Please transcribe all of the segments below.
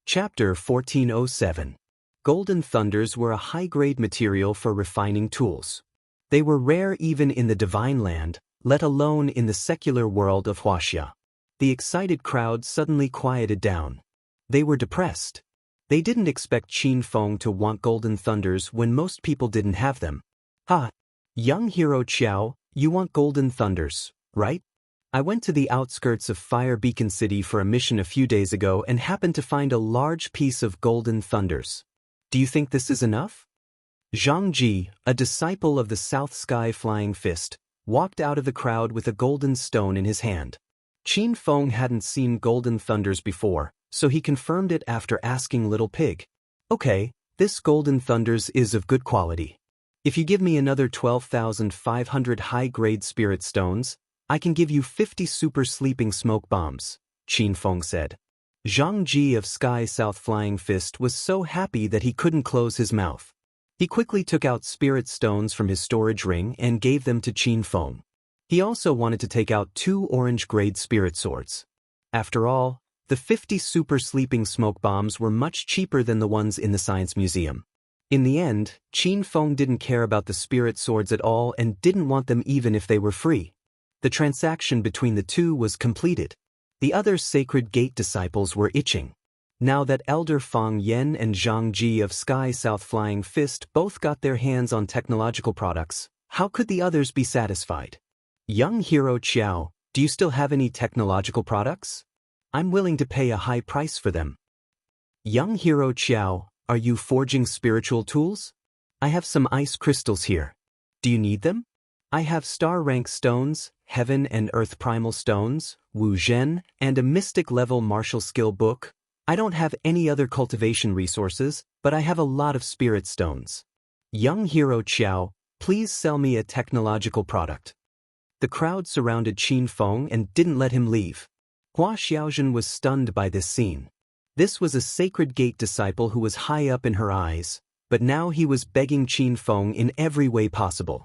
Chapter 1407. Golden thunders were a high-grade material for refining tools. They were rare even in the divine land, let alone in the secular world of Huaxia. The excited crowd suddenly quieted down. They were depressed. They didn't expect Qin Feng to want golden thunders when most people didn't have them. Ha! Young hero Qiao, you want golden thunders, right? I went to the outskirts of Fire Beacon City for a mission a few days ago and happened to find a large piece of golden thunders. Do you think this is enough? Zhang Ji, a disciple of the South Sky Flying Fist, walked out of the crowd with a golden stone in his hand. Qin Feng hadn't seen golden thunders before, so he confirmed it after asking Little Pig. Okay, this golden thunders is of good quality. If you give me another 12,500 high-grade spirit stones, I can give you 50 super sleeping smoke bombs, Qin Feng said. Zhang Ji of Sky South Flying Fist was so happy that he couldn't close his mouth. He quickly took out spirit stones from his storage ring and gave them to Qin Feng. He also wanted to take out 2 orange-grade spirit swords. After all, the 50 super sleeping smoke bombs were much cheaper than the ones in the Science Museum. In the end, Qin Feng didn't care about the spirit swords at all and didn't want them even if they were free. The transaction between the two was completed. The other Sacred Gate disciples were itching. Now that Elder Fang Yen and Zhang Ji of Sky South Flying Fist both got their hands on technological products, how could the others be satisfied? Young hero Qiao, do you still have any technological products? I'm willing to pay a high price for them. Young hero Qiao, are you forging spiritual tools? I have some ice crystals here. Do you need them? I have star-rank stones, heaven and earth primal stones, Wu Zhen, and a mystic-level martial skill book. I don't have any other cultivation resources, but I have a lot of spirit stones. Young hero Qiao, please sell me a technological product. The crowd surrounded Qin Feng and didn't let him leave. Hua Xiaozhen was stunned by this scene. This was a Sacred Gate disciple who was high up in her eyes, but now he was begging Qin Feng in every way possible.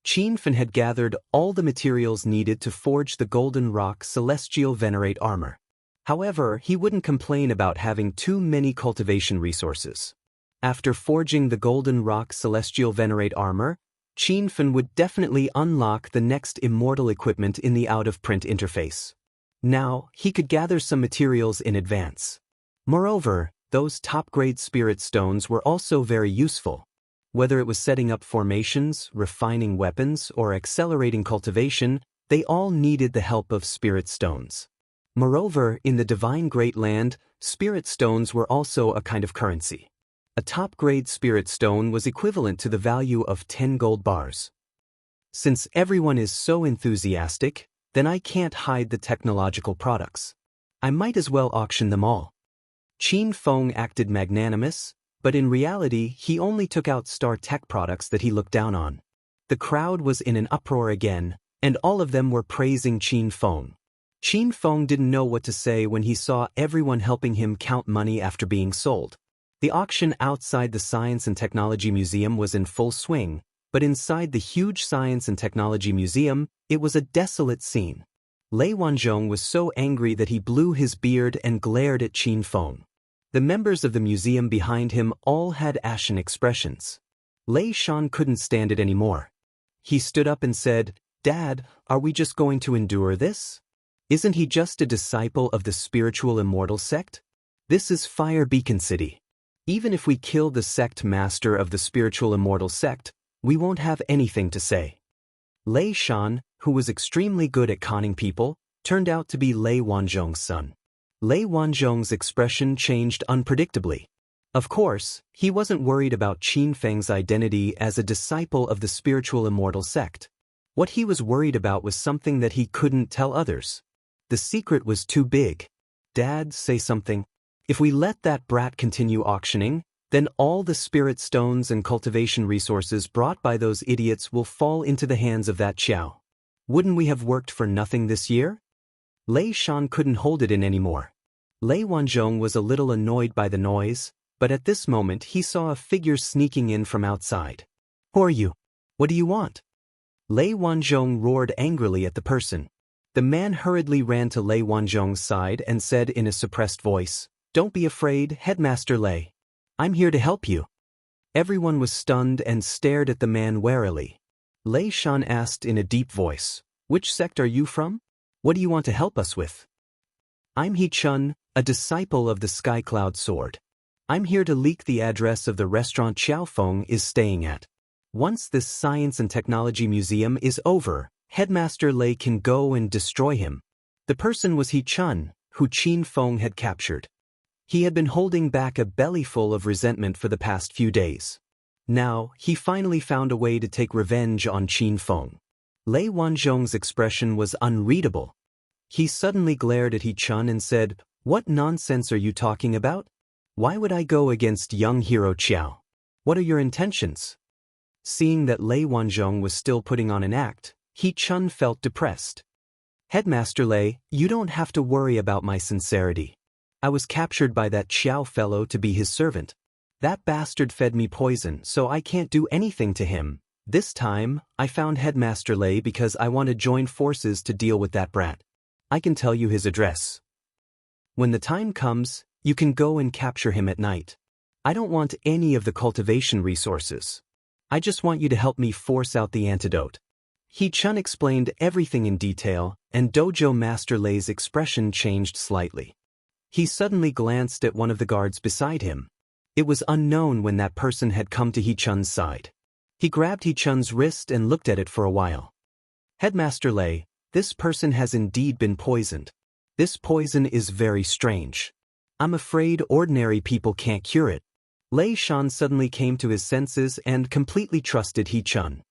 Qin Feng had gathered all the materials needed to forge the Golden Rock Celestial Venerate armor. However, he wouldn't complain about having too many cultivation resources. After forging the Golden Rock Celestial Venerate armor, Qin Feng would definitely unlock the next immortal equipment in the out-of-print interface. Now, he could gather some materials in advance. Moreover, those top-grade spirit stones were also very useful. Whether it was setting up formations, refining weapons, or accelerating cultivation, they all needed the help of spirit stones. Moreover, in the Divine Great Land, spirit stones were also a kind of currency. A top-grade spirit stone was equivalent to the value of 10 gold bars. Since everyone is so enthusiastic, then I can't hide the technological products. I might as well auction them all. Qin Feng acted magnanimous, but in reality he only took out Star Tech products that he looked down on. The crowd was in an uproar again, and all of them were praising Qin Feng. Qin Feng didn't know what to say when he saw everyone helping him count money after being sold. The auction outside the Science and Technology Museum was in full swing, but inside the huge Science and Technology Museum, it was a desolate scene. Lei Wanzhong was so angry that he blew his beard and glared at Qin Feng. The members of the museum behind him all had ashen expressions. Lei Shan couldn't stand it anymore. He stood up and said, "Dad, are we just going to endure this? Isn't he just a disciple of the spiritual immortal sect? This is Fire Beacon City. Even if we kill the sect master of the spiritual immortal sect, we won't have anything to say." Lei Shan, who was extremely good at conning people, turned out to be Lei Wanzhong's son. Lei Wanzhong's expression changed unpredictably. Of course, he wasn't worried about Qin Feng's identity as a disciple of the spiritual immortal sect. What he was worried about was something that he couldn't tell others. The secret was too big. "Dad, say something. If we let that brat continue auctioning, then all the spirit stones and cultivation resources brought by those idiots will fall into the hands of that Qiao. Wouldn't we have worked for nothing this year?" Lei Shan couldn't hold it in anymore. Lei Wanzhong was a little annoyed by the noise, but at this moment he saw a figure sneaking in from outside. "Who are you? What do you want?" Lei Wanzhong roared angrily at the person. The man hurriedly ran to Lei Wanzhong's side and said in a suppressed voice, Don't be afraid, Headmaster Lei. I'm here to help you. Everyone was stunned and stared at the man warily. Lei Shan asked in a deep voice, "Which sect are you from? What do you want to help us with?" "I'm He Chun, a disciple of the Sky Cloud Sword. I'm here to leak the address of the restaurant Xiao Feng is staying at. Once this science and technology museum is over, Headmaster Lei can go and destroy him." The person was He Chun, who Qin Feng had captured. He had been holding back a bellyful of resentment for the past few days. Now, he finally found a way to take revenge on Qin Feng. Lei Wanzhong's expression was unreadable. He suddenly glared at He Chun and said, "What nonsense are you talking about? Why would I go against young hero Qiao? What are your intentions?" Seeing that Lei Wanzhong was still putting on an act, He Chun felt depressed. "Headmaster Lei, you don't have to worry about my sincerity. I was captured by that Xiao fellow to be his servant. That bastard fed me poison, so I can't do anything to him. This time, I found Headmaster Lei because I want to join forces to deal with that brat. I can tell you his address. When the time comes, you can go and capture him at night. I don't want any of the cultivation resources. I just want you to help me force out the antidote." He Chun explained everything in detail, and Dojo Master Lei's expression changed slightly. He suddenly glanced at one of the guards beside him. It was unknown when that person had come to He Chun's side. He grabbed He Chun's wrist and looked at it for a while. "Headmaster Lei, this person has indeed been poisoned. This poison is very strange. I'm afraid ordinary people can't cure it." Lei Shan suddenly came to his senses and completely trusted He Chun.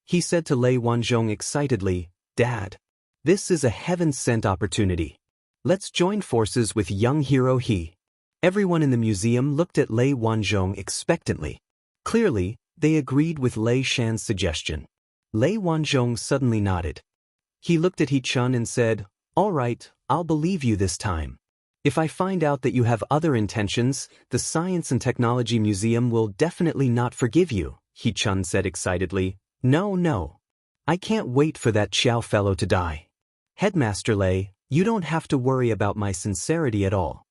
He said to Lei Wanzhong excitedly, "Dad, this is a heaven-sent opportunity. Let's join forces with young hero He." Everyone in the museum looked at Lei Wanzhong expectantly. Clearly, they agreed with Lei Shan's suggestion. Lei Wanzhong suddenly nodded. He looked at He Chun and said, "All right, I'll believe you this time. If I find out that you have other intentions, the Science and Technology Museum will definitely not forgive you," He Chun said excitedly. No. I can't wait for that Xiao fellow to die. Headmaster Lei, you don't have to worry about my sincerity at all."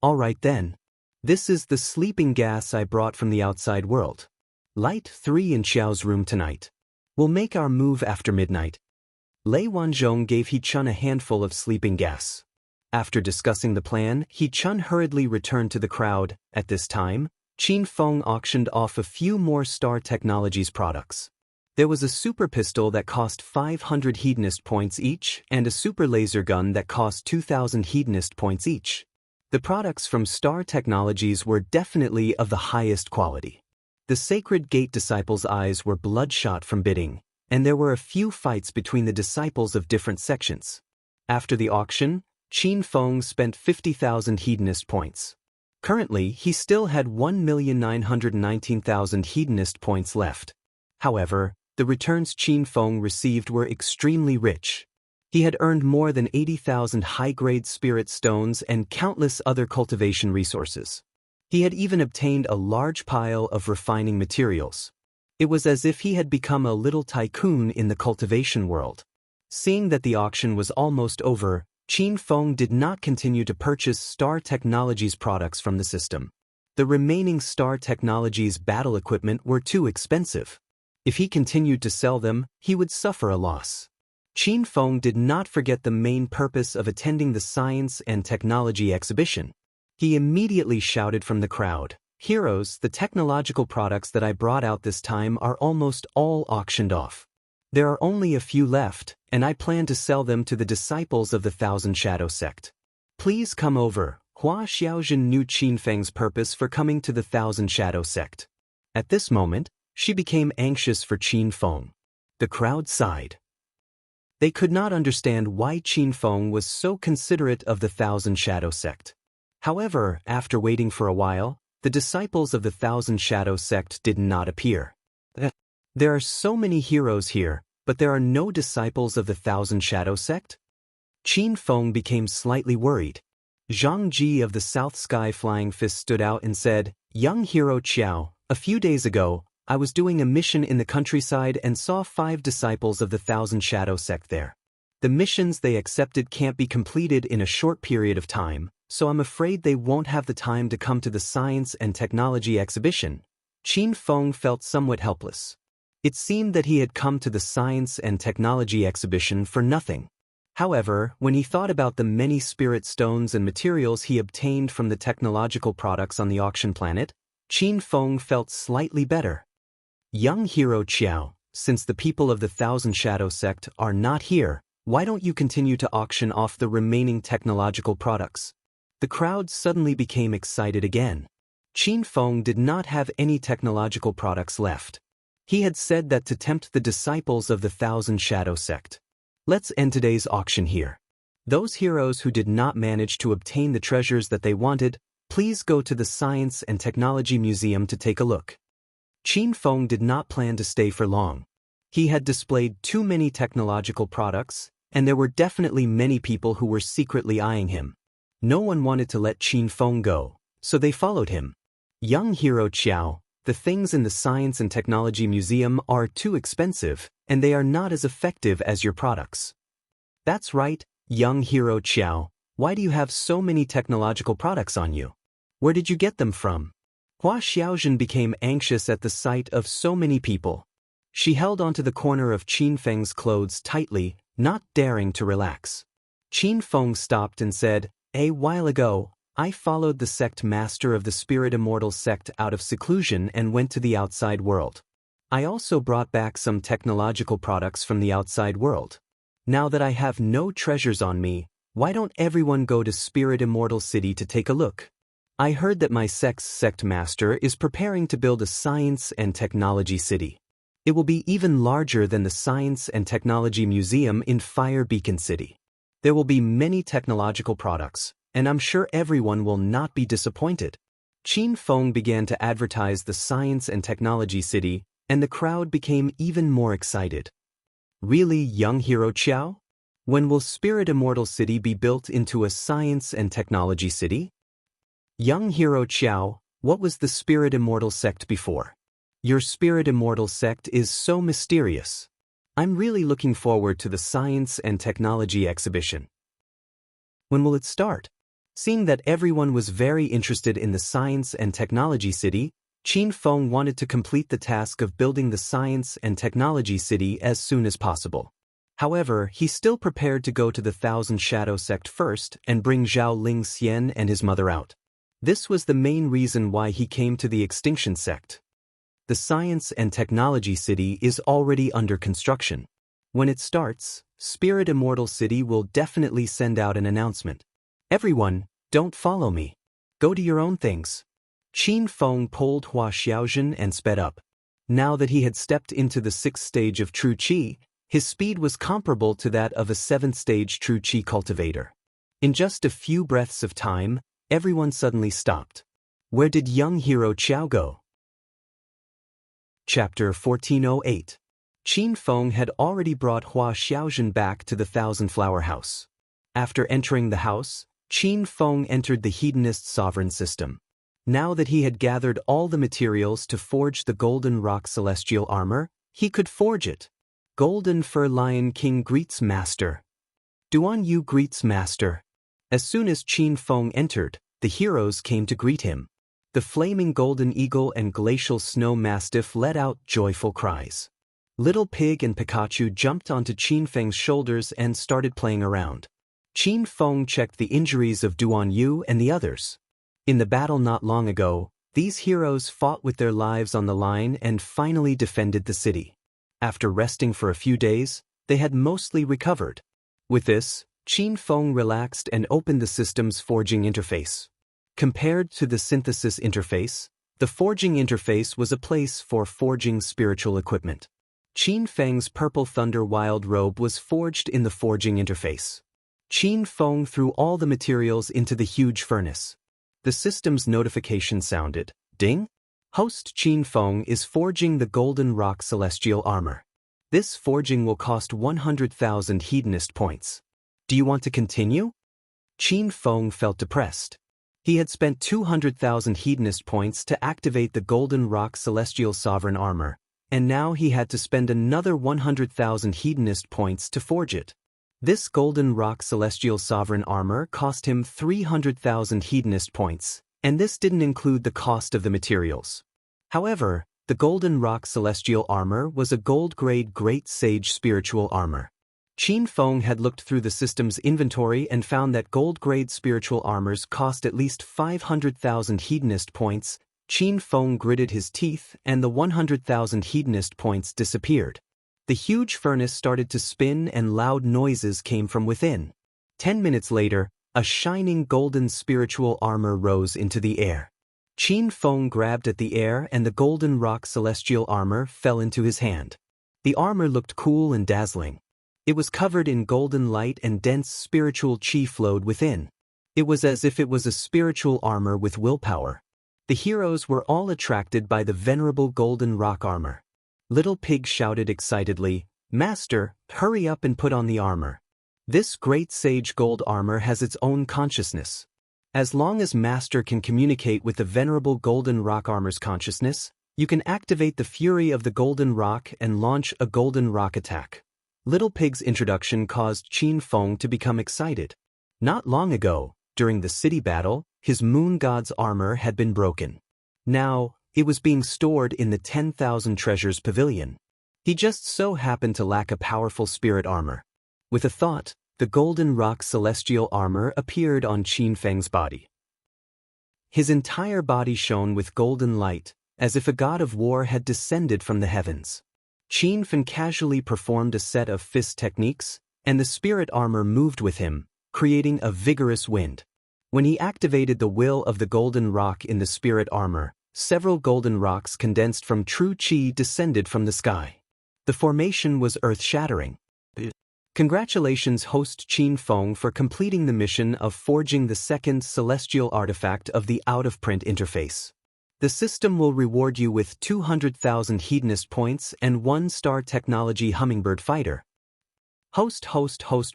"All right then. This is the sleeping gas I brought from the outside world. Light 3 in Xiao's room tonight. We'll make our move after midnight." Lei Wanzhong gave He Chun a handful of sleeping gas. After discussing the plan, He Chun hurriedly returned to the crowd. At this time, Qin Feng auctioned off a few more Star Technologies products. There was a super pistol that cost 500 Hedonist points each and a super laser gun that cost 2,000 Hedonist points each. The products from Star Technologies were definitely of the highest quality. The Sacred Gate disciples' eyes were bloodshot from bidding, and there were a few fights between the disciples of different sections. After the auction, Qin Feng spent 50,000 Hedonist points. Currently, he still had 1,919,000 Hedonist points left. However, the returns Qin Feng received were extremely rich. He had earned more than 80,000 high-grade spirit stones and countless other cultivation resources. He had even obtained a large pile of refining materials. It was as if he had become a little tycoon in the cultivation world. Seeing that the auction was almost over, Qin Feng did not continue to purchase Star Technologies products from the system. The remaining Star Technologies battle equipment were too expensive. If he continued to sell them, he would suffer a loss. Qin Feng did not forget the main purpose of attending the Science and Technology exhibition. He immediately shouted from the crowd, "Heroes, the technological products that I brought out this time are almost all auctioned off. There are only a few left, and I plan to sell them to the disciples of the Thousand Shadow sect. Please come over." Hua Xiaojun knew Qin Feng's purpose for coming to the Thousand Shadow sect. At this moment, she became anxious for Qin Feng. The crowd sighed. They could not understand why Qin Feng was so considerate of the Thousand Shadow sect. However, after waiting for a while, the disciples of the Thousand Shadow sect did not appear. There are so many heroes here, but there are no disciples of the Thousand Shadow sect? Qin Feng became slightly worried. Zhang Ji of the South Sky Flying Fist stood out and said, "Young hero Qiao, a few days ago, I was doing a mission in the countryside and saw 5 disciples of the Thousand Shadow sect there. The missions they accepted can't be completed in a short period of time, so I'm afraid they won't have the time to come to the science and technology exhibition. Qin Feng felt somewhat helpless. It seemed that he had come to the science and technology exhibition for nothing. However, when he thought about the many spirit stones and materials he obtained from the technological products on the auction planet, Qin Feng felt slightly better. Young hero Qiao, since the people of the Thousand Shadow sect are not here, why don't you continue to auction off the remaining technological products? The crowd suddenly became excited again. Qin Feng did not have any technological products left. He had said that to tempt the disciples of the Thousand Shadow sect. Let's end today's auction here. Those heroes who did not manage to obtain the treasures that they wanted, please go to the Science and Technology Museum to take a look. Qin Feng did not plan to stay for long. He had displayed too many technological products, and there were definitely many people who were secretly eyeing him. No one wanted to let Qin Feng go, so they followed him. Young hero Qiao, the things in the Science and Technology Museum are too expensive, and they are not as effective as your products. That's right, young hero Qiao, why do you have so many technological products on you? Where did you get them from? Hua Xiaozhen became anxious at the sight of so many people. She held onto the corner of Qin Feng's clothes tightly, not daring to relax. Qin Feng stopped and said, "A while ago, I followed the sect master of the Spirit Immortal sect out of seclusion and went to the outside world. I also brought back some technological products from the outside world. Now that I have no treasures on me, why don't everyone go to Spirit Immortal City to take a look? I heard that my sect's sect master is preparing to build a science and technology city. It will be even larger than the Science and Technology Museum in Fire Beacon City. There will be many technological products, and I'm sure everyone will not be disappointed." Qin Feng began to advertise the Science and Technology City, and the crowd became even more excited. Really, young hero Qiao? When will Spirit Immortal City be built into a Science and Technology City? Young hero Qiao, what was the Spirit Immortal sect before? Your Spirit Immortal sect is so mysterious. I'm really looking forward to the Science and Technology exhibition. When will it start? Seeing that everyone was very interested in the Science and Technology City, Qin Feng wanted to complete the task of building the Science and Technology City as soon as possible. However, he still prepared to go to the Thousand Shadow sect first and bring Zhao Ling Xian and his mother out. This was the main reason why he came to the Extinction sect. The Science and Technology City is already under construction. When it starts, Spirit Immortal City will definitely send out an announcement. "Everyone, don't follow me. Go to your own things." Qin Feng pulled Hua Xiaozhen and sped up. Now that he had stepped into the 6th stage of True Qi, his speed was comparable to that of a 7th stage True Qi cultivator. In just a few breaths of time, everyone suddenly stopped. Where did young hero Qiao go? Chapter 1408. Qin Feng had already brought Hua Xiaozhen back to the Thousand Flower House. After entering the house, Qin Feng entered the Hedonist sovereign system. Now that he had gathered all the materials to forge the Golden Rock Celestial Armor, he could forge it. Golden Fur Lion King greets Master. Duan Yu greets Master. As soon as Qin Feng entered, the heroes came to greet him. The Flaming Golden Eagle and Glacial Snow Mastiff let out joyful cries. Little Pig and Pikachu jumped onto Qin Feng's shoulders and started playing around. Qin Feng checked the injuries of Duan Yu and the others. In the battle not long ago, these heroes fought with their lives on the line and finally defended the city. After resting for a few days, they had mostly recovered. With this, Qin Feng relaxed and opened the system's forging interface. Compared to the synthesis interface, the forging interface was a place for forging spiritual equipment. Qin Feng's Purple Thunder Wild Robe was forged in the forging interface. Qin Feng threw all the materials into the huge furnace. The system's notification sounded. Ding! Host Qin Feng is forging the Golden Rock Celestial Armor. This forging will cost 100,000 Hedonist points. Do you want to continue? Qin Feng felt depressed. He had spent 200,000 Hedonist points to activate the Golden Rock Celestial Sovereign Armor, and now he had to spend another 100,000 Hedonist points to forge it. This golden rock celestial sovereign armor cost him 300,000 hedonist points, and this didn't include the cost of the materials. However, the golden rock celestial armor was a gold-grade great sage spiritual armor. Qin Feng had looked through the system's inventory and found that gold-grade spiritual armors cost at least 500,000 hedonist points. Qin Feng gritted his teeth and the 100,000 hedonist points disappeared. The huge furnace started to spin and loud noises came from within. 10 minutes later, a shining golden spiritual armor rose into the air. Qin Feng grabbed at the air and the golden rock celestial armor fell into his hand. The armor looked cool and dazzling. It was covered in golden light and dense spiritual qi flowed within. It was as if it was a spiritual armor with willpower. The heroes were all attracted by the venerable golden rock armor. Little Pig shouted excitedly, "Master, hurry up and put on the armor. This great sage gold armor has its own consciousness. As long as Master can communicate with the venerable golden rock armor's consciousness, you can activate the fury of the golden rock and launch a golden rock attack." Little Pig's introduction caused Qin Feng to become excited. Not long ago, during the city battle, his moon god's armor had been broken. Now, it was being stored in the 10,000 treasures pavilion. He just so happened to lack a powerful spirit armor. With a thought, the golden rock celestial armor appeared on Qin Feng's body. His entire body shone with golden light, as if a god of war had descended from the heavens. Qin Feng casually performed a set of fist techniques, and the spirit armor moved with him, creating a vigorous wind. When he activated the will of the golden rock in the spirit armor, several golden rocks condensed from true qi descended from the sky. The formation was earth-shattering. Congratulations, host Qin Feng, for completing the mission of forging the second celestial artifact of the out-of-print interface. The system will reward you with 200,000 hedonist points and 1-star technology hummingbird fighter. Host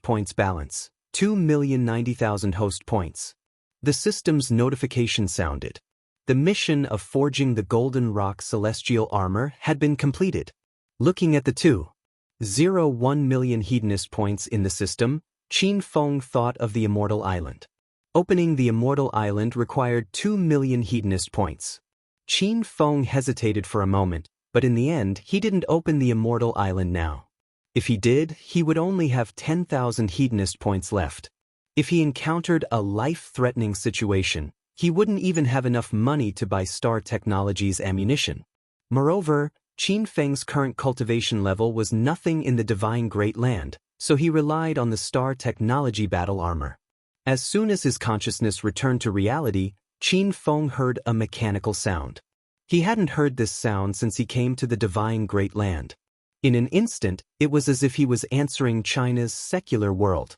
points balance, 2,090,000 host points. The system's notification sounded. The mission of forging the golden rock celestial armor had been completed. Looking at the 2.01 million hedonist points in the system, Qin Feng thought of the Immortal Island. Opening the Immortal Island required 2 million hedonist points. Qin Feng hesitated for a moment, but in the end he didn't open the Immortal Island now. If he did, he would only have 10,000 hedonist points left. If he encountered a life-threatening situation, he wouldn't even have enough money to buy Star Technology's ammunition. Moreover, Qin Feng's current cultivation level was nothing in the Divine Great Land, so he relied on the Star Technology battle armor. As soon as his consciousness returned to reality, Qin Feng heard a mechanical sound. He hadn't heard this sound since he came to the Divine Great Land. In an instant, it was as if he was answering China's secular world.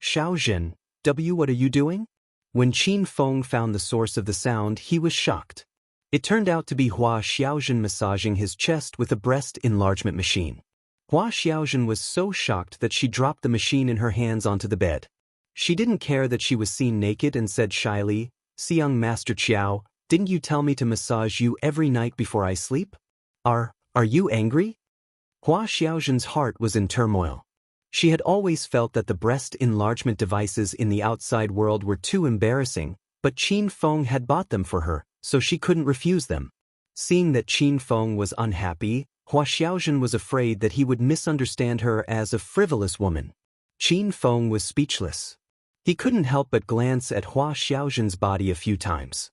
"Xiaozhen, what are you doing?" When Qin Feng found the source of the sound, he was shocked. It turned out to be Hua Xiaozhen massaging his chest with a breast enlargement machine. Hua Xiaozhen was so shocked that she dropped the machine in her hands onto the bed. She didn't care that she was seen naked and said shyly, "Young Master Qiao, didn't you tell me to massage you every night before I sleep? Are you angry?" Hua Xiaozhen's heart was in turmoil. She had always felt that the breast enlargement devices in the outside world were too embarrassing, but Qin Feng had bought them for her, so she couldn't refuse them. Seeing that Qin Feng was unhappy, Hua Xiaozhen was afraid that he would misunderstand her as a frivolous woman. Qin Feng was speechless. He couldn't help but glance at Hua Xiaozhen's body a few times.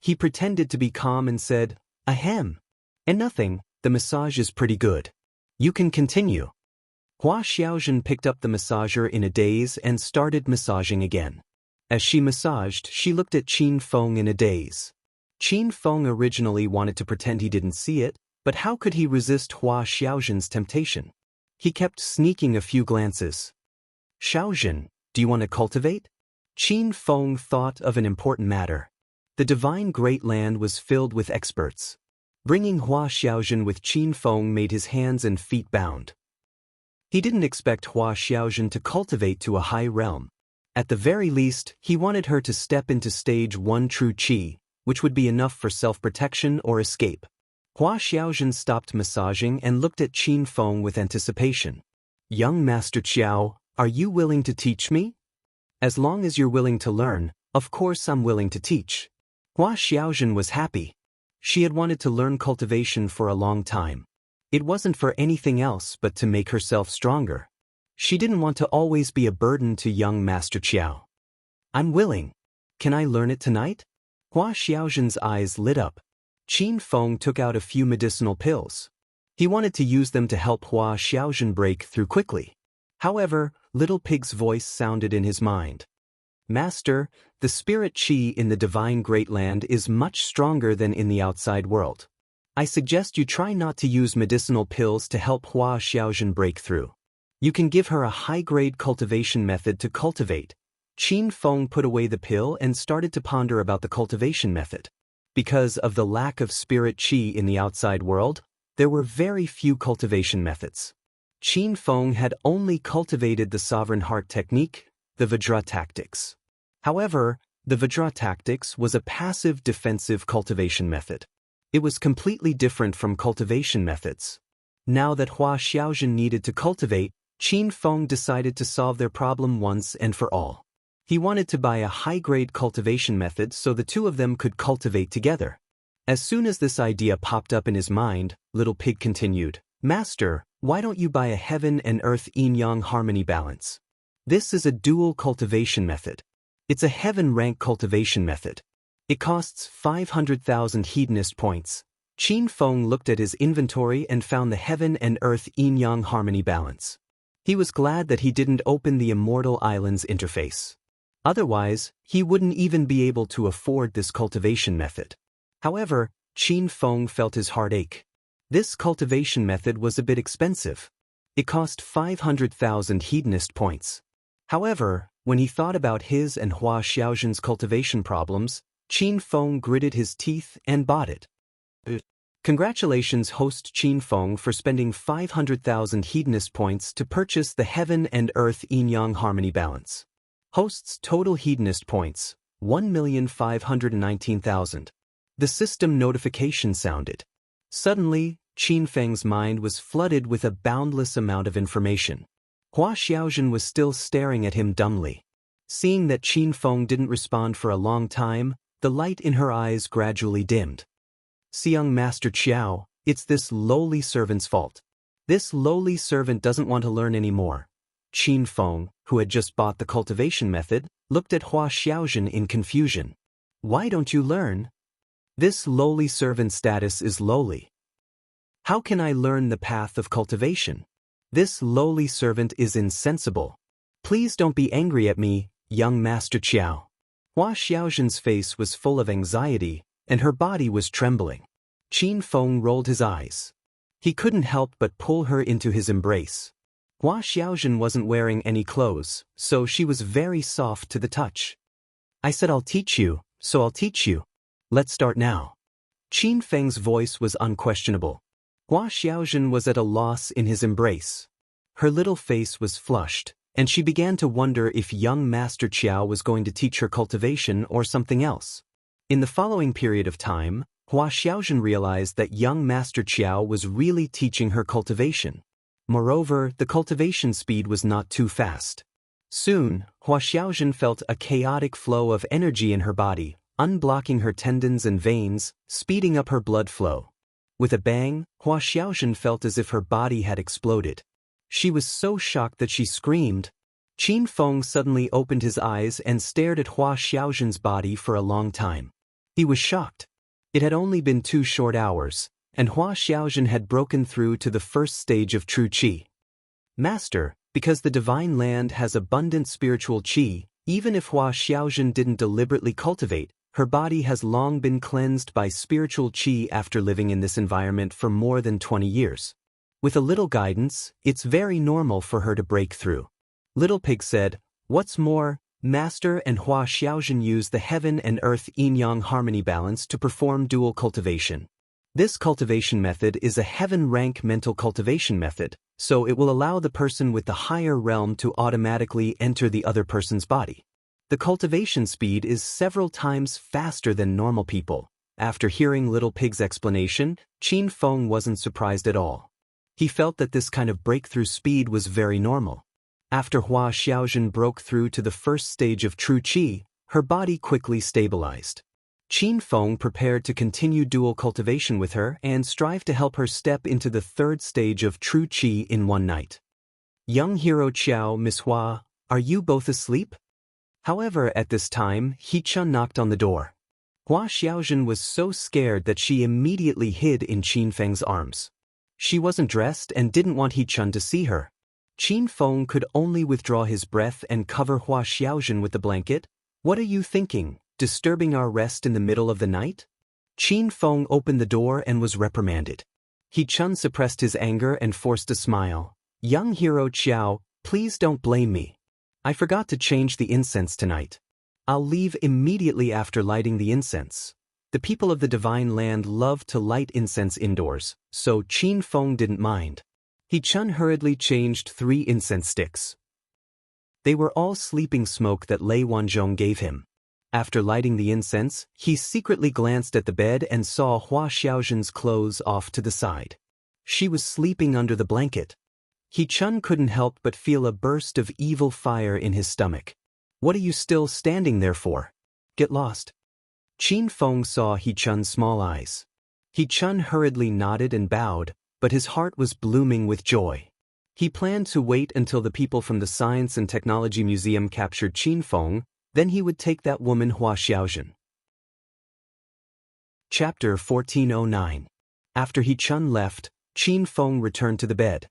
He pretended to be calm and said, "Ahem. And nothing, the massage is pretty good. You can continue." Hua Xiaozhen picked up the massager in a daze and started massaging again. As she massaged, she looked at Qin Feng in a daze. Qin Feng originally wanted to pretend he didn't see it, but how could he resist Hua Xiaozhen's temptation? He kept sneaking a few glances. "Xiaozhen, do you want to cultivate?" Qin Feng thought of an important matter. The Divine Great Land was filled with experts. Bringing Hua Xiaozhen with Qin Feng made his hands and feet bound. He didn't expect Hua Xiaozhen to cultivate to a high realm. At the very least, he wanted her to step into stage 1 true qi, which would be enough for self-protection or escape. Hua Xiaozhen stopped massaging and looked at Qin Feng with anticipation. "Young Master Qiao, Are you willing to teach me? As long as you're willing to learn, of course I'm willing to teach. Hua Xiaojun was happy. She had wanted to learn cultivation for a long time. It wasn't for anything else but to make herself stronger. She didn't want to always be a burden to young Master Qiao. I'm willing. Can I learn it tonight? Hua Xiaojun's eyes lit up. Qin Feng took out a few medicinal pills. He wanted to use them to help Hua Xiaojun break through quickly. However, Little Pig's voice sounded in his mind. Master, the spirit qi in the divine Great Land is much stronger than in the outside world. I suggest you try not to use medicinal pills to help Hua Xiaojun break through. You can give her a high-grade cultivation method to cultivate. Qin Feng put away the pill and started to ponder about the cultivation method. Because of the lack of spirit qi in the outside world, there were very few cultivation methods. Qin Feng had only cultivated the Sovereign Heart technique, the Vajra tactics. However, the Vajra tactics was a passive defensive cultivation method. It was completely different from cultivation methods. Now that Hua Xiaojun needed to cultivate, Qin Feng decided to solve their problem once and for all. He wanted to buy a high-grade cultivation method so the two of them could cultivate together. As soon as this idea popped up in his mind, Little Pig continued, Master, why don't you buy a heaven and earth yin-yang harmony balance? This is a dual cultivation method. It's a heaven-rank cultivation method. It costs 500,000 hedonist points. Qin Feng looked at his inventory and found the heaven and earth yin-yang harmony balance. He was glad that he didn't open the Immortal Islands interface. Otherwise, he wouldn't even be able to afford this cultivation method. However, Qin Feng felt his heart ache. This cultivation method was a bit expensive. It cost 500,000 hedonist points. However, when he thought about his and Hua Xiaojun's cultivation problems, Qin Feng gritted his teeth and bought it. Congratulations, host Qin Feng, for spending 500,000 hedonist points to purchase the heaven and earth yin-yang harmony balance. Host's total hedonist points, 1,519,000. The system notification sounded. Suddenly, Qin Feng's mind was flooded with a boundless amount of information. Hua Xiaojun was still staring at him dumbly. Seeing that Qin Feng didn't respond for a long time, the light in her eyes gradually dimmed. Young Master Qiao, it's this lowly servant's fault. This lowly servant doesn't want to learn anymore. Qin Feng, who had just bought the cultivation method, looked at Hua Xiaojun in confusion. Why don't you learn? This lowly servant status is lowly. How can I learn the path of cultivation? This lowly servant is insensible. Please don't be angry at me, young Master Qiao. Hua Xiaojun's face was full of anxiety, and her body was trembling. Qin Feng rolled his eyes. He couldn't help but pull her into his embrace. Hua Xiaojun wasn't wearing any clothes, so she was very soft to the touch. I said I'll teach you, so I'll teach you. Let's start now. Qin Feng's voice was unquestionable. Hua Xiaojun was at a loss in his embrace. Her little face was flushed, and she began to wonder if young Master Qiao was going to teach her cultivation or something else. In the following period of time, Hua Xiaojun realized that young Master Qiao was really teaching her cultivation. Moreover, the cultivation speed was not too fast. Soon, Hua Xiaojun felt a chaotic flow of energy in her body, unblocking her tendons and veins, speeding up her blood flow. With a bang, Hua Xiaojun felt as if her body had exploded. She was so shocked that she screamed. Qin Feng suddenly opened his eyes and stared at Hua Xiaojun's body for a long time. He was shocked. It had only been 2 short hours, and Hua Xiaojun had broken through to the first stage of true qi. Master, because the divine land has abundant spiritual qi, even if Hua Xiaojun didn't deliberately cultivate, her body has long been cleansed by spiritual qi after living in this environment for more than 20 years. With a little guidance, it's very normal for her to break through. Little Pig said, what's more, Master and Hua Xiaojun use the heaven and earth yin-yang harmony balance to perform dual cultivation. This cultivation method is a heaven-rank mental cultivation method, so it will allow the person with the higher realm to automatically enter the other person's body. The cultivation speed is several times faster than normal people. After hearing Little Pig's explanation, Qin Feng wasn't surprised at all. He felt that this kind of breakthrough speed was very normal. After Hua Xiaojun broke through to the first stage of true qi, her body quickly stabilized. Qin Feng prepared to continue dual cultivation with her and strive to help her step into the third stage of true qi in one night. Young hero Qiao, Miss Hua, are you both asleep? However, at this time, He Chun knocked on the door. Hua Xiaojun was so scared that she immediately hid in Qin Feng's arms. She wasn't dressed and didn't want He Chun to see her. Qin Feng could only withdraw his breath and cover Hua Xiaojun with the blanket. What are you thinking, disturbing our rest in the middle of the night? Qin Feng opened the door and was reprimanded. He Chun suppressed his anger and forced a smile. Young hero Qiao, please don't blame me. I forgot to change the incense tonight. I'll leave immediately after lighting the incense. The people of the divine land love to light incense indoors, so Qin Feng didn't mind. He Chun hurriedly changed 3 incense sticks. They were all sleeping smoke that Lei Wanzhong gave him. After lighting the incense, he secretly glanced at the bed and saw Hua Xiaojun's clothes off to the side. She was sleeping under the blanket. He Chun couldn't help but feel a burst of evil fire in his stomach. What are you still standing there for? Get lost. Qin Feng saw He Chun's small eyes. He Chun hurriedly nodded and bowed, but his heart was blooming with joy. He planned to wait until the people from the Science and Technology Museum captured Qin Feng, then he would take that woman Hua Xiaojun. Chapter 1409. After He Chun left, Qin Feng returned to the bed.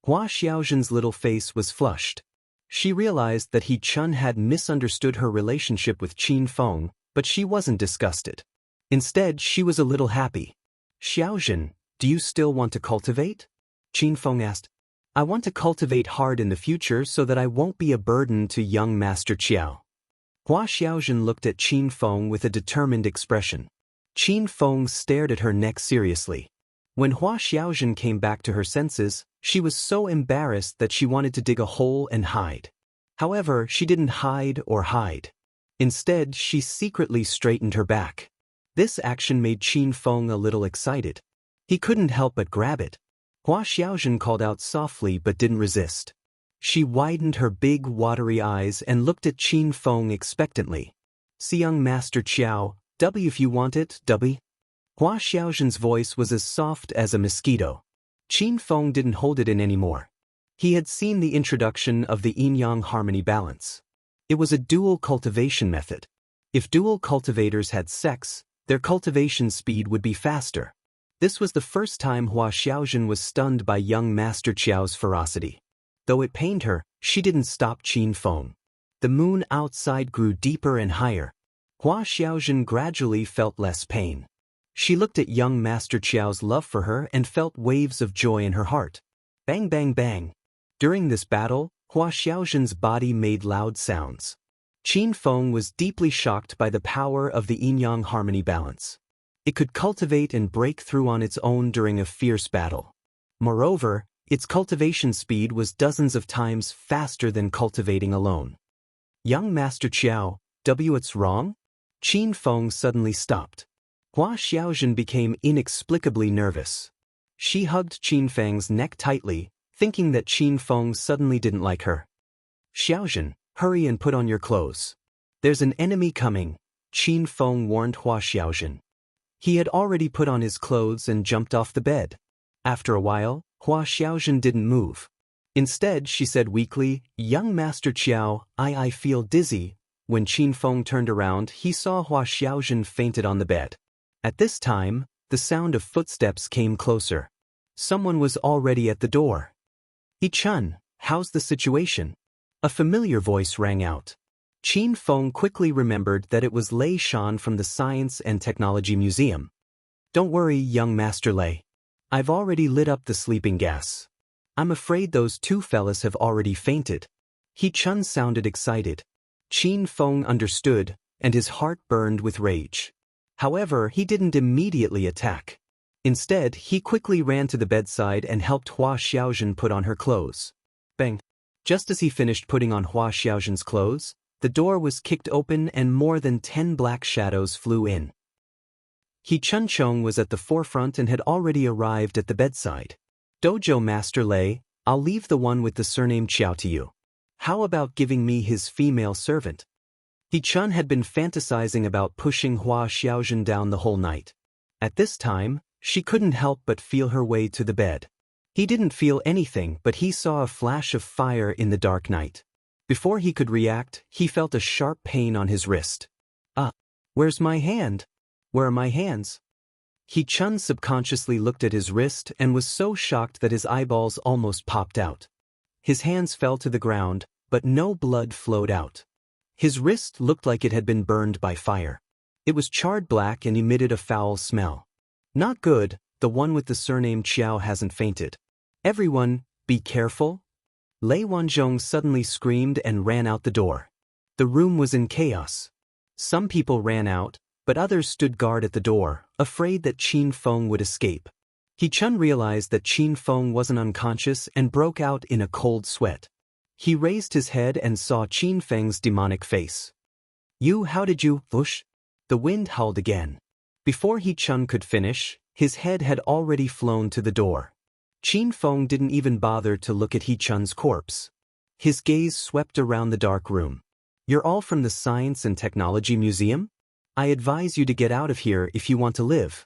Hua Xiaojun's little face was flushed. She realized that He Chun had misunderstood her relationship with Qin Feng, but she wasn't disgusted. Instead, she was a little happy. Xiaojun, do you still want to cultivate? Qin Feng asked. I want to cultivate hard in the future so that I won't be a burden to young Master Qiao. Hua Xiaojun looked at Qin Feng with a determined expression. Qin Feng stared at her neck seriously. When Hua Xiaojun came back to her senses, she was so embarrassed that she wanted to dig a hole and hide. However, she didn't hide or hide. Instead, she secretly straightened her back. This action made Qin Feng a little excited. He couldn't help but grab it. Hua Xiaojun called out softly but didn't resist. She widened her big watery eyes and looked at Qin Feng expectantly. See young Master Qiao, W if you want it, W. Hua Xiaojun's voice was as soft as a mosquito. Qin Feng didn't hold it in anymore. He had seen the introduction of the yin-yang harmony balance. It was a dual cultivation method. If dual cultivators had sex, their cultivation speed would be faster. This was the first time Hua Xiaojun was stunned by young Master Qiao's ferocity. Though it pained her, she didn't stop Qin Feng. The moon outside grew deeper and higher. Hua Xiaojun gradually felt less pain. She looked at young Master Qiao's love for her and felt waves of joy in her heart. Bang bang bang. During this battle, Hua Xiaojun's body made loud sounds. Qin Feng was deeply shocked by the power of the yin-yang harmony balance. It could cultivate and break through on its own during a fierce battle. Moreover, its cultivation speed was dozens of times faster than cultivating alone. Young Master Qiao, what's wrong? Qin Feng suddenly stopped. Hua Xiaojun became inexplicably nervous. She hugged Qin Feng's neck tightly, thinking that Qin Feng suddenly didn't like her. Xiaojun, hurry and put on your clothes. There's an enemy coming, Qin Feng warned Hua Xiaojun. He had already put on his clothes and jumped off the bed. After a while, Hua Xiaojun didn't move. Instead, she said weakly, Young Master Qiao, I feel dizzy. When Qin Feng turned around, he saw Hua Xiaojun fainted on the bed. At this time, the sound of footsteps came closer. Someone was already at the door. He Chun, how's the situation? A familiar voice rang out. Qin Feng quickly remembered that it was Lei Shan from the Science and Technology Museum. Don't worry, young Master Lei. I've already lit up the sleeping gas. I'm afraid those 2 fellas have already fainted. He Chun sounded excited. Qin Feng understood, and his heart burned with rage. However, he didn't immediately attack. Instead, he quickly ran to the bedside and helped Hua Xiaojun put on her clothes. Bang! Just as he finished putting on Hua Xiaojun's clothes, the door was kicked open and more than 10 black shadows flew in. He Chun Chong was at the forefront and had already arrived at the bedside. Dojo Master Lei, I'll leave the one with the surname Qiao to you. How about giving me his female servant? He Chun had been fantasizing about pushing Hua Xiaojun down the whole night. At this time, she couldn't help but feel her way to the bed. He didn't feel anything, but he saw a flash of fire in the dark night. Before he could react, he felt a sharp pain on his wrist. Where's my hand? Where are my hands? He Chun subconsciously looked at his wrist and was so shocked that his eyeballs almost popped out. His hands fell to the ground, but no blood flowed out. His wrist looked like it had been burned by fire. It was charred black and emitted a foul smell. Not good, the one with the surname Qiao hasn't fainted. Everyone, be careful. Lei Wanzhong suddenly screamed and ran out the door. The room was in chaos. Some people ran out, but others stood guard at the door, afraid that Qin Feng would escape. He Chun realized that Qin Feng wasn't unconscious and broke out in a cold sweat. He raised his head and saw Qin Feng's demonic face. How did you, Whoosh? The wind howled again. Before He Chun could finish, his head had already flown to the door. Qin Feng didn't even bother to look at He Chun's corpse. His gaze swept around the dark room. You're all from the Science and Technology Museum? I advise you to get out of here if you want to live.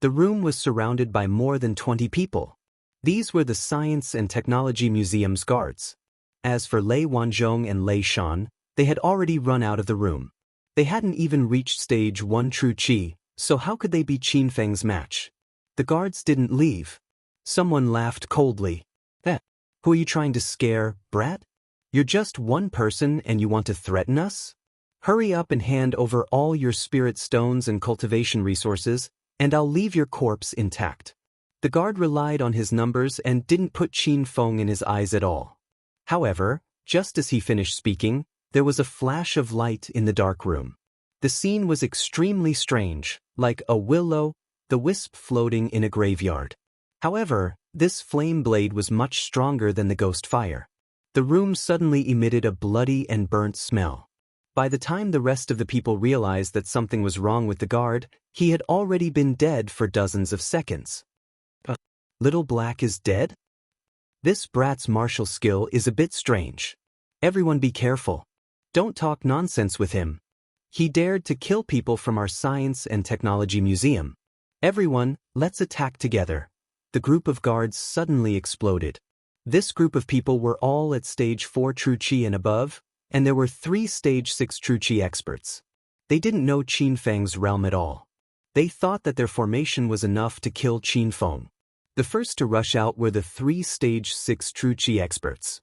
The room was surrounded by more than 20 people. These were the Science and Technology Museum's guards. As for Lei Wanzhong and Lei Shan, they had already run out of the room. They hadn't even reached stage 1 true Qi, so how could they be Qin Feng's match? The guards didn't leave. Someone laughed coldly. Who are you trying to scare, brat? You're just one person and you want to threaten us? Hurry up and hand over all your spirit stones and cultivation resources, and I'll leave your corpse intact. The guard relied on his numbers and didn't put Qin Feng in his eyes at all. However, just as he finished speaking, there was a flash of light in the dark room. The scene was extremely strange, like a will-o'-the-wisp floating in a graveyard. However, this flame blade was much stronger than the ghost fire. The room suddenly emitted a bloody and burnt smell. By the time the rest of the people realized that something was wrong with the guard, he had already been dead for dozens of seconds. Little Black is dead? This brat's martial skill is a bit strange. Everyone be careful. Don't talk nonsense with him. He dared to kill people from our Science and Technology Museum. Everyone, let's attack together. The group of guards suddenly exploded. This group of people were all at stage 4 true Qi and above, and there were 3 stage 6 true Qi experts. They didn't know Qin Feng's realm at all. They thought that their formation was enough to kill Qin Feng. The first to rush out were the 3 stage 6 true Qi experts.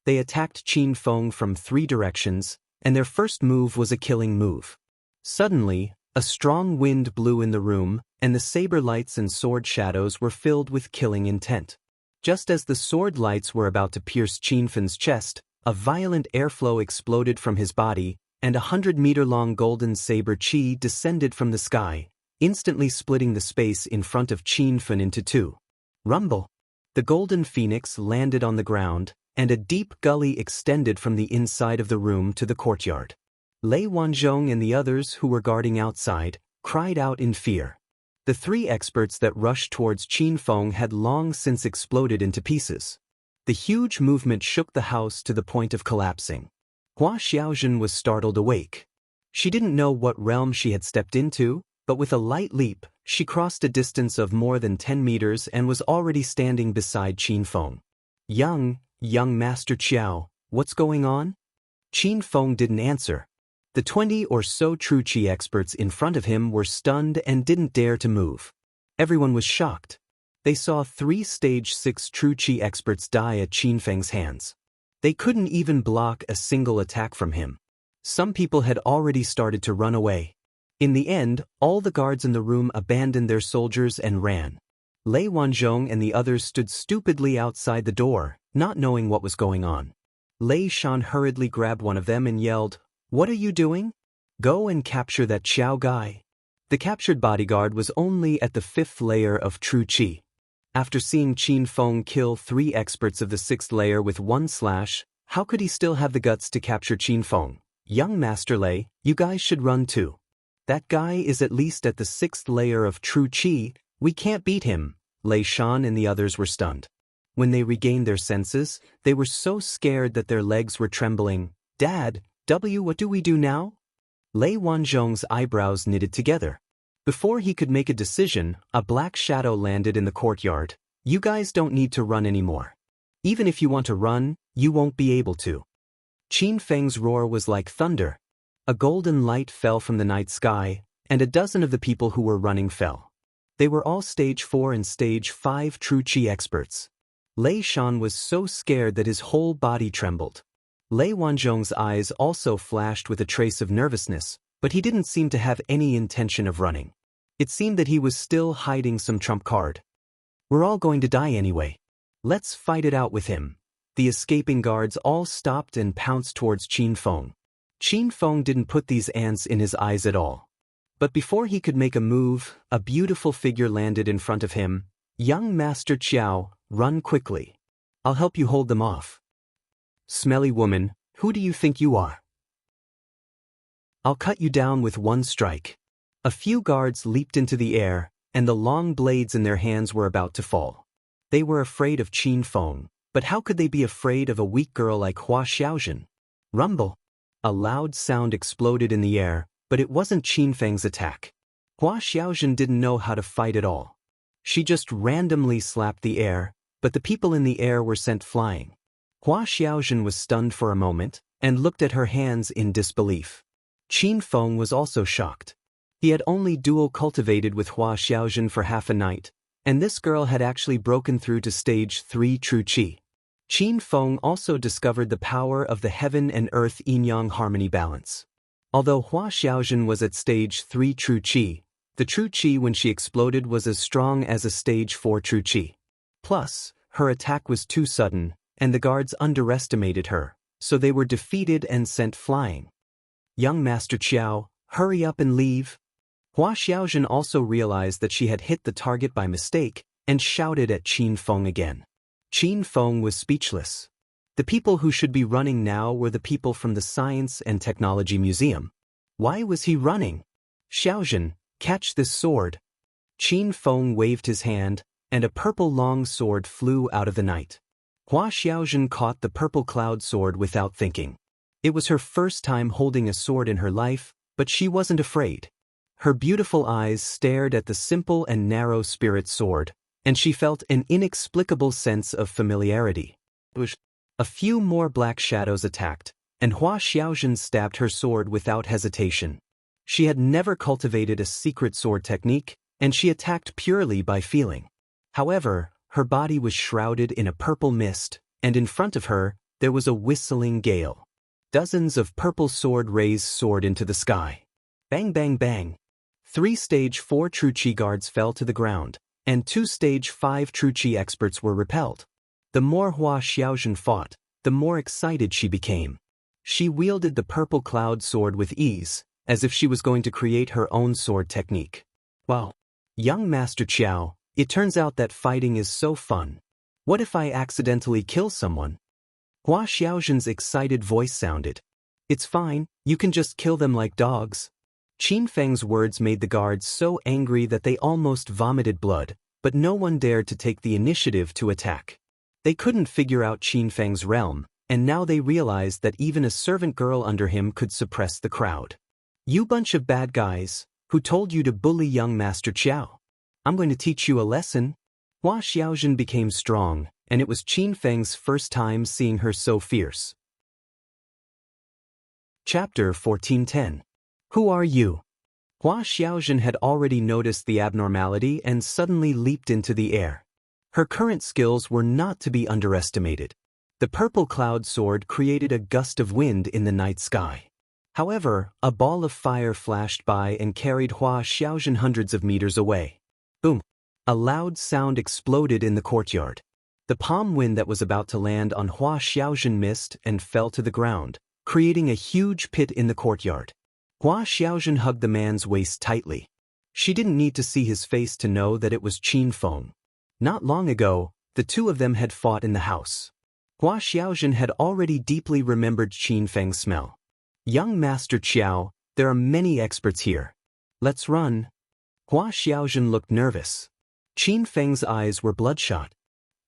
They attacked Qin Feng from 3 directions, and their first move was a killing move. Suddenly, a strong wind blew in the room, and the saber lights and sword shadows were filled with killing intent. Just as the sword lights were about to pierce Qin Feng's chest, a violent airflow exploded from his body, and 100-meter-long golden saber chi descended from the sky, instantly splitting the space in front of Qin Feng into 2. Rumble! The golden phoenix landed on the ground, and a deep gully extended from the inside of the room to the courtyard. Lei Wanzhong and the others who were guarding outside cried out in fear. The 3 experts that rushed towards Qin Feng had long since exploded into pieces. The huge movement shook the house to the point of collapsing. Hua Xiaojun was startled awake. She didn't know what realm she had stepped into, but with a light leap, she crossed a distance of more than 10 meters and was already standing beside Qin Feng. Young Master Qiao, what's going on? Qin Feng didn't answer. The 20 or so true Qi experts in front of him were stunned and didn't dare to move. Everyone was shocked. They saw 3 stage 6 true Qi experts die at Qin Feng's hands. They couldn't even block a single attack from him. Some people had already started to run away. In the end, all the guards in the room abandoned their soldiers and ran. Lei Wanzhong and the others stood stupidly outside the door, not knowing what was going on. Lei Shan hurriedly grabbed one of them and yelled, "What are you doing? Go and capture that Xiao guy." The captured bodyguard was only at the 5th layer of true Qi. After seeing Qin Feng kill 3 experts of the 6th layer with 1 slash, how could he still have the guts to capture Qin Feng? Young Master Lei, you guys should run too. That guy is at least at the 6th layer of true Qi, we can't beat him. Lei Shan and the others were stunned. When they regained their senses, they were so scared that their legs were trembling. "Dad, what do we do now?" Lei Wanzhong's eyebrows knitted together. Before he could make a decision, a black shadow landed in the courtyard. "You guys don't need to run anymore. Even if you want to run, you won't be able to." Qin Feng's roar was like thunder. A golden light fell from the night sky, and a dozen of the people who were running fell. They were all Stage 4 and Stage 5 True Qi experts. Lei Shan was so scared that his whole body trembled. Lei Wanzhong's eyes also flashed with a trace of nervousness, but he didn't seem to have any intention of running. It seemed that he was still hiding some trump card. "We're all going to die anyway. Let's fight it out with him." The escaping guards all stopped and pounced towards Qin Feng. Qin Feng didn't put these ants in his eyes at all. But before he could make a move, a beautiful figure landed in front of him. "Young Master Qiao, run quickly. I'll help you hold them off." "Smelly woman, who do you think you are? I'll cut you down with one strike." A few guards leaped into the air, and the long blades in their hands were about to fall. They were afraid of Qin Feng, but how could they be afraid of a weak girl like Hua Xiaojun? Rumble! A loud sound exploded in the air, but it wasn't Qin Feng's attack. Hua Xiaojun didn't know how to fight at all. She just randomly slapped the air, but the people in the air were sent flying. Hua Xiaojun was stunned for a moment, and looked at her hands in disbelief. Qin Feng was also shocked. He had only dual cultivated with Hua Xiaojun for half a night, and this girl had actually broken through to Stage 3 True Qi. Qin Feng also discovered the power of the heaven and earth yin-yang harmony balance. Although Hua Xiaojun was at Stage 3 True Qi, the True Qi when she exploded was as strong as a Stage 4 True Qi. Plus, her attack was too sudden, and the guards underestimated her, so they were defeated and sent flying. "Young Master Qiao, hurry up and leave." Hua Xiaojun also realized that she had hit the target by mistake, and shouted at Qin Feng again. Qin Feng was speechless. The people who should be running now were the people from the Science and Technology Museum. Why was he running? "Xiaojun, catch this sword." Qin Feng waved his hand, and a purple long sword flew out of the night. Hua Xiaojun caught the purple cloud sword without thinking. It was her first time holding a sword in her life, but she wasn't afraid. Her beautiful eyes stared at the simple and narrow spirit sword, and she felt an inexplicable sense of familiarity. A few more black shadows attacked, and Hua Xiaojun stabbed her sword without hesitation. She had never cultivated a secret sword technique, and she attacked purely by feeling. However, her body was shrouded in a purple mist, and in front of her, there was a whistling gale. Dozens of purple sword rays soared into the sky. Bang bang bang. 3 Stage 4 True Qi guards fell to the ground, and 2 Stage 5 True Qi experts were repelled. The more Hua Xiaojun fought, the more excited she became. She wielded the purple cloud sword with ease, as if she was going to create her own sword technique. "Wow. Young Master Qiao, it turns out that fighting is so fun. What if I accidentally kill someone?" Hua Xiaojun's excited voice sounded. "It's fine, you can just kill them like dogs." Qin Feng's words made the guards so angry that they almost vomited blood, but no one dared to take the initiative to attack. They couldn't figure out Qin Feng's realm, and now they realized that even a servant girl under him could suppress the crowd. "You bunch of bad guys, who told you to bully young Master Qiao? I'm going to teach you a lesson." Hua Xiaojun became strong, and it was Qin Feng's first time seeing her so fierce. Chapter 1410. Who are you? Hua Xiaojun had already noticed the abnormality and suddenly leaped into the air. Her current skills were not to be underestimated. The purple cloud sword created a gust of wind in the night sky. However, a ball of fire flashed by and carried Hua Xiaojun hundreds of meters away. Boom! A loud sound exploded in the courtyard. The palm wind that was about to land on Hua Xiaojun missed and fell to the ground, creating a huge pit in the courtyard. Hua Xiaojun hugged the man's waist tightly. She didn't need to see his face to know that it was Qin Feng. Not long ago, the two of them had fought in the house. Hua Xiaojun had already deeply remembered Qin Feng's smell. "Young Master Qiao, there are many experts here. Let's run." Hua Xiaojun looked nervous. Qin Feng's eyes were bloodshot.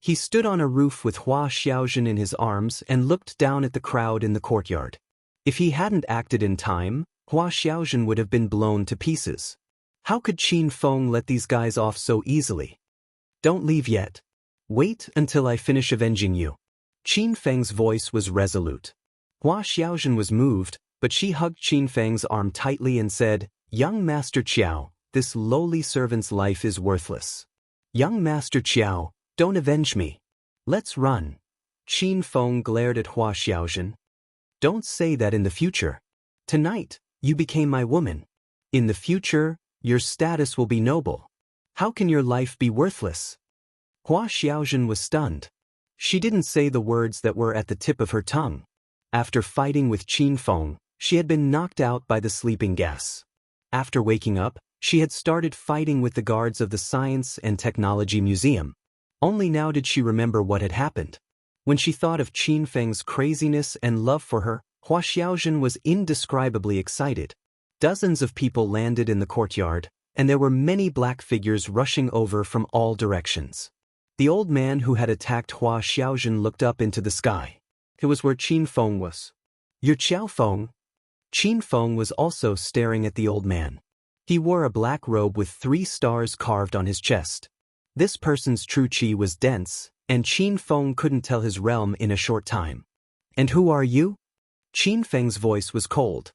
He stood on a roof with Hua Xiaojun in his arms and looked down at the crowd in the courtyard. If he hadn't acted in time, Hua Xiaojun would have been blown to pieces. How could Qin Feng let these guys off so easily? Don't leave yet. Wait until I finish avenging you. Qin Feng's voice was resolute. Hua Xiaojun was moved, but she hugged Qin Feng's arm tightly and said, "Young Master Qiao, this lowly servant's life is worthless. Young Master Qiao, don't avenge me. Let's run." Qin Feng glared at Hua Xiaojun. "Don't say that in the future. Tonight, you became my woman. In the future, your status will be noble. How can your life be worthless?" Hua Xiaojun was stunned. She didn't say the words that were at the tip of her tongue. After fighting with Qin Feng, she had been knocked out by the sleeping gas. After waking up, she had started fighting with the guards of the Science and Technology Museum. Only now did she remember what had happened. When she thought of Qin Feng's craziness and love for her, Hua Xiaojun was indescribably excited. Dozens of people landed in the courtyard, and there were many black figures rushing over from all directions. The old man who had attacked Hua Xiaojun looked up into the sky. It was where Qin Feng was. "You're Qiao Feng?" Qin Feng was also staring at the old man. He wore a black robe with 3 stars carved on his chest. This person's true qi was dense, and Qin Feng couldn't tell his realm in a short time. "And who are you?" Qin Feng's voice was cold.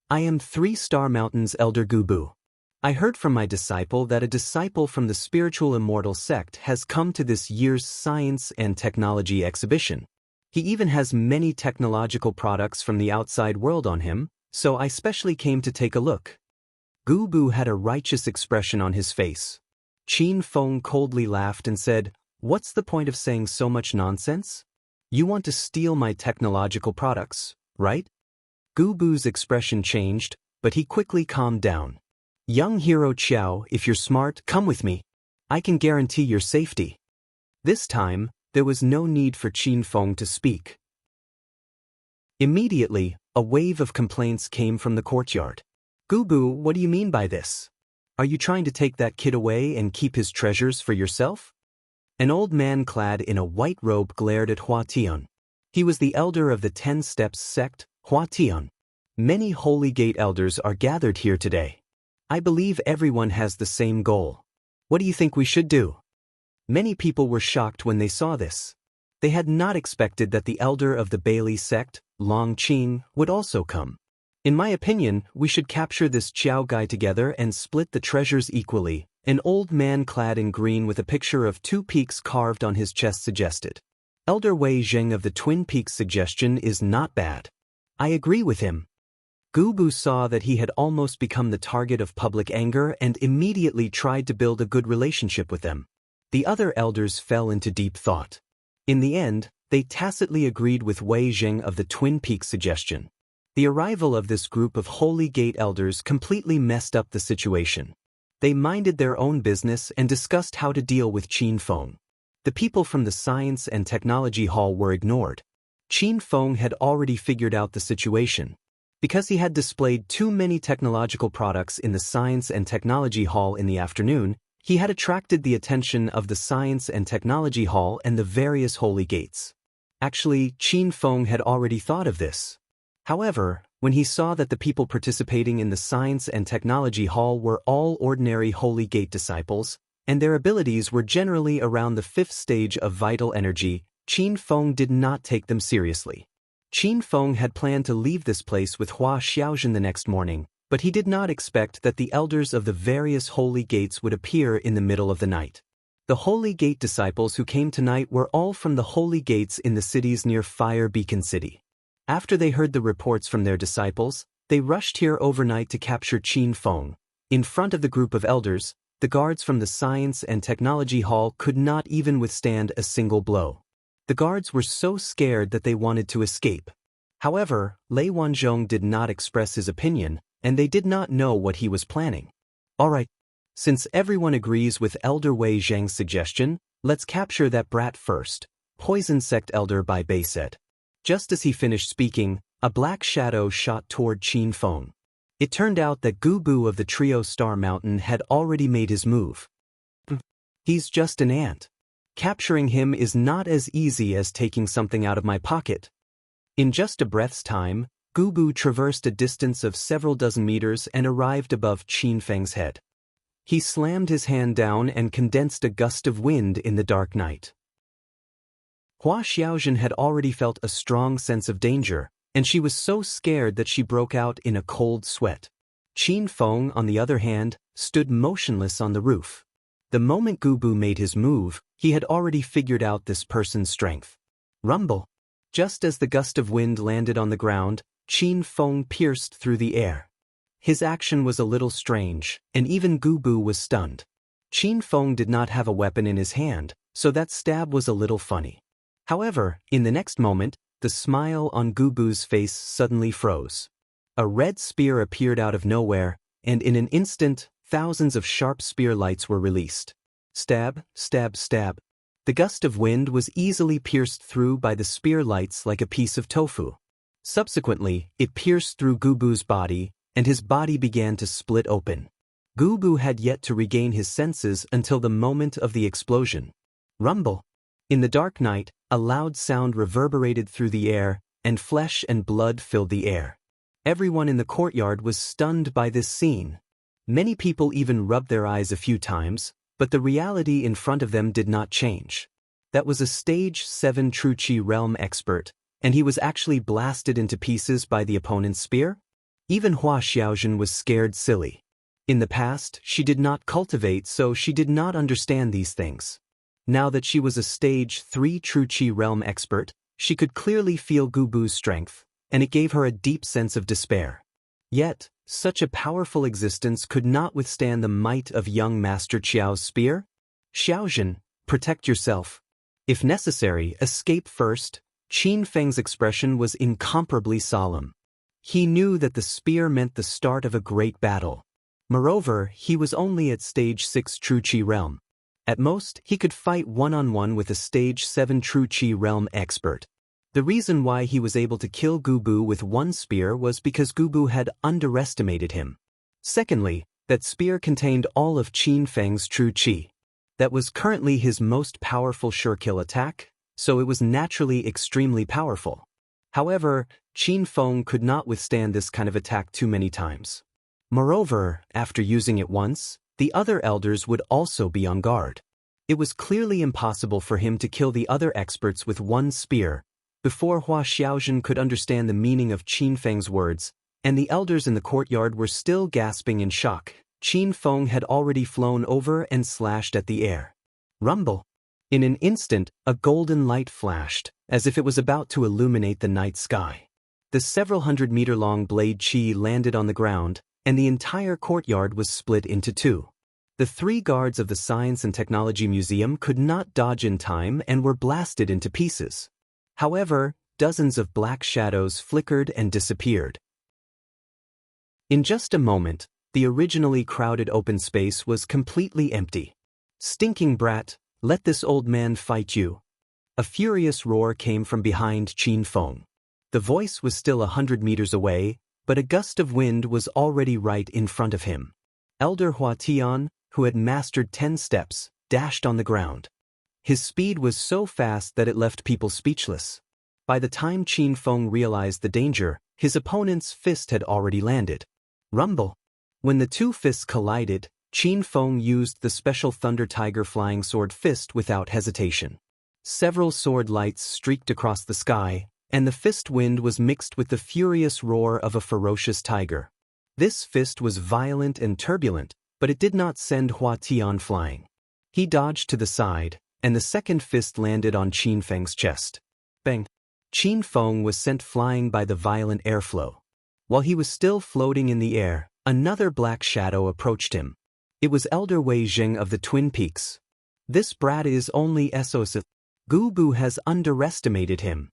"I am 3-Star Mountain's Elder Gubu. I heard from my disciple that a disciple from the spiritual immortal sect has come to this year's Science and Technology exhibition. He even has many technological products from the outside world on him, so I specially came to take a look." Gubu had a righteous expression on his face. Qin Feng coldly laughed and said, "What's the point of saying so much nonsense? You want to steal my technological products, right?" Gubu's expression changed, but he quickly calmed down. "Young hero Qiao, if you're smart, come with me. I can guarantee your safety." This time, there was no need for Qin Feng to speak. Immediately, a wave of complaints came from the courtyard. "Gubu, what do you mean by this? Are you trying to take that kid away and keep his treasures for yourself?" An old man clad in a white robe glared at Hua Tian. He was the elder of the 10 Steps sect, Hua Tian. "Many Holy Gate elders are gathered here today. I believe everyone has the same goal. What do you think we should do?" Many people were shocked when they saw this. They had not expected that the elder of the Bailey sect, Long Qing, would also come. "In my opinion, we should capture this Qiao guy together and split the treasures equally," an old man clad in green with a picture of 2 peaks carved on his chest suggested. Elder Wei Zheng of the Twin Peaks suggestion is not bad. I agree with him. Gubu saw that he had almost become the target of public anger and immediately tried to build a good relationship with them. The other elders fell into deep thought. In the end, they tacitly agreed with Wei Zheng of the Twin Peaks suggestion. The arrival of this group of Holy Gate elders completely messed up the situation. They minded their own business and discussed how to deal with Qin Feng. The people from the Science and Technology Hall were ignored. Qin Feng had already figured out the situation. Because he had displayed too many technological products in the Science and Technology Hall in the afternoon, he had attracted the attention of the Science and Technology Hall and the various Holy Gates. Actually, Qin Feng had already thought of this. However, when he saw that the people participating in the Science and Technology Hall were all ordinary Holy Gate disciples, and their abilities were generally around the 5th stage of vital energy, Qin Feng did not take them seriously. Qin Feng had planned to leave this place with Hua Xiaojun the next morning, but he did not expect that the elders of the various Holy Gates would appear in the middle of the night. The Holy Gate disciples who came tonight were all from the Holy Gates in the cities near Fire Beacon City. After they heard the reports from their disciples, they rushed here overnight to capture Qin Feng. In front of the group of elders, the guards from the Science and Technology Hall could not even withstand a single blow. The guards were so scared that they wanted to escape. However, Lei Wanzhong did not express his opinion, and they did not know what he was planning. "All right. Since everyone agrees with Elder Wei Zheng's suggestion, let's capture that brat first," Poison Sect Elder Bai Bei said. Just as he finished speaking, a black shadow shot toward Qin Feng. It turned out that Gubu of the Trio Star Mountain had already made his move. "He's just an ant. Capturing him is not as easy as taking something out of my pocket. In just a breath's time, Gubu traversed a distance of several dozen meters and arrived above Qin Feng's head. He slammed his hand down and condensed a gust of wind in the dark night. Hua Xiaojun had already felt a strong sense of danger, and she was so scared that she broke out in a cold sweat. Qin Feng, on the other hand, stood motionless on the roof. The moment Gubu made his move, he had already figured out this person's strength. Rumble! Just as the gust of wind landed on the ground, Qin Feng pierced through the air. His action was a little strange, and even Gubu was stunned. Qin Feng did not have a weapon in his hand, so that stab was a little funny. However, in the next moment, the smile on Gubu's face suddenly froze. A red spear appeared out of nowhere, and in an instant, thousands of sharp spear lights were released. Stab, stab, stab. The gust of wind was easily pierced through by the spear lights like a piece of tofu. Subsequently, it pierced through Gubu's body, and his body began to split open. Gubu had yet to regain his senses until the moment of the explosion. Rumble! In the dark night, a loud sound reverberated through the air, and flesh and blood filled the air. Everyone in the courtyard was stunned by this scene. Many people even rubbed their eyes a few times, but the reality in front of them did not change. That was a Stage 7 True Qi realm expert, and he was actually blasted into pieces by the opponent's spear? Even Hua Xiaojun was scared silly. In the past, she did not cultivate, so she did not understand these things. Now that she was a Stage 3 True Qi realm expert, she could clearly feel Gubu's strength, and it gave her a deep sense of despair. Yet, such a powerful existence could not withstand the might of young Master Qiao's spear? Xiaojun, protect yourself. If necessary, escape first. Qin Feng's expression was incomparably solemn. He knew that the spear meant the start of a great battle. Moreover, he was only at Stage 6 True Qi realm. At most, he could fight one-on-one with a Stage 7 True Qi realm expert. The reason why he was able to kill Gubu with one spear was because Gubu had underestimated him. Secondly, that spear contained all of Qin Feng's True Qi. That was currently his most powerful sure-kill attack, so it was naturally extremely powerful. However, Qin Feng could not withstand this kind of attack too many times. Moreover, after using it once, the other elders would also be on guard. It was clearly impossible for him to kill the other experts with one spear. Before Hua Xiaojun could understand the meaning of Qin Feng's words, and the elders in the courtyard were still gasping in shock, Qin Feng had already flown over and slashed at the air. Rumble! In an instant, a golden light flashed, as if it was about to illuminate the night sky. The several hundred-meter-long blade Qi landed on the ground, and the entire courtyard was split into two. The 3 guards of the Science and Technology Museum could not dodge in time and were blasted into pieces. However, dozens of black shadows flickered and disappeared. In just a moment, the originally crowded open space was completely empty. Stinking brat, let this old man fight you. A furious roar came from behind Qin Feng. The voice was still 100 meters away, but a gust of wind was already right in front of him. Elder Hua Tian, who had mastered 10 steps, dashed on the ground. His speed was so fast that it left people speechless. By the time Qin Feng realized the danger, his opponent's fist had already landed. Rumble! When the two fists collided, Qin Feng used the special Thunder Tiger Flying Sword fist without hesitation. Several sword lights streaked across the sky, and the fist wind was mixed with the furious roar of a ferocious tiger. This fist was violent and turbulent, but it did not send Hua Tian flying. He dodged to the side, and the second fist landed on Qin Feng's chest. Bang! Qin Feng was sent flying by the violent airflow. While he was still floating in the air, another black shadow approached him. It was Elder Wei Jing of the Twin Peaks. This brat is only SOS. Gubu has underestimated him.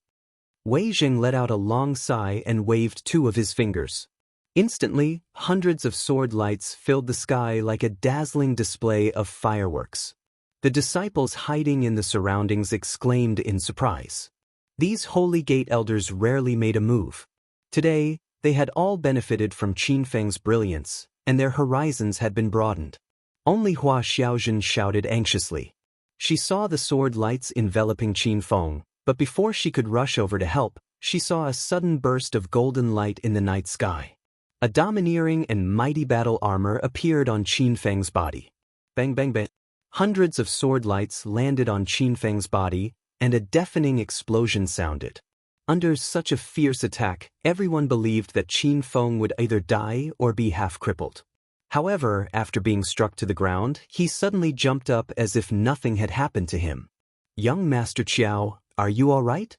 Wei Jing let out a long sigh and waved 2 of his fingers. Instantly, hundreds of sword lights filled the sky like a dazzling display of fireworks. The disciples hiding in the surroundings exclaimed in surprise. These Holy Gate elders rarely made a move. Today, they had all benefited from Qin Feng's brilliance, and their horizons had been broadened. Only Hua Xiaojun shouted anxiously. She saw the sword lights enveloping Qin Feng, but before she could rush over to help, she saw a sudden burst of golden light in the night sky. A domineering and mighty battle armor appeared on Qin Feng's body. Bang bang bang. Hundreds of sword lights landed on Qin Feng's body, and a deafening explosion sounded. Under such a fierce attack, everyone believed that Qin Feng would either die or be half-crippled. However, after being struck to the ground, he suddenly jumped up as if nothing had happened to him. "Young Master Qiao, are you all right?"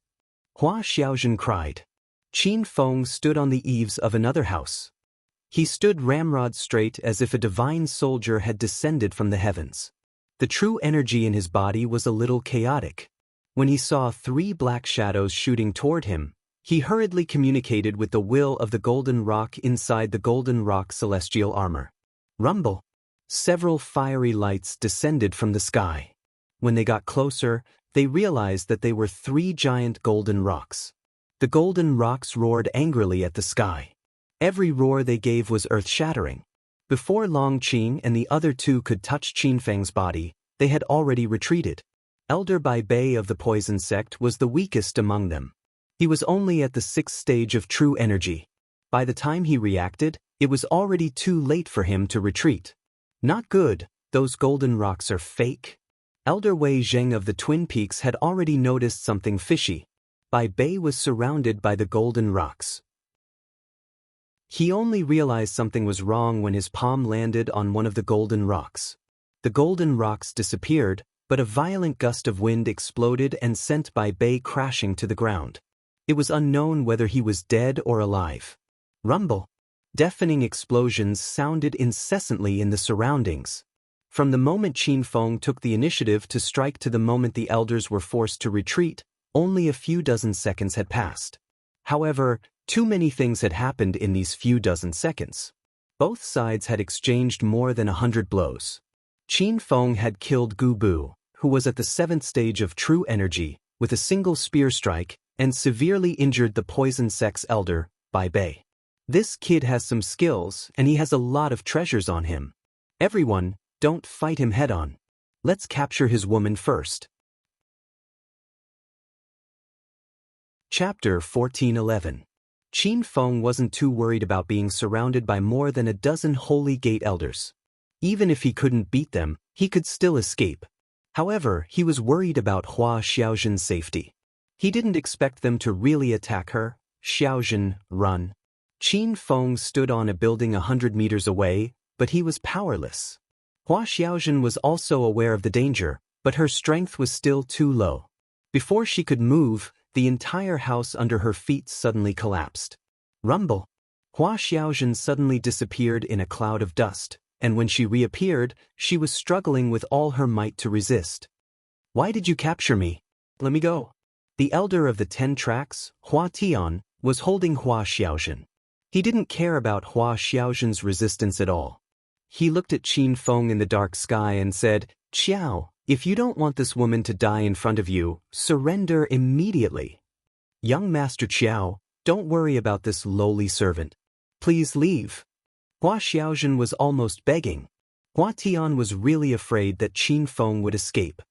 Hua Xiaozhen cried. Qin Feng stood on the eaves of another house. He stood ramrod straight as if a divine soldier had descended from the heavens. The true energy in his body was a little chaotic. When he saw 3 black shadows shooting toward him, he hurriedly communicated with the will of the golden rock inside the golden rock celestial armor. Rumble! Several fiery lights descended from the sky. When they got closer, they realized that they were 3 giant golden rocks. The golden rocks roared angrily at the sky. Every roar they gave was earth-shattering. Before Long Qing and the other 2 could touch Qin Feng's body, they had already retreated. Elder Bai Bei of the poison sect was the weakest among them. He was only at the 6th stage of true energy. By the time he reacted, it was already too late for him to retreat. Not good, those golden rocks are fake. Elder Wei Zheng of the Twin Peaks had already noticed something fishy. Bai Bei was surrounded by the golden rocks. He only realized something was wrong when his palm landed on one of the golden rocks. The golden rocks disappeared, but a violent gust of wind exploded and sent Bai Bei crashing to the ground. It was unknown whether he was dead or alive. Rumble! Deafening explosions sounded incessantly in the surroundings. From the moment Qin Feng took the initiative to strike to the moment the elders were forced to retreat, only a few dozen seconds had passed. However, too many things had happened in these few dozen seconds. Both sides had exchanged more than 100 blows. Qin Feng had killed Gu Bu, who was at the 7th stage of true energy, with a single spear strike, and severely injured the poison sect's elder, Bai Bei. This kid has some skills, and he has a lot of treasures on him. Everyone, don't fight him head-on. Let's capture his woman first. Chapter 1411. Qin Feng wasn't too worried about being surrounded by more than a dozen Holy Gate elders. Even if he couldn't beat them, he could still escape. However, he was worried about Hua Xiaozhen's safety. He didn't expect them to really attack her. Xiaozhen, run. Qin Feng stood on a building 100 meters away, but he was powerless. Hua Xiaozhen was also aware of the danger, but her strength was still too low. Before she could move, the entire house under her feet suddenly collapsed. Rumble! Hua Xiaozhen suddenly disappeared in a cloud of dust, and when she reappeared, she was struggling with all her might to resist. "Why did you capture me? Let me go." The elder of the 10 tracks, Hua Tian, was holding Hua Xiaozhen. He didn't care about Hua Xiaozhen's resistance at all. He looked at Qin Feng in the dark sky and said, "Qiao, if you don't want this woman to die in front of you, surrender immediately. Young Master Qiao, don't worry about this lowly servant. Please leave." Hua Xiaozhen was almost begging. Hua Tian was really afraid that Qin Feng would escape.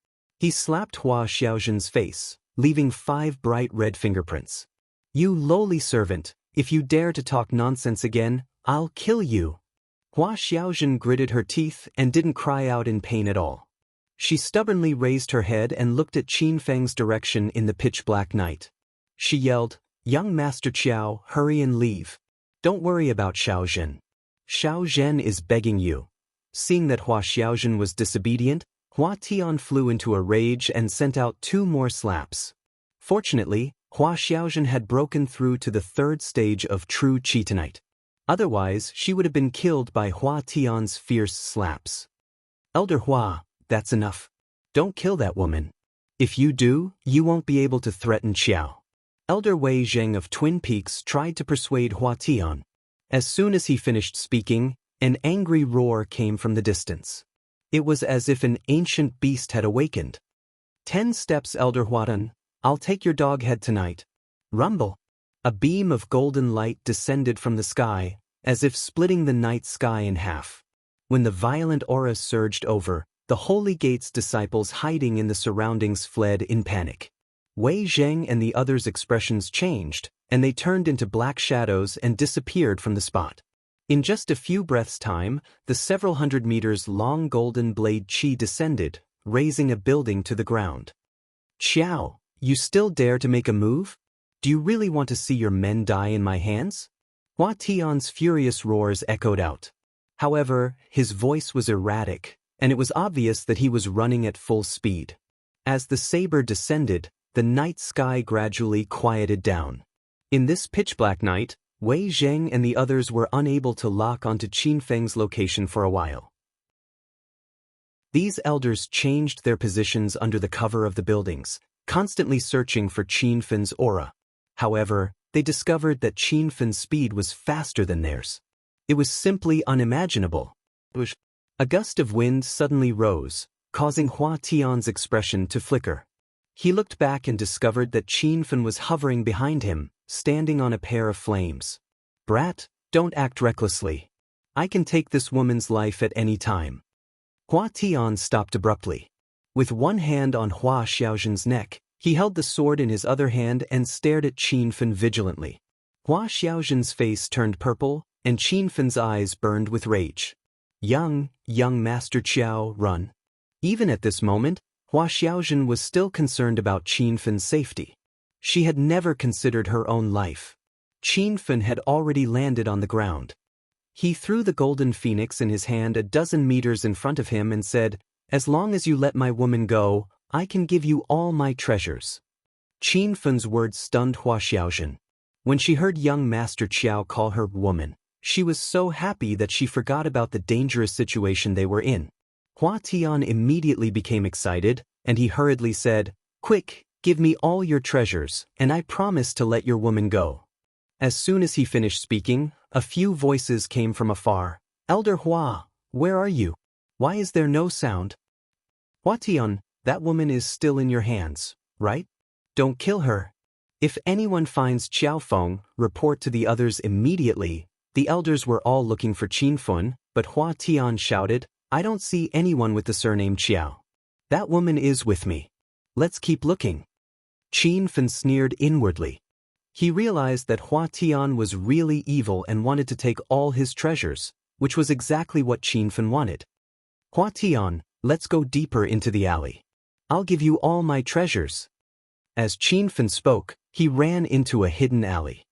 He slapped Hua Xiaozhen's face, leaving 5 bright red fingerprints. "You lowly servant, if you dare to talk nonsense again, I'll kill you." Hua Xiaozhen gritted her teeth and didn't cry out in pain at all. She stubbornly raised her head and looked at Qin Feng's direction in the pitch-black night. She yelled, "Young Master Qiao, hurry and leave. Don't worry about Xiaozhen. Xiaozhen is begging you." Seeing that Hua Xiaozhen was disobedient, Hua Tian flew into a rage and sent out 2 more slaps. Fortunately, Hua Xiaozhen had broken through to the 3rd stage of true Chitonite. Otherwise, she would have been killed by Hua Tian's fierce slaps. "Elder Hua, that's enough. Don't kill that woman. If you do, you won't be able to threaten Qiao." Elder Wei Zheng of Twin Peaks tried to persuade Hua Tian. As soon as he finished speaking, an angry roar came from the distance. It was as if an ancient beast had awakened. 10 steps, Elder Huatan. I'll take your dog head tonight. Rumble! A beam of golden light descended from the sky, as if splitting the night sky in half. When the violent aura surged over, The Holy Gate's disciples hiding in the surroundings fled in panic. Wei Zheng and the others' expressions changed, and they turned into black shadows and disappeared from the spot. In just a few breaths' time, the several hundred meters long golden blade qi descended, raising a building to the ground. Xiao, you still dare to make a move? Do you really want to see your men die in my hands? Hua Tian's furious roars echoed out. However, his voice was erratic, and it was obvious that he was running at full speed. As the saber descended, the night sky gradually quieted down. In this pitch-black night, Wei Zheng and the others were unable to lock onto Qin Feng's location for a while. These elders changed their positions under the cover of the buildings, constantly searching for Qin Feng's aura. However, they discovered that Qin Feng's speed was faster than theirs. It was simply unimaginable. A gust of wind suddenly rose, causing Hua Tian's expression to flicker. He looked back and discovered that Qin Feng was hovering behind him, standing on a pair of flames. Brat, don't act recklessly. I can take this woman's life at any time. Hua Tian stopped abruptly. With one hand on Hua Xiaozhen's neck, he held the sword in his other hand and stared at Qin Feng vigilantly. Hua Xiaozhen's face turned purple, and Qin Feng's eyes burned with rage. Young Master Qiao, run. Even at this moment, Hua Xiaozhen was still concerned about Qin Feng's safety. She had never considered her own life. Qin Feng had already landed on the ground. He threw the golden phoenix in his hand a dozen meters in front of him and said, "As long as you let my woman go, I can give you all my treasures." Qin Feng's words stunned Hua Xiaozhen. When she heard young Master Qiao call her woman, she was so happy that she forgot about the dangerous situation they were in. Hua Tian immediately became excited, and he hurriedly said, "Quick, give me all your treasures, and I promise to let your woman go." As soon as he finished speaking, a few voices came from afar. "Elder Hua, where are you? Why is there no sound?" "Hua Tian, that woman is still in your hands, right? Don't kill her. If anyone finds Qiao Feng, report to the others immediately." The elders were all looking for Qin Feng, but Hua Tian shouted, "I don't see anyone with the surname Qiao. That woman is with me. Let's keep looking." Qin Feng sneered inwardly. He realized that Hua Tian was really evil and wanted to take all his treasures, which was exactly what Qin Feng wanted. "Hua Tian, let's go deeper into the alley. I'll give you all my treasures." As Qin Feng spoke, he ran into a hidden alley.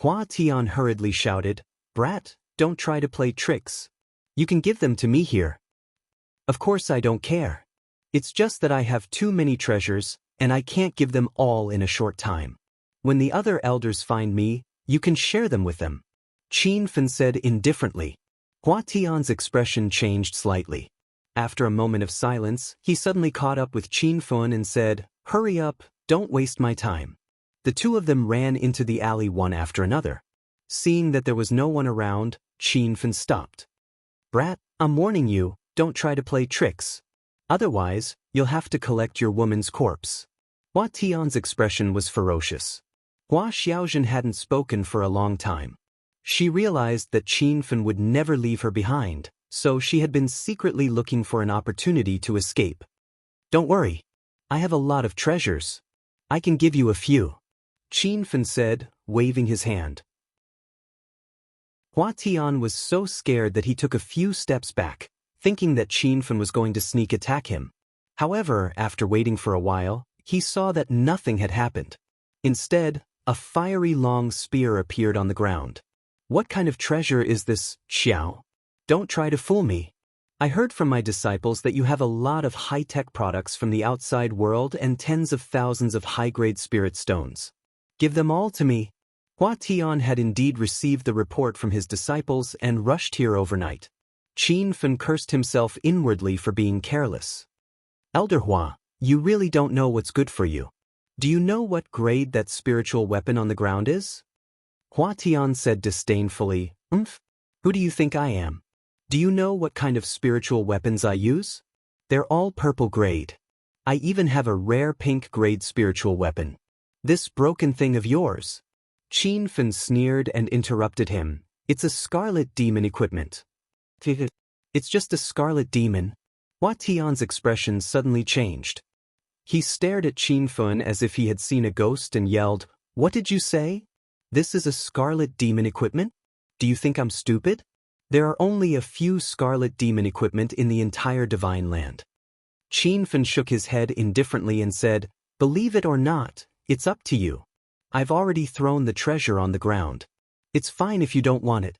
Hua Tian hurriedly shouted, "Brat, don't try to play tricks. You can give them to me here." "Of course I don't care. It's just that I have too many treasures, and I can't give them all in a short time. When the other elders find me, you can share them with them," Qin Feng said indifferently. Hua Tian's expression changed slightly. After a moment of silence, he suddenly caught up with Qin Feng and said, "Hurry up, don't waste my time." The two of them ran into the alley one after another. Seeing that there was no one around, Qin Feng stopped. "Brat, I'm warning you, don't try to play tricks. Otherwise, you'll have to collect your woman's corpse." Hua Tian's expression was ferocious. Hua Xiaozhen hadn't spoken for a long time. She realized that Qin Feng would never leave her behind, so she had been secretly looking for an opportunity to escape. "Don't worry. I have a lot of treasures. I can give you a few," Qin Feng said, waving his hand. Hua Tian was so scared that he took a few steps back, thinking that Qin Feng was going to sneak attack him. However, after waiting for a while, he saw that nothing had happened. Instead, a fiery long spear appeared on the ground. "What kind of treasure is this, Xiao? Don't try to fool me. I heard from my disciples that you have a lot of high-tech products from the outside world and tens of thousands of high-grade spirit stones. Give them all to me." Hua Tian had indeed received the report from his disciples and rushed here overnight. Qin Feng cursed himself inwardly for being careless. "Elder Hua, you really don't know what's good for you. Do you know what grade that spiritual weapon on the ground is?" Hua Tian said disdainfully, "Who do you think I am? Do you know what kind of spiritual weapons I use? They're all purple grade. I even have a rare pink grade spiritual weapon. This broken thing of yours." Qin Feng sneered and interrupted him. "It's a scarlet demon equipment." "It's just a scarlet demon. Hua Tian's expression suddenly changed. He stared at Qin Fun as if he had seen a ghost and yelled, "What did you say? This is a scarlet demon equipment? Do you think I'm stupid? There are only a few scarlet demon equipment in the entire divine land." Qin Fun shook his head indifferently and said, "Believe it or not, it's up to you. I've already thrown the treasure on the ground. It's fine if you don't want it."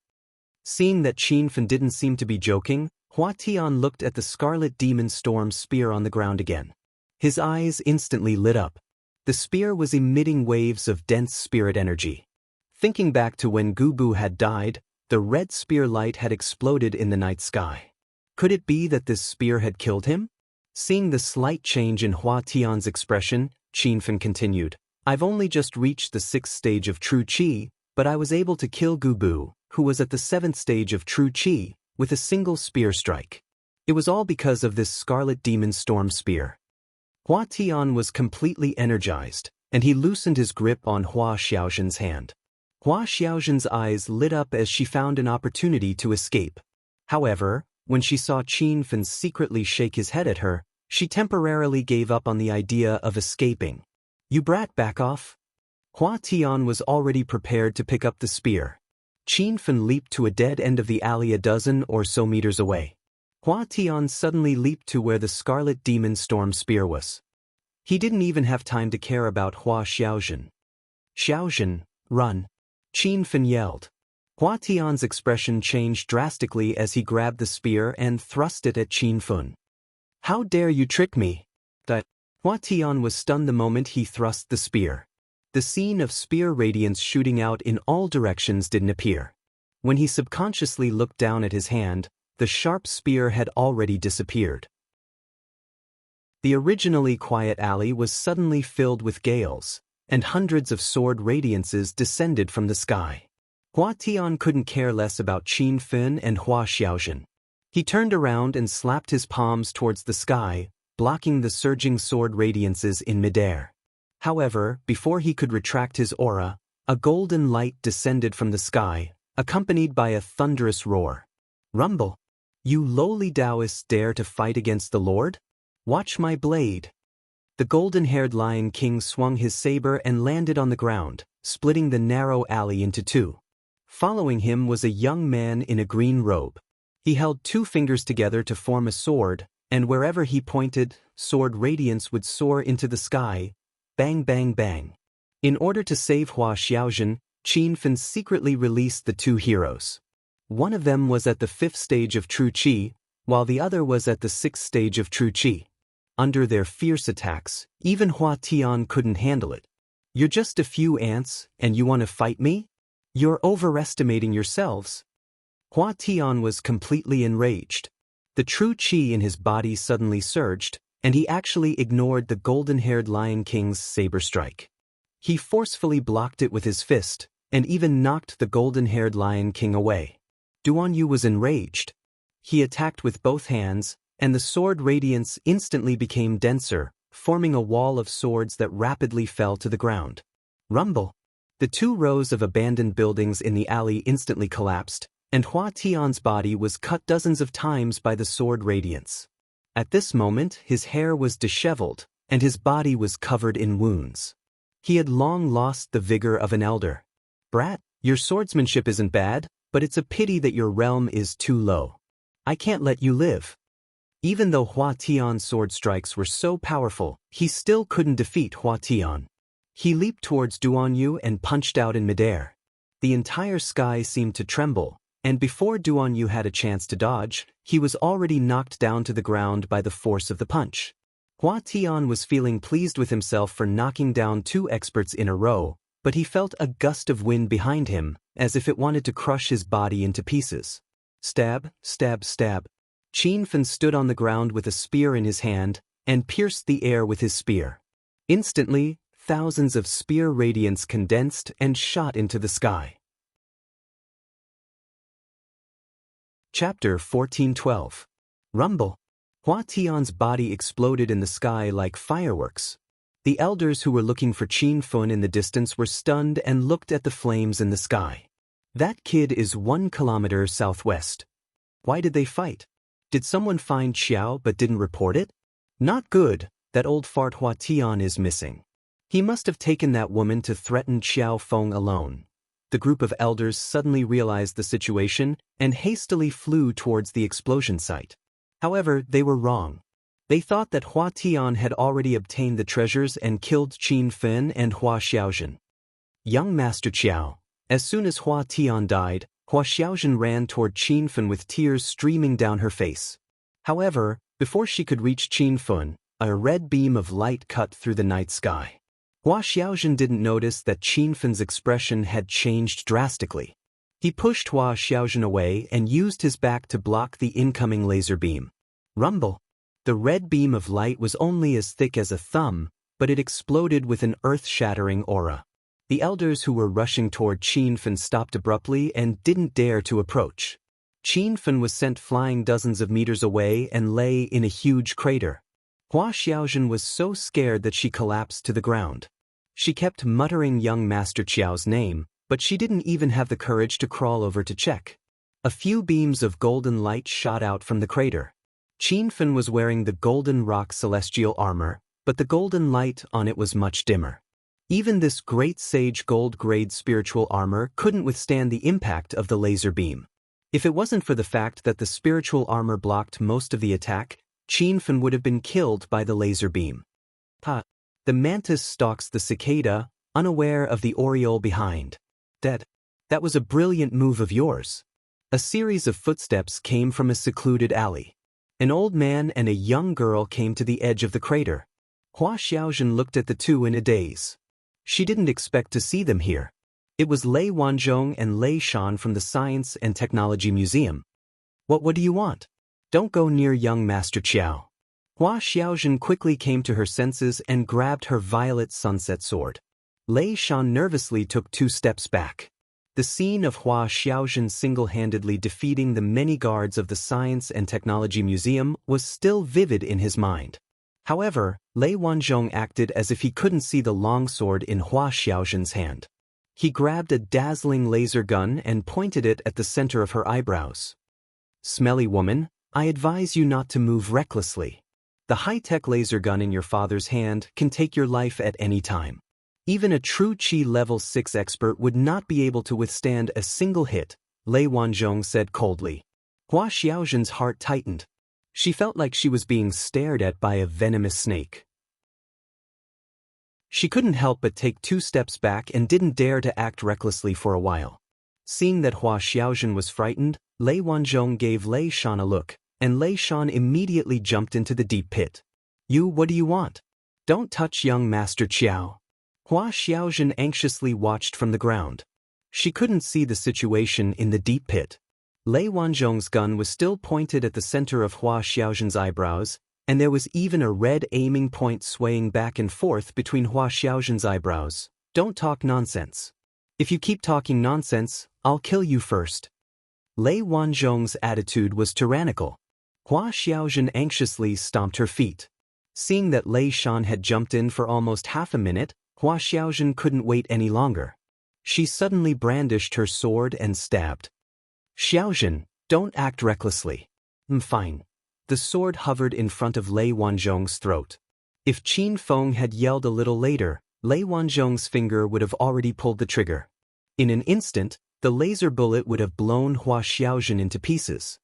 Seeing that Qin Fun didn't seem to be joking, Hua Tian looked at the scarlet demon storm spear on the ground again. His eyes instantly lit up. The spear was emitting waves of dense spirit energy. Thinking back to when Gubu had died, the red spear light had exploded in the night sky. Could it be that this spear had killed him? Seeing the slight change in Hua Tian's expression, Qin Fun continued, "I've only just reached the 6th stage of true qi, but I was able to kill Gubu, who was at the 7th stage of true qi, with a single spear strike. It was all because of this scarlet demon storm spear." Hua Tian was completely energized, and he loosened his grip on Hua Xiaozhen's hand. Hua Xiaozhen's eyes lit up as she found an opportunity to escape. However, when she saw Qin Fun secretly shake his head at her, she temporarily gave up on the idea of escaping. "You brat, back off." Hua Tian was already prepared to pick up the spear. Qin Fun leaped to a dead end of the alley a dozen or so meters away. Hua Tian suddenly leaped to where the scarlet demon storm spear was. He didn't even have time to care about Hua Xiaozhen. "Xiaozhen, run!" Qin Fun yelled. Hua Tian's expression changed drastically as he grabbed the spear and thrust it at Qin Fun. "How dare you trick me?" Hua Tian was stunned the moment he thrust the spear. The scene of spear radiance shooting out in all directions didn't appear. When he subconsciously looked down at his hand, the sharp spear had already disappeared. The originally quiet alley was suddenly filled with gales, and hundreds of sword radiances descended from the sky. Hua Tian couldn't care less about Qin Fun and Hua Xiaozhen. He turned around and slapped his palms towards the sky, blocking the surging sword radiances in midair. However, before he could retract his aura, a golden light descended from the sky, accompanied by a thunderous roar. "Rumble! You lowly Taoists dare to fight against the Lord? Watch my blade!" The golden-haired Lion King swung his saber and landed on the ground, splitting the narrow alley into two. Following him was a young man in a green robe. He held two fingers together to form a sword, and wherever he pointed, sword radiance would soar into the sky. Bang, bang, bang. In order to save Hua Xiaozhen, Qin Fun secretly released the two heroes. One of them was at the 5th stage of true qi, while the other was at the 6th stage of true qi. Under their fierce attacks, even Hua Tian couldn't handle it. "You're just a few ants, and you want to fight me? You're overestimating yourselves." Hua Tian was completely enraged. The true qi in his body suddenly surged, and he actually ignored the golden-haired Lion King's saber strike. He forcefully blocked it with his fist, and even knocked the golden-haired Lion King away. Duan Yu was enraged. He attacked with both hands, and the sword radiance instantly became denser, forming a wall of swords that rapidly fell to the ground. Rumble! The two rows of abandoned buildings in the alley instantly collapsed, and Hua Tian's body was cut dozens of times by the sword radiance. At this moment, his hair was disheveled, and his body was covered in wounds. He had long lost the vigor of an elder. "Brat, your swordsmanship isn't bad, but it's a pity that your realm is too low. I can't let you live." Even though Hua Tian's sword strikes were so powerful, he still couldn't defeat Hua Tian. He leaped towards Duan Yu and punched out in midair. The entire sky seemed to tremble, and before Duan Yu had a chance to dodge, he was already knocked down to the ground by the force of the punch. Hua Tian was feeling pleased with himself for knocking down two experts in a row, but he felt a gust of wind behind him, as if it wanted to crush his body into pieces. Stab, stab, stab. Qin Fun stood on the ground with a spear in his hand, and pierced the air with his spear. Instantly, thousands of spear radiance condensed and shot into the sky. Chapter 14:12. Rumble. Hua Tian's body exploded in the sky like fireworks. The elders who were looking for Qin Fun in the distance were stunned and looked at the flames in the sky. "That kid is 1 kilometer southwest. Why did they fight? Did someone find Xiao but didn't report it? Not good, that old fart Hua Tian is missing. He must have taken that woman to threaten Xiao Feng alone. The group of elders suddenly realized the situation and hastily flew towards the explosion site. However, they were wrong. They thought that Hua Tian had already obtained the treasures and killed Qin Fen and Hua Xiaozhen. Young Master Qiao. As soon as Hua Tian died, Hua Xiaozhen ran toward Qin Fen with tears streaming down her face. However, before she could reach Qin Fen, a red beam of light cut through the night sky. Hua Xiaozhen didn't notice that Qin Fen's expression had changed drastically. He pushed Hua Xiaozhen away and used his back to block the incoming laser beam. Rumble! The red beam of light was only as thick as a thumb, but it exploded with an earth-shattering aura. The elders who were rushing toward Qin Fen stopped abruptly and didn't dare to approach. Qin Fen was sent flying dozens of meters away and lay in a huge crater. Hua Xiaozhen was so scared that she collapsed to the ground. She kept muttering young Master Qiao's name, but she didn't even have the courage to crawl over to check. A few beams of golden light shot out from the crater. Qin Fen was wearing the golden rock celestial armor, but the golden light on it was much dimmer. Even this great sage gold-grade spiritual armor couldn't withstand the impact of the laser beam. If it wasn't for the fact that the spiritual armor blocked most of the attack, Qin Fen would have been killed by the laser beam. The mantis stalks the cicada, unaware of the oriole behind. That was a brilliant move of yours. A series of footsteps came from a secluded alley. An old man and a young girl came to the edge of the crater. Hua Xiaozhen looked at the two in a daze. She didn't expect to see them here. It was Lei Wanzhong and Lei Shan from the Science and Technology Museum. What do you want? Don't go near young Master Qiao. Hua Xiaozhen quickly came to her senses and grabbed her violet sunset sword. Lei Shan nervously took 2 steps back. The scene of Hua Xiaozhen single-handedly defeating the many guards of the Science and Technology Museum was still vivid in his mind. However, Lei Wanzhong acted as if he couldn't see the long sword in Hua Xiaozhen's hand. He grabbed a dazzling laser gun and pointed it at the center of her eyebrows. Smelly woman, I advise you not to move recklessly. The high-tech laser gun in your father's hand can take your life at any time. Even a true Qi Level 6 expert would not be able to withstand a single hit, Lei Wanzhong said coldly. Hua Xiaozhen's heart tightened. She felt like she was being stared at by a venomous snake. She couldn't help but take 2 steps back and didn't dare to act recklessly for a while. Seeing that Hua Xiaozhen was frightened, Lei Wanzhong gave Lei Shan a look, and Lei Shan immediately jumped into the deep pit. What do you want? Don't touch young Master Qiao. Hua Xiaozhen anxiously watched from the ground. She couldn't see the situation in the deep pit. Lei Wanzhong's gun was still pointed at the center of Hua Xiaozhen's eyebrows, and there was even a red aiming point swaying back and forth between Hua Xiaozhen's eyebrows. Don't talk nonsense. If you keep talking nonsense, I'll kill you first. Lei Wanzhong's attitude was tyrannical. Hua Xiaozhen anxiously stomped her feet. Seeing that Lei Shan had jumped in for almost half a minute, Hua Xiaozhen couldn't wait any longer. She suddenly brandished her sword and stabbed. Xiaozhen, don't act recklessly. Fine. The sword hovered in front of Lei Wanzhong's throat. If Qin Feng had yelled a little later, Lei Wanzhong's finger would have already pulled the trigger. In an instant, the laser bullet would have blown Hua Xiaozhen into pieces.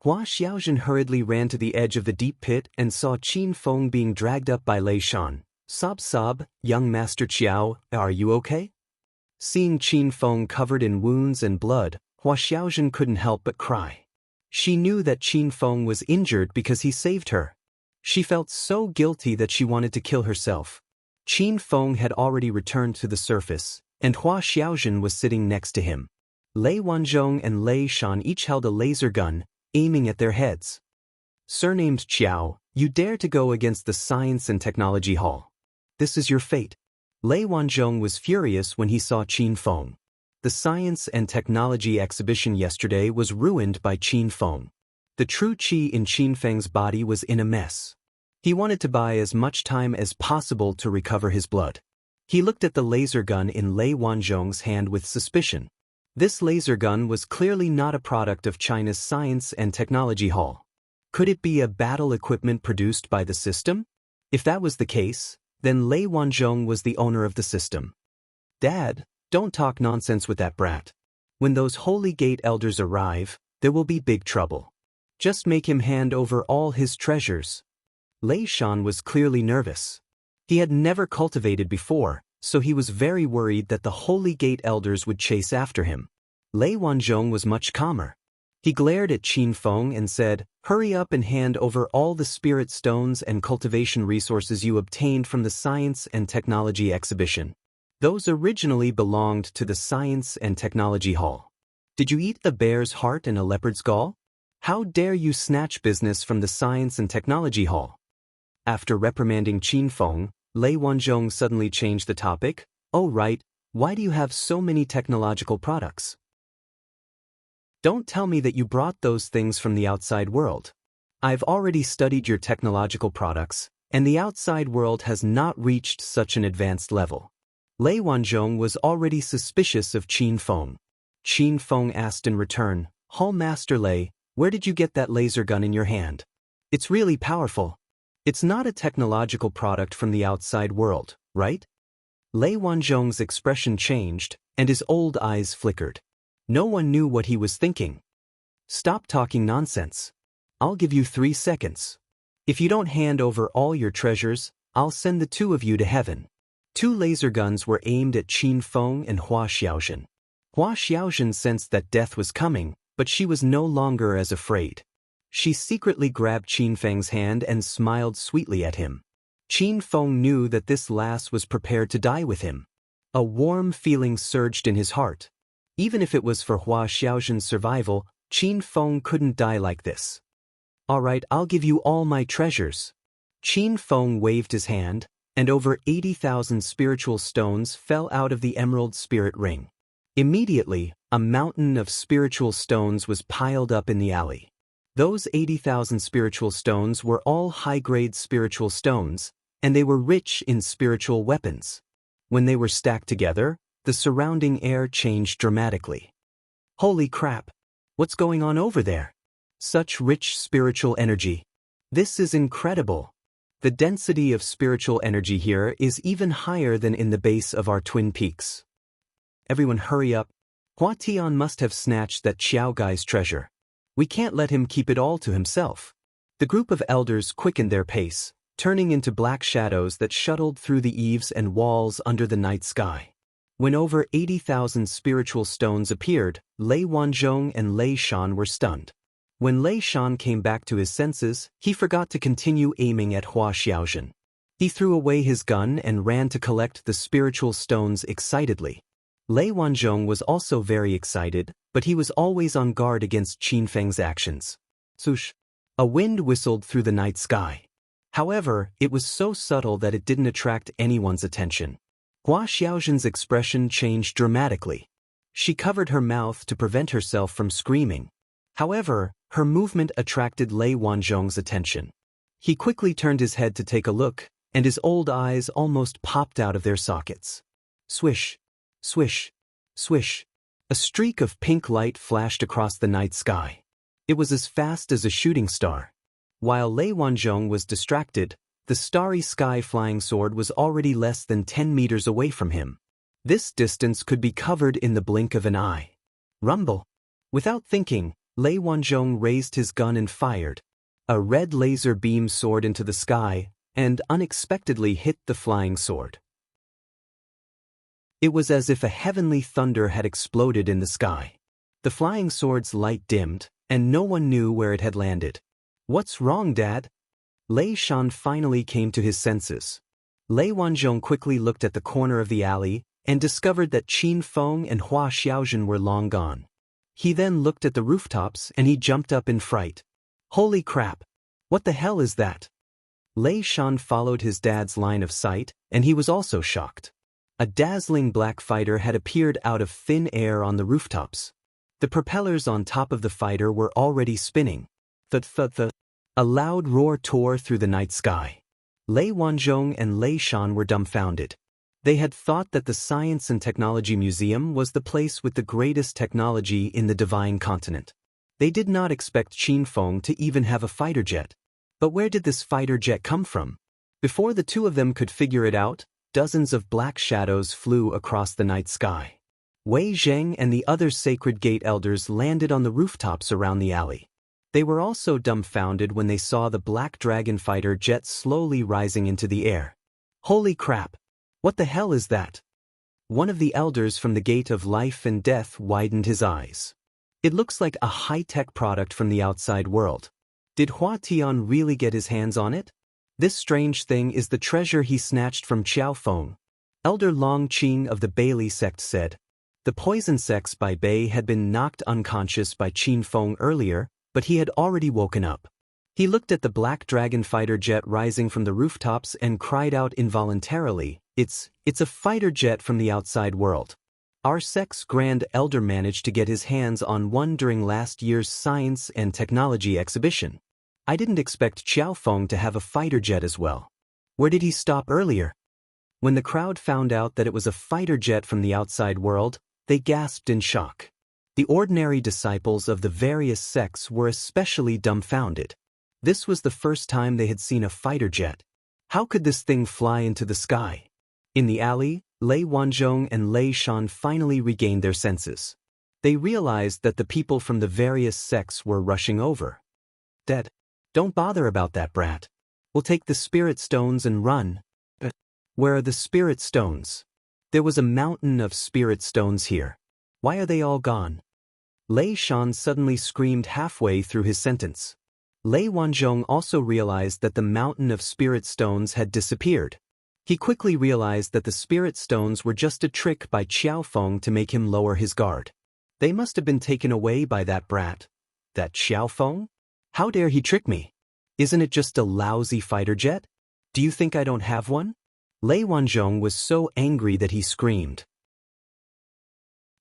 Hua Xiaozhen hurriedly ran to the edge of the deep pit and saw Qin Feng being dragged up by Lei Shan. Sob, young Master Qiao, are you okay? Seeing Qin Feng covered in wounds and blood, Hua Xiaozhen couldn't help but cry. She knew that Qin Feng was injured because he saved her. She felt so guilty that she wanted to kill herself. Qin Feng had already returned to the surface, and Hua Xiaozhen was sitting next to him. Lei Wanzhong and Lei Shan each held a laser gun, aiming at their heads. Surnamed Qiao, you dare to go against the Science and Technology Hall. This is your fate. Lei Wanzhong was furious when he saw Qin Feng. The Science and Technology exhibition yesterday was ruined by Qin Feng. The true Qi in Qin Feng's body was in a mess. He wanted to buy as much time as possible to recover his blood. He looked at the laser gun in Lei Wanzhong's hand with suspicion. This laser gun was clearly not a product of China's Science and Technology Hall. Could it be a battle equipment produced by the system? If that was the case, then Lei Wanzhong was the owner of the system. Dad, don't talk nonsense with that brat. When those Holy Gate elders arrive, there will be big trouble. Just make him hand over all his treasures. Lei Shan was clearly nervous. He had never cultivated before, so he was very worried that the Holy Gate elders would chase after him. Lei Wanzhong was much calmer. He glared at Qin Feng and said, "Hurry up and hand over all the spirit stones and cultivation resources you obtained from the Science and Technology exhibition. Those originally belonged to the Science and Technology Hall. Did you eat the bear's heart and a leopard's gall? How dare you snatch business from the Science and Technology Hall?" After reprimanding Qin Feng, Lei Wanzhong suddenly changed the topic. "Oh right, why do you have so many technological products? Don't tell me that you brought those things from the outside world. I've already studied your technological products, and the outside world has not reached such an advanced level." Lei Wanzhong was already suspicious of Qin Feng. Qin Feng asked in return, "Hall Master Lei, where did you get that laser gun in your hand? It's really powerful. It's not a technological product from the outside world, right?" Lei Wanzhong's expression changed, and his old eyes flickered. No one knew what he was thinking. "Stop talking nonsense. I'll give you 3 seconds. If you don't hand over all your treasures, I'll send the two of you to heaven." 2 laser guns were aimed at Qin Feng and Hua Xiaozhen. Hua Xiaozhen sensed that death was coming, but she was no longer as afraid. She secretly grabbed Qin Feng's hand and smiled sweetly at him. Qin Feng knew that this lass was prepared to die with him. A warm feeling surged in his heart. Even if it was for Hua Xiaozhen's survival, Qin Feng couldn't die like this. "All right, I'll give you all my treasures." Qin Feng waved his hand, and over 80,000 spiritual stones fell out of the emerald spirit ring. Immediately, a mountain of spiritual stones was piled up in the alley. Those 80,000 spiritual stones were all high-grade spiritual stones, and they were rich in spiritual weapons. When they were stacked together, the surrounding air changed dramatically. "Holy crap! What's going on over there? Such rich spiritual energy. This is incredible. The density of spiritual energy here is even higher than in the base of our twin peaks. Everyone hurry up. Hua Tian must have snatched that Xiao guy's treasure. We can't let him keep it all to himself." The group of elders quickened their pace, turning into black shadows that shuttled through the eaves and walls under the night sky. When over 80,000 spiritual stones appeared, Lei Wanzhong and Lei Shan were stunned. When Lei Shan came back to his senses, he forgot to continue aiming at Hua Xiaozhen. He threw away his gun and ran to collect the spiritual stones excitedly. Lei Wanzhong was also very excited, but he was always on guard against Qin Feng's actions. Swoosh! A wind whistled through the night sky. However, it was so subtle that it didn't attract anyone's attention. Hua Xiaozhen's expression changed dramatically. She covered her mouth to prevent herself from screaming. However, her movement attracted Lei Wanzhong's attention. He quickly turned his head to take a look, and his old eyes almost popped out of their sockets. Swish! Swish! Swish! A streak of pink light flashed across the night sky. It was as fast as a shooting star. While Lei Wanzhong was distracted, the starry sky flying sword was already less than 10 meters away from him. This distance could be covered in the blink of an eye. Rumble! Without thinking, Lei Wanzhong raised his gun and fired. A red laser beam soared into the sky, and unexpectedly hit the flying sword. It was as if a heavenly thunder had exploded in the sky. The flying sword's light dimmed, and no one knew where it had landed. "What's wrong, Dad?" Lei Shan finally came to his senses. Lei Wanzhong quickly looked at the corner of the alley and discovered that Qin Feng and Hua Xiaozhen were long gone. He then looked at the rooftops and he jumped up in fright. "Holy crap! What the hell is that?" Lei Shan followed his dad's line of sight, and he was also shocked. A dazzling black fighter had appeared out of thin air on the rooftops. The propellers on top of the fighter were already spinning. Thud. A loud roar tore through the night sky. Lei Wanzhong and Lei Shan were dumbfounded. They had thought that the Science and Technology Museum was the place with the greatest technology in the Divine Continent. They did not expect Qin Feng to even have a fighter jet. But where did this fighter jet come from? Before the two of them could figure it out, dozens of black shadows flew across the night sky. Wei Zheng and the other Sacred Gate elders landed on the rooftops around the alley. They were also dumbfounded when they saw the black dragon fighter jet slowly rising into the air. Holy crap! What the hell is that? One of the elders from the Gate of Life and Death widened his eyes. It looks like a high-tech product from the outside world. Did Hua Tian really get his hands on it? This strange thing is the treasure he snatched from Qiao Feng. Elder Long Qing of the Bailey sect said. The poison sex by Bei had been knocked unconscious by Qin Feng earlier, but he had already woken up. He looked at the black dragon fighter jet rising from the rooftops and cried out involuntarily, It's a fighter jet from the outside world. Our sect's Grand Elder managed to get his hands on one during last year's Science and Technology exhibition. I didn't expect Qiao Feng to have a fighter jet as well. Where did he stop earlier? When the crowd found out that it was a fighter jet from the outside world, they gasped in shock. The ordinary disciples of the various sects were especially dumbfounded. This was the first time they had seen a fighter jet. How could this thing fly into the sky? In the alley, Lei Wanzhong and Lei Shan finally regained their senses. They realized that the people from the various sects were rushing over. Dad, don't bother about that brat. We'll take the spirit stones and run. Where are the spirit stones? There was a mountain of spirit stones here. Why are they all gone? Lei Shan suddenly screamed halfway through his sentence. Lei Wanzhong also realized that the mountain of spirit stones had disappeared. He quickly realized that the spirit stones were just a trick by Qiao Feng to make him lower his guard. They must have been taken away by that brat. That Qiao Feng? How dare he trick me? Isn't it just a lousy fighter jet? Do you think I don't have one? Lei Wanzhong was so angry that he screamed.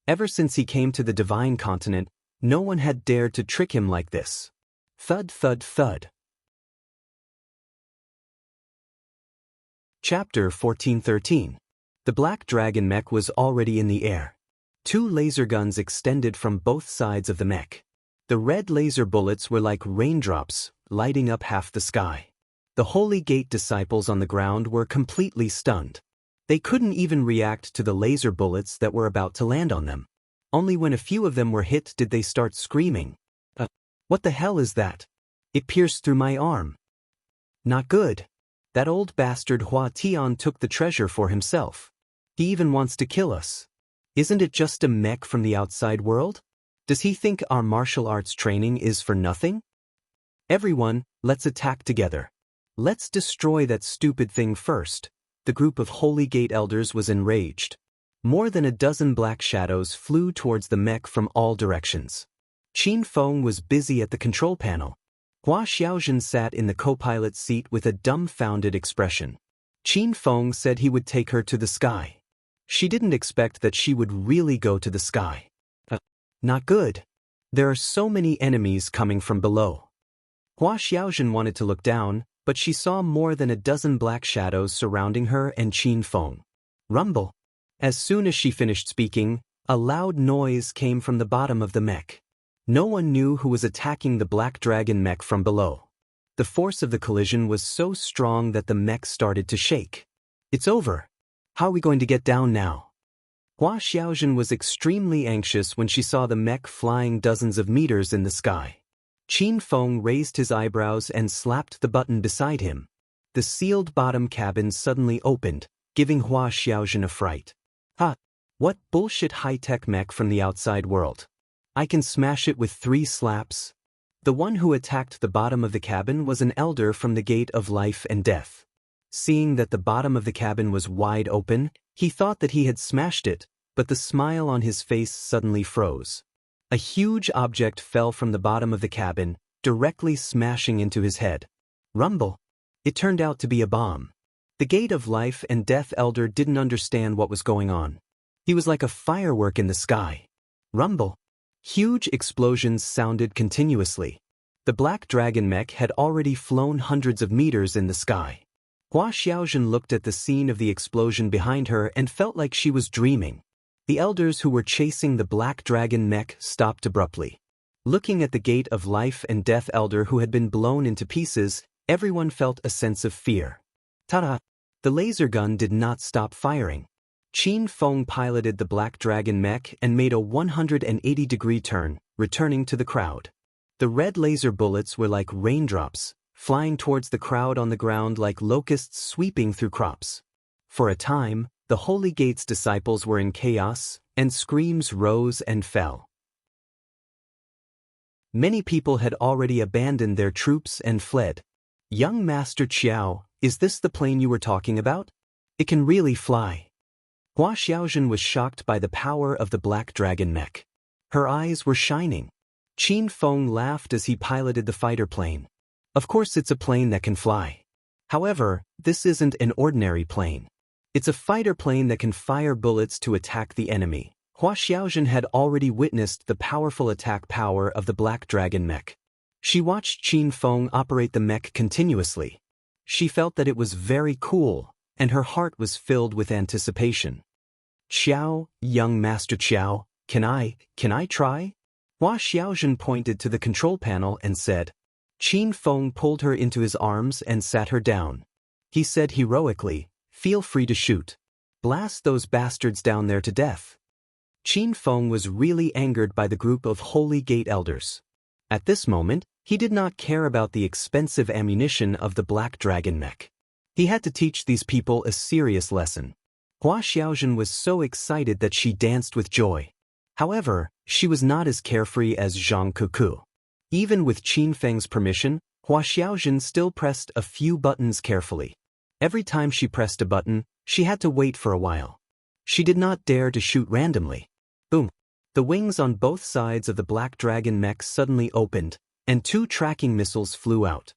Ever since he came to the Divine Continent, no one had dared to trick him like this. Thud, thud, thud. Chapter 1413. The black dragon mech was already in the air. Two laser guns extended from both sides of the mech. The red laser bullets were like raindrops, lighting up half the sky. The Holy Gate disciples on the ground were completely stunned. They couldn't even react to the laser bullets that were about to land on them. Only when a few of them were hit did they start screaming. What the hell is that? It pierced through my arm. Not good. That old bastard Hua Tian took the treasure for himself. He even wants to kill us. Isn't it just a mech from the outside world? Does he think our martial arts training is for nothing? Everyone, let's attack together. Let's destroy that stupid thing first. The group of Holy Gate elders was enraged. More than a dozen black shadows flew towards the mech from all directions. Qin Feng was busy at the control panel. Hua Xiaozhen sat in the co-pilot's seat with a dumbfounded expression. Qin Feng said he would take her to the sky. She didn't expect that she would really go to the sky. Not good. There are so many enemies coming from below. Hua Xiaozhen wanted to look down, but she saw more than a dozen black shadows surrounding her and Qin Feng. Rumble. As soon as she finished speaking, a loud noise came from the bottom of the mech. No one knew who was attacking the black dragon mech from below. The force of the collision was so strong that the mech started to shake. It's over. How are we going to get down now? Hua Xiaozhen was extremely anxious when she saw the mech flying dozens of meters in the sky. Qin Feng raised his eyebrows and slapped the button beside him. The sealed bottom cabin suddenly opened, giving Hua Xiaozhen a fright. What bullshit high-tech mech from the outside world? I can smash it with 3 slaps. The one who attacked the bottom of the cabin was an elder from the Gate of Life and Death. Seeing that the bottom of the cabin was wide open, he thought that he had smashed it, but the smile on his face suddenly froze. A huge object fell from the bottom of the cabin, directly smashing into his head. Rumble. It turned out to be a bomb. The Gate of Life and Death elder didn't understand what was going on. He was like a firework in the sky. Rumble. Huge explosions sounded continuously. The black dragon mech had already flown hundreds of meters in the sky. Hua Xiaozhen looked at the scene of the explosion behind her and felt like she was dreaming. The elders who were chasing the black dragon mech stopped abruptly. Looking at the gate of life and death elder who had been blown into pieces, everyone felt a sense of fear. Ta-da! The laser gun did not stop firing. Qin Feng piloted the black dragon mech and made a 180-degree turn, returning to the crowd. The red laser bullets were like raindrops, flying towards the crowd on the ground like locusts sweeping through crops. For a time, the Holy Gate's disciples were in chaos, and screams rose and fell. Many people had already abandoned their troops and fled. Young Master Qiao, is this the plane you were talking about? It can really fly. Hua Xiaozhen was shocked by the power of the black dragon mech. Her eyes were shining. Qin Feng laughed as he piloted the fighter plane. Of course it's a plane that can fly. However, this isn't an ordinary plane. It's a fighter plane that can fire bullets to attack the enemy. Hua Xiaozhen had already witnessed the powerful attack power of the black dragon mech. She watched Qin Feng operate the mech continuously. She felt that it was very cool, and her heart was filled with anticipation. Qiao, young Master Qiao, can I try? Hua Xiaozhen pointed to the control panel and said. Qin Feng pulled her into his arms and sat her down. He said heroically, feel free to shoot. Blast those bastards down there to death. Qin Feng was really angered by the group of Holy Gate elders. At this moment, he did not care about the expensive ammunition of the black dragon mech. He had to teach these people a serious lesson. Hua Xiaozhen was so excited that she danced with joy. However, she was not as carefree as Zhang Kuku. Even with Qin Feng's permission, Hua Xiaozhen still pressed a few buttons carefully. Every time she pressed a button, she had to wait for a while. She did not dare to shoot randomly. Boom! The wings on both sides of the black dragon mech suddenly opened, and 2 tracking missiles flew out.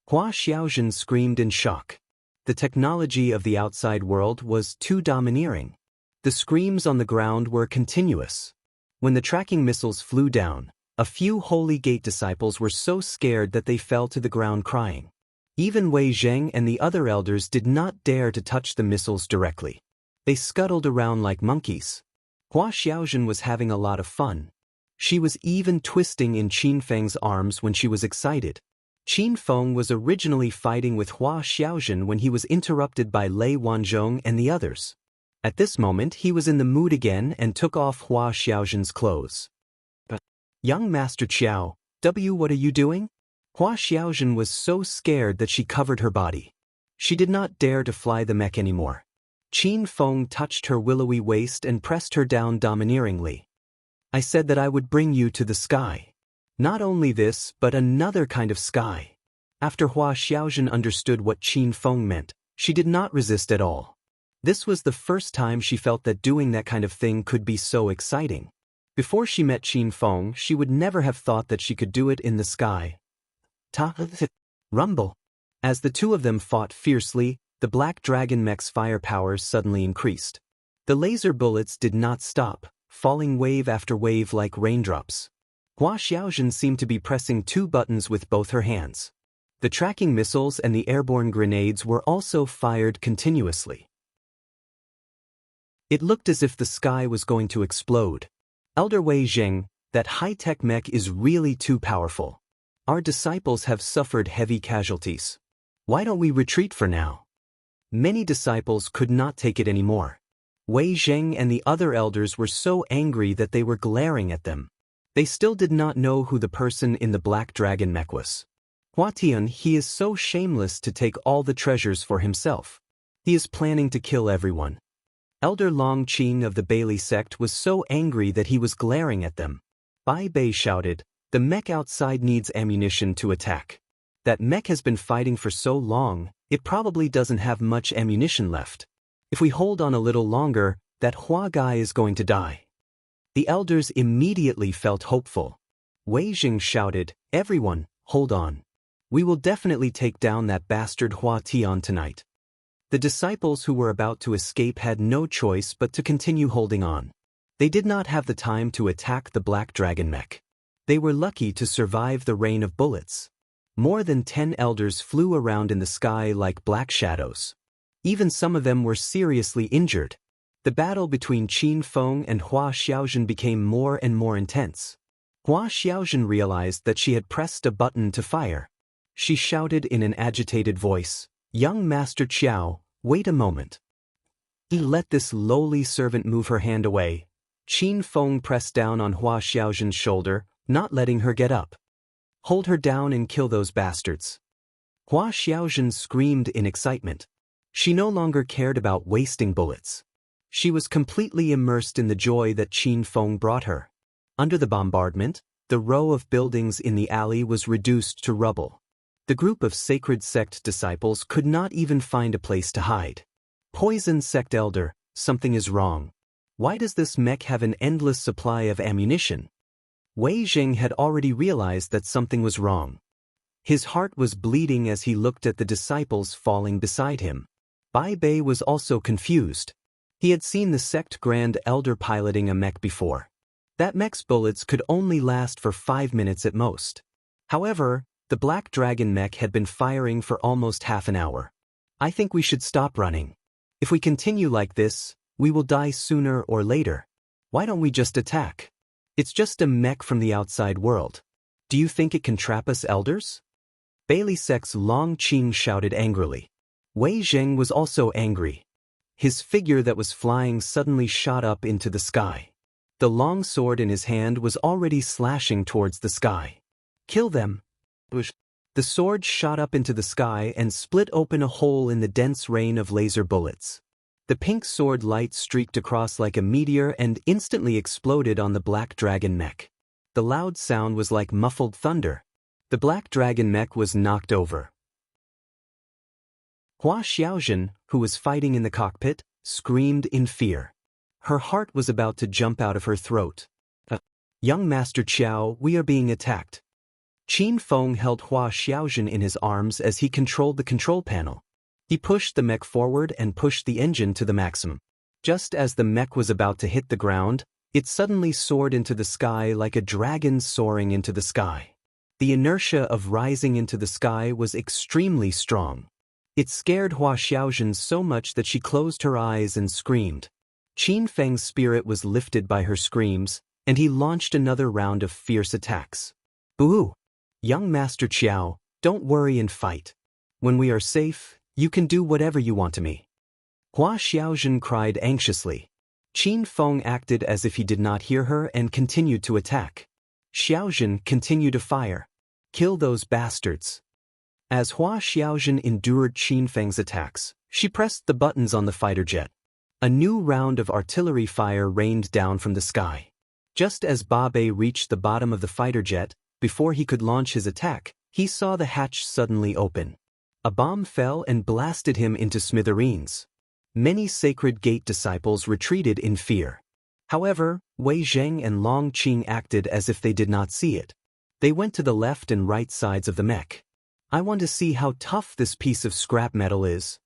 Hua Xiaozhen screamed in shock. The technology of the outside world was too domineering. The screams on the ground were continuous. When the tracking missiles flew down, a few Holy Gate disciples were so scared that they fell to the ground crying. Even Wei Zheng and the other elders did not dare to touch the missiles directly. They scuttled around like monkeys. Hua Xiaozhen was having a lot of fun. She was even twisting in Qin Feng's arms when she was excited. Qin Feng was originally fighting with Hua Xiaozhen when he was interrupted by Lei Wanzhong and the others. At this moment he was in the mood again and took off Hua Xiaozhen's clothes. But, young Master Qiao, what are you doing? Hua Xiaozhen was so scared that she covered her body. She did not dare to fly the mech anymore. Qin Feng touched her willowy waist and pressed her down domineeringly. I said that I would bring you to the sky. Not only this, but another kind of sky. After Hua Xiaozhen understood what Qin Feng meant, she did not resist at all. This was the first time she felt that doing that kind of thing could be so exciting. Before she met Qin Feng, she would never have thought that she could do it in the sky. Rumble. As the two of them fought fiercely, the black dragon mech's firepower suddenly increased. The laser bullets did not stop, falling wave after wave like raindrops. Hua Xiaozhen seemed to be pressing 2 buttons with both her hands. The tracking missiles and the airborne grenades were also fired continuously. It looked as if the sky was going to explode. Elder Wei Zheng, that high-tech mech is really too powerful. Our disciples have suffered heavy casualties. Why don't we retreat for now? Many disciples could not take it anymore. Wei Zheng and the other elders were so angry that they were glaring at them. They still did not know who the person in the black dragon mech was. Hua Tian, he is so shameless to take all the treasures for himself. He is planning to kill everyone. Elder Long Qing of the Bailey sect was so angry that he was glaring at them. Bai Bei shouted, the mech outside needs ammunition to attack. That mech has been fighting for so long, it probably doesn't have much ammunition left. If we hold on a little longer, that Hua guy is going to die. The elders immediately felt hopeful. Wei Zheng shouted, everyone, hold on. We will definitely take down that bastard Hua Tian tonight. The disciples who were about to escape had no choice but to continue holding on. They did not have the time to attack the black dragon mech. They were lucky to survive the rain of bullets. More than 10 elders flew around in the sky like black shadows. Even some of them were seriously injured. The battle between Qin Feng and Hua Xiaozhen became more and more intense. Hua Xiaojun realized that she had pressed a button to fire. She shouted in an agitated voice, "Young Master Qiao, wait a moment." He let this lowly servant move her hand away. Qin Feng pressed down on Hua Xiaojun's shoulder, not letting her get up. "Hold her down and kill those bastards." Hua Xiaojun screamed in excitement. She no longer cared about wasting bullets. She was completely immersed in the joy that Qin Feng brought her. Under the bombardment, the row of buildings in the alley was reduced to rubble. The group of sacred sect disciples could not even find a place to hide. "Poison sect elder, something is wrong. Why does this mech have an endless supply of ammunition?" Wei Jing had already realized that something was wrong. His heart was bleeding as he looked at the disciples falling beside him. Bai Bei was also confused. He had seen the sect grand elder piloting a mech before. That mech's bullets could only last for 5 minutes at most. However, the Black Dragon mech had been firing for almost half an hour. "I think we should stop running. If we continue like this, we will die sooner or later. Why don't we just attack? It's just a mech from the outside world. Do you think it can trap us elders?" Bailey Sec's Long Qing shouted angrily. Wei Zheng was also angry. His figure that was flying suddenly shot up into the sky. The long sword in his hand was already slashing towards the sky. "Kill them!" The sword shot up into the sky and split open a hole in the dense rain of laser bullets. The pink sword light streaked across like a meteor and instantly exploded on the Black Dragon mech. The loud sound was like muffled thunder. The Black Dragon mech was knocked over. Hua Xiaojun, who was fighting in the cockpit, screamed in fear. Her heart was about to jump out of her throat. "Young Master Qiao, we are being attacked." Qin Feng held Hua Xiaojun in his arms as he controlled the control panel. He pushed the mech forward and pushed the engine to the maximum. Just as the mech was about to hit the ground, it suddenly soared into the sky like a dragon soaring into the sky. The inertia of rising into the sky was extremely strong. It scared Hua Xiaojun so much that she closed her eyes and screamed. Qin Feng's spirit was lifted by her screams, and he launched another round of fierce attacks. "Boo! Young Master Qiao, don't worry and fight. When we are safe, you can do whatever you want to me." Hua Xiaojun cried anxiously. Qin Feng acted as if he did not hear her and continued to attack. "Xiaojun, continue to fire. Kill those bastards." As Hua Xiaojun endured Qin Feng's attacks, she pressed the buttons on the fighter jet. A new round of artillery fire rained down from the sky. Just as Ba Bei reached the bottom of the fighter jet, before he could launch his attack, he saw the hatch suddenly open. A bomb fell and blasted him into smithereens. Many Sacred Gate disciples retreated in fear. However, Wei Zheng and Long Qing acted as if they did not see it. They went to the left and right sides of the mech. "I want to see how tough this piece of scrap metal is."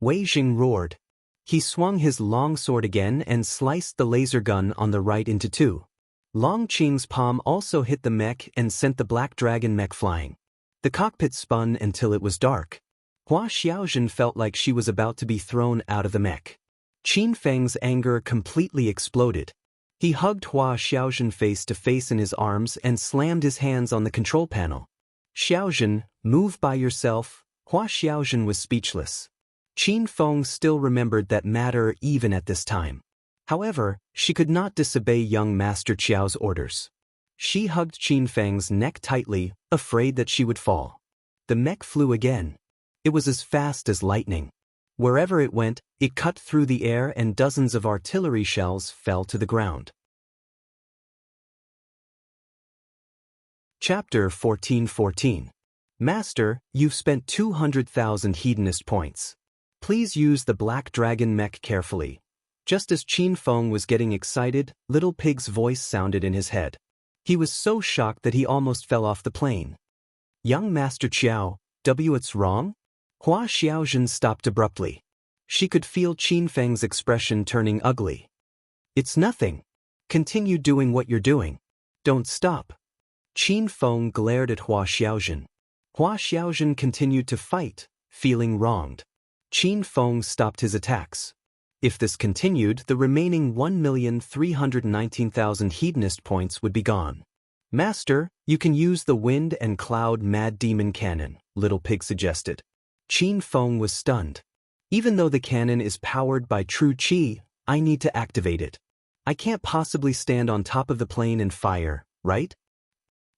Wei Zheng roared. He swung his long sword again and sliced the laser gun on the right into two. Long Qing's palm also hit the mech and sent the Black Dragon mech flying. The cockpit spun until it was dark. Hua Xiaojun felt like she was about to be thrown out of the mech. Qin Feng's anger completely exploded. He hugged Hua Xiaojun face to face in his arms and slammed his hands on the control panel. "Xiaojun, move by yourself." Hua Xiaojun was speechless. Qin Feng still remembered that matter even at this time. However, she could not disobey young Master Qiao's orders. She hugged Qin Feng's neck tightly, afraid that she would fall. The mech flew again. It was as fast as lightning. Wherever it went, it cut through the air and dozens of artillery shells fell to the ground. Chapter 14:14. Master, you've spent 200,000 Hedonist points. Please use the Black Dragon mech carefully. Just as Qin Feng was getting excited, Little Pig's voice sounded in his head. He was so shocked that he almost fell off the plane. "Young Master Qiao, what's wrong?" Hua Xiaojun stopped abruptly. She could feel Qin Feng's expression turning ugly. "It's nothing. Continue doing what you're doing. Don't stop." Qin Feng glared at Hua Xiaojun. Hua Xiaojun continued to fight, feeling wronged. Qin Feng stopped his attacks. If this continued, the remaining 1,319,000 hedonist points would be gone. Master, you can use the wind and cloud mad demon cannon, Little Pig suggested. Qin Feng was stunned. Even though the cannon is powered by true qi, I need to activate it. I can't possibly stand on top of the plane and fire, right?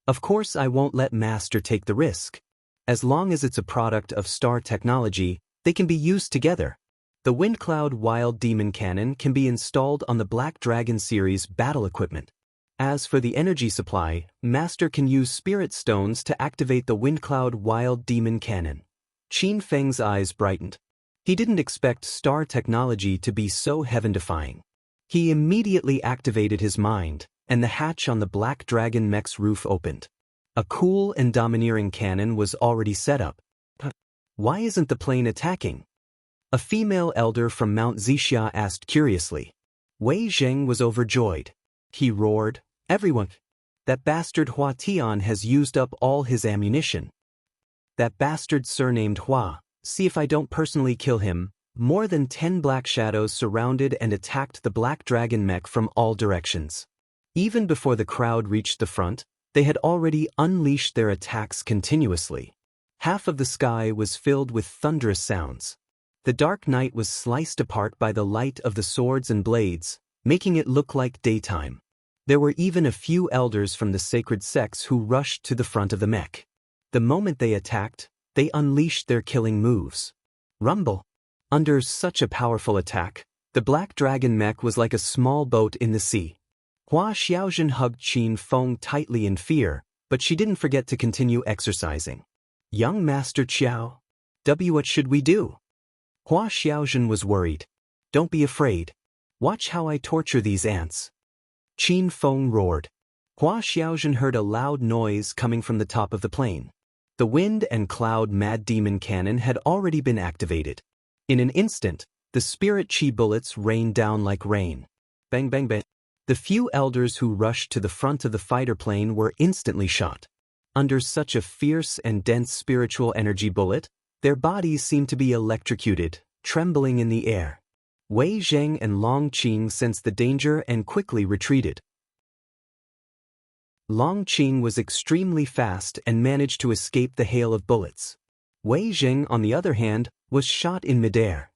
Of course I won't let Master take the risk. As long as it's a product of star technology, they can be used together. The Wind Cloud Wild Demon Cannon can be installed on the Black Dragon series battle equipment. As for the energy supply, Master can use Spirit Stones to activate the Wind Cloud Wild Demon Cannon. Qin Feng's eyes brightened. He didn't expect star technology to be so heaven-defying. He immediately activated his mind, and the hatch on the Black Dragon mech's roof opened. A cool and domineering cannon was already set up. Why isn't the plane attacking? A female elder from Mount Zixia asked curiously. Wei Zheng was overjoyed. He roared, "Everyone! That bastard Hua Tian has used up all his ammunition. That bastard surnamed Hua, see if I don't personally kill him." More than 10 black shadows surrounded and attacked the Black Dragon mech from all directions. Even before the crowd reached the front, they had already unleashed their attacks continuously. Half of the sky was filled with thunderous sounds. The dark night was sliced apart by the light of the swords and blades, making it look like daytime. There were even a few elders from the sacred sects who rushed to the front of the mech. The moment they attacked, they unleashed their killing moves. Rumble! Under such a powerful attack, the Black Dragon mech was like a small boat in the sea. Hua Xiaozhen hugged Qin Feng tightly in fear, but she didn't forget to continue exercising. Young Master Qiao, what should we do? Hua Xiaozhen was worried. Don't be afraid. Watch how I torture these ants. Qin Feng roared. Hua Xiaozhen heard a loud noise coming from the top of the plane. The wind and cloud mad demon cannon had already been activated. In an instant, the spirit chi bullets rained down like rain. Bang bang bang. The few elders who rushed to the front of the fighter plane were instantly shot. Under such a fierce and dense spiritual energy bullet, their bodies seemed to be electrocuted, trembling in the air. Wei Zheng and Long Qing sensed the danger and quickly retreated. Long Qing was extremely fast and managed to escape the hail of bullets. Wei Zheng, on the other hand, was shot in midair.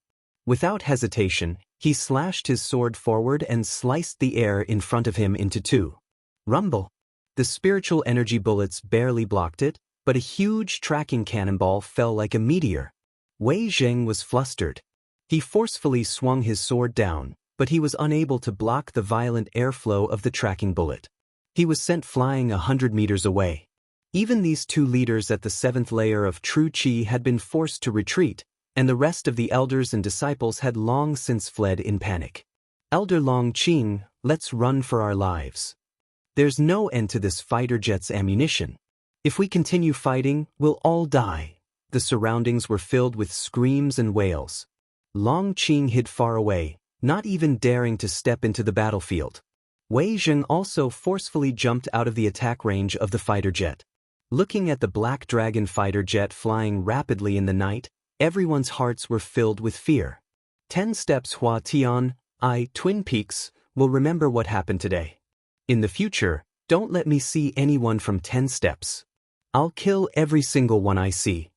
Without hesitation, he slashed his sword forward and sliced the air in front of him into two. Rumble! The spiritual energy bullets barely blocked it, but a huge tracking cannonball fell like a meteor. Wei Zheng was flustered. He forcefully swung his sword down, but he was unable to block the violent airflow of the tracking bullet. He was sent flying 100 meters away. Even these two leaders at the 7th layer of True Qi had been forced to retreat, and the rest of the elders and disciples had long since fled in panic. Elder Long Qing, let's run for our lives. There's no end to this fighter jet's ammunition. If we continue fighting, we'll all die. The surroundings were filled with screams and wails. Long Qing hid far away, not even daring to step into the battlefield. Wei Zheng also forcefully jumped out of the attack range of the fighter jet. Looking at the Black Dragon fighter jet flying rapidly in the night, everyone's hearts were filled with fear. 10 steps Hua Tian, Twin Peaks, will remember what happened today. In the future, don't let me see anyone from 10 steps. I'll kill every single one I see.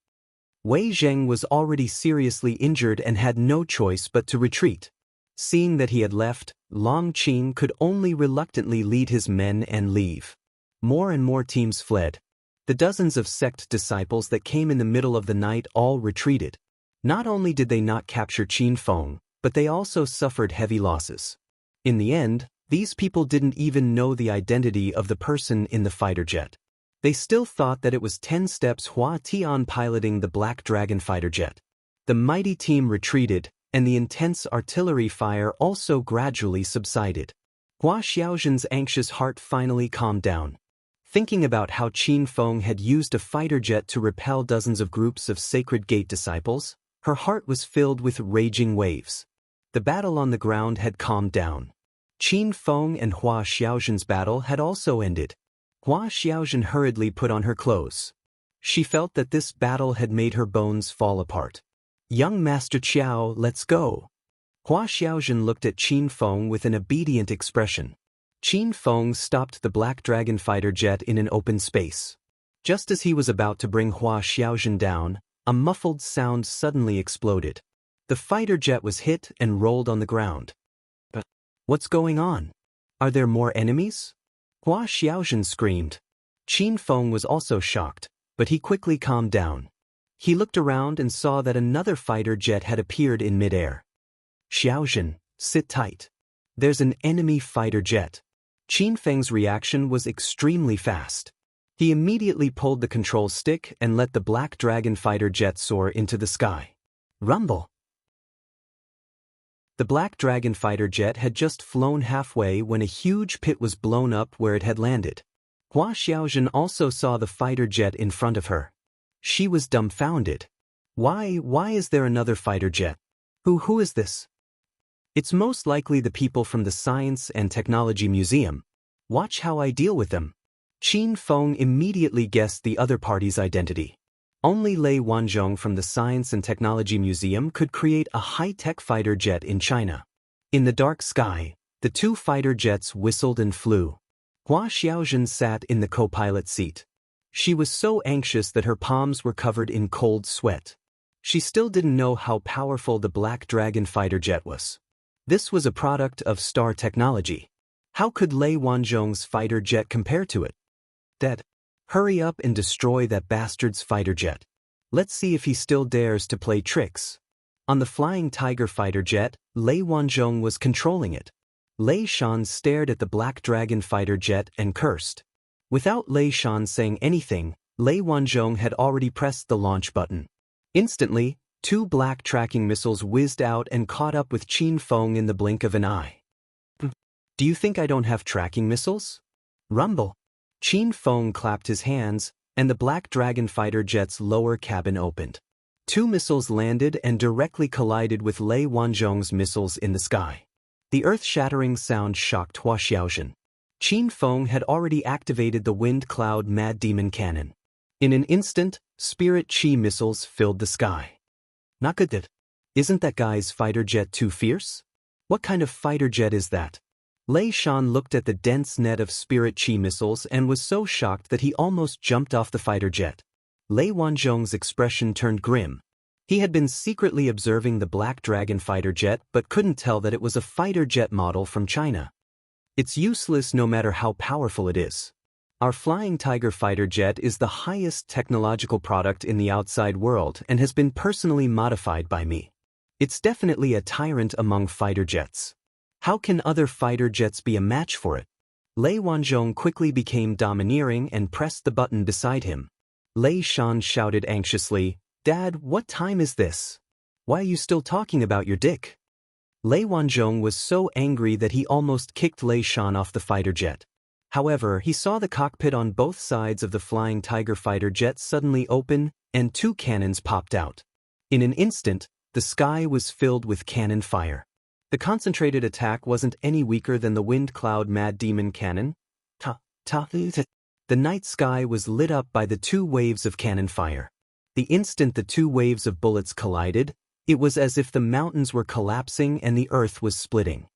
Wei Zheng was already seriously injured and had no choice but to retreat. Seeing that he had left, Long Qing could only reluctantly lead his men and leave. More and more teams fled. The dozens of sect disciples that came in the middle of the night all retreated. Not only did they not capture Qin Feng, but they also suffered heavy losses. In the end, these people didn't even know the identity of the person in the fighter jet. They still thought that it was 10 steps Hua Tian piloting the Black Dragon fighter jet. The mighty team retreated, and the intense artillery fire also gradually subsided. Hua Xiaozhen's anxious heart finally calmed down. Thinking about how Qin Feng had used a fighter jet to repel dozens of groups of Sacred Gate disciples, her heart was filled with raging waves. The battle on the ground had calmed down. Qin Feng and Hua Xiaozhen's battle had also ended. Hua Xiaozhen hurriedly put on her clothes. She felt that this battle had made her bones fall apart. Young Master Qiao, let's go. Hua Xiaozhen looked at Qin Feng with an obedient expression. Qin Feng stopped the Black Dragon fighter jet in an open space. Just as he was about to bring Hua Xiaozhen down, a muffled sound suddenly exploded. The fighter jet was hit and rolled on the ground. But what's going on? Are there more enemies? Hua Xiaozhen screamed. Qin Feng was also shocked, but he quickly calmed down. He looked around and saw that another fighter jet had appeared in midair. Xiaozhen, sit tight. There's an enemy fighter jet. Qin Feng's reaction was extremely fast. He immediately pulled the control stick and let the Black Dragon fighter jet soar into the sky. Rumble! The Black Dragon fighter jet had just flown halfway when a huge pit was blown up where it had landed. Hua Xiaozhen also saw the fighter jet in front of her. She was dumbfounded. Why is there another fighter jet? Who is this? It's most likely the people from the Science and Technology Museum. Watch how I deal with them. Qin Feng immediately guessed the other party's identity. Only Lei Wanzhong from the Science and Technology Museum could create a high-tech fighter jet in China. In the dark sky, the two fighter jets whistled and flew. Hua Xiaozhen sat in the co-pilot seat. She was so anxious that her palms were covered in cold sweat. She still didn't know how powerful the Black Dragon fighter jet was. This was a product of star technology. How could Lei Wanzhong's fighter jet compare to it? Dad, hurry up and destroy that bastard's fighter jet. Let's see if he still dares to play tricks. On the Flying Tiger fighter jet, Lei Wanzhong was controlling it. Lei Shan stared at the Black Dragon fighter jet and cursed. Without Lei Shan saying anything, Lei Wanzhong had already pressed the launch button. Instantly, two black tracking missiles whizzed out and caught up with Qin Feng in the blink of an eye. Do you think I don't have tracking missiles? Rumble. Qin Feng clapped his hands, and the Black Dragon fighter jet's lower cabin opened. Two missiles landed and directly collided with Lei Wanzhong's missiles in the sky. The earth-shattering sound shocked Hua Xiaozhen. Qin Feng had already activated the Wind Cloud Mad Demon Cannon. In an instant, Spirit Chi missiles filled the sky. Not good. Isn't that guy's fighter jet too fierce? What kind of fighter jet is that? Lei Shan looked at the dense net of Spirit Chi missiles and was so shocked that he almost jumped off the fighter jet. Lei Wanzhong's expression turned grim. He had been secretly observing the Black Dragon fighter jet but couldn't tell that it was a fighter jet model from China. It's useless no matter how powerful it is. Our Flying Tiger fighter jet is the highest technological product in the outside world and has been personally modified by me. It's definitely a tyrant among fighter jets. How can other fighter jets be a match for it? Lei Wanzhong quickly became domineering and pressed the button beside him. Lei Shan shouted anxiously, "Dad, what time is this? Why are you still talking about your dick?" Lei Wanzhong was so angry that he almost kicked Lei Shan off the fighter jet. However, he saw the cockpit on both sides of the Flying Tiger fighter jet suddenly open, and two cannons popped out. In an instant, the sky was filled with cannon fire. The concentrated attack wasn't any weaker than the Wind Cloud Mad Demon Cannon. The night sky was lit up by the two waves of cannon fire. The instant the two waves of bullets collided, it was as if the mountains were collapsing and the earth was splitting.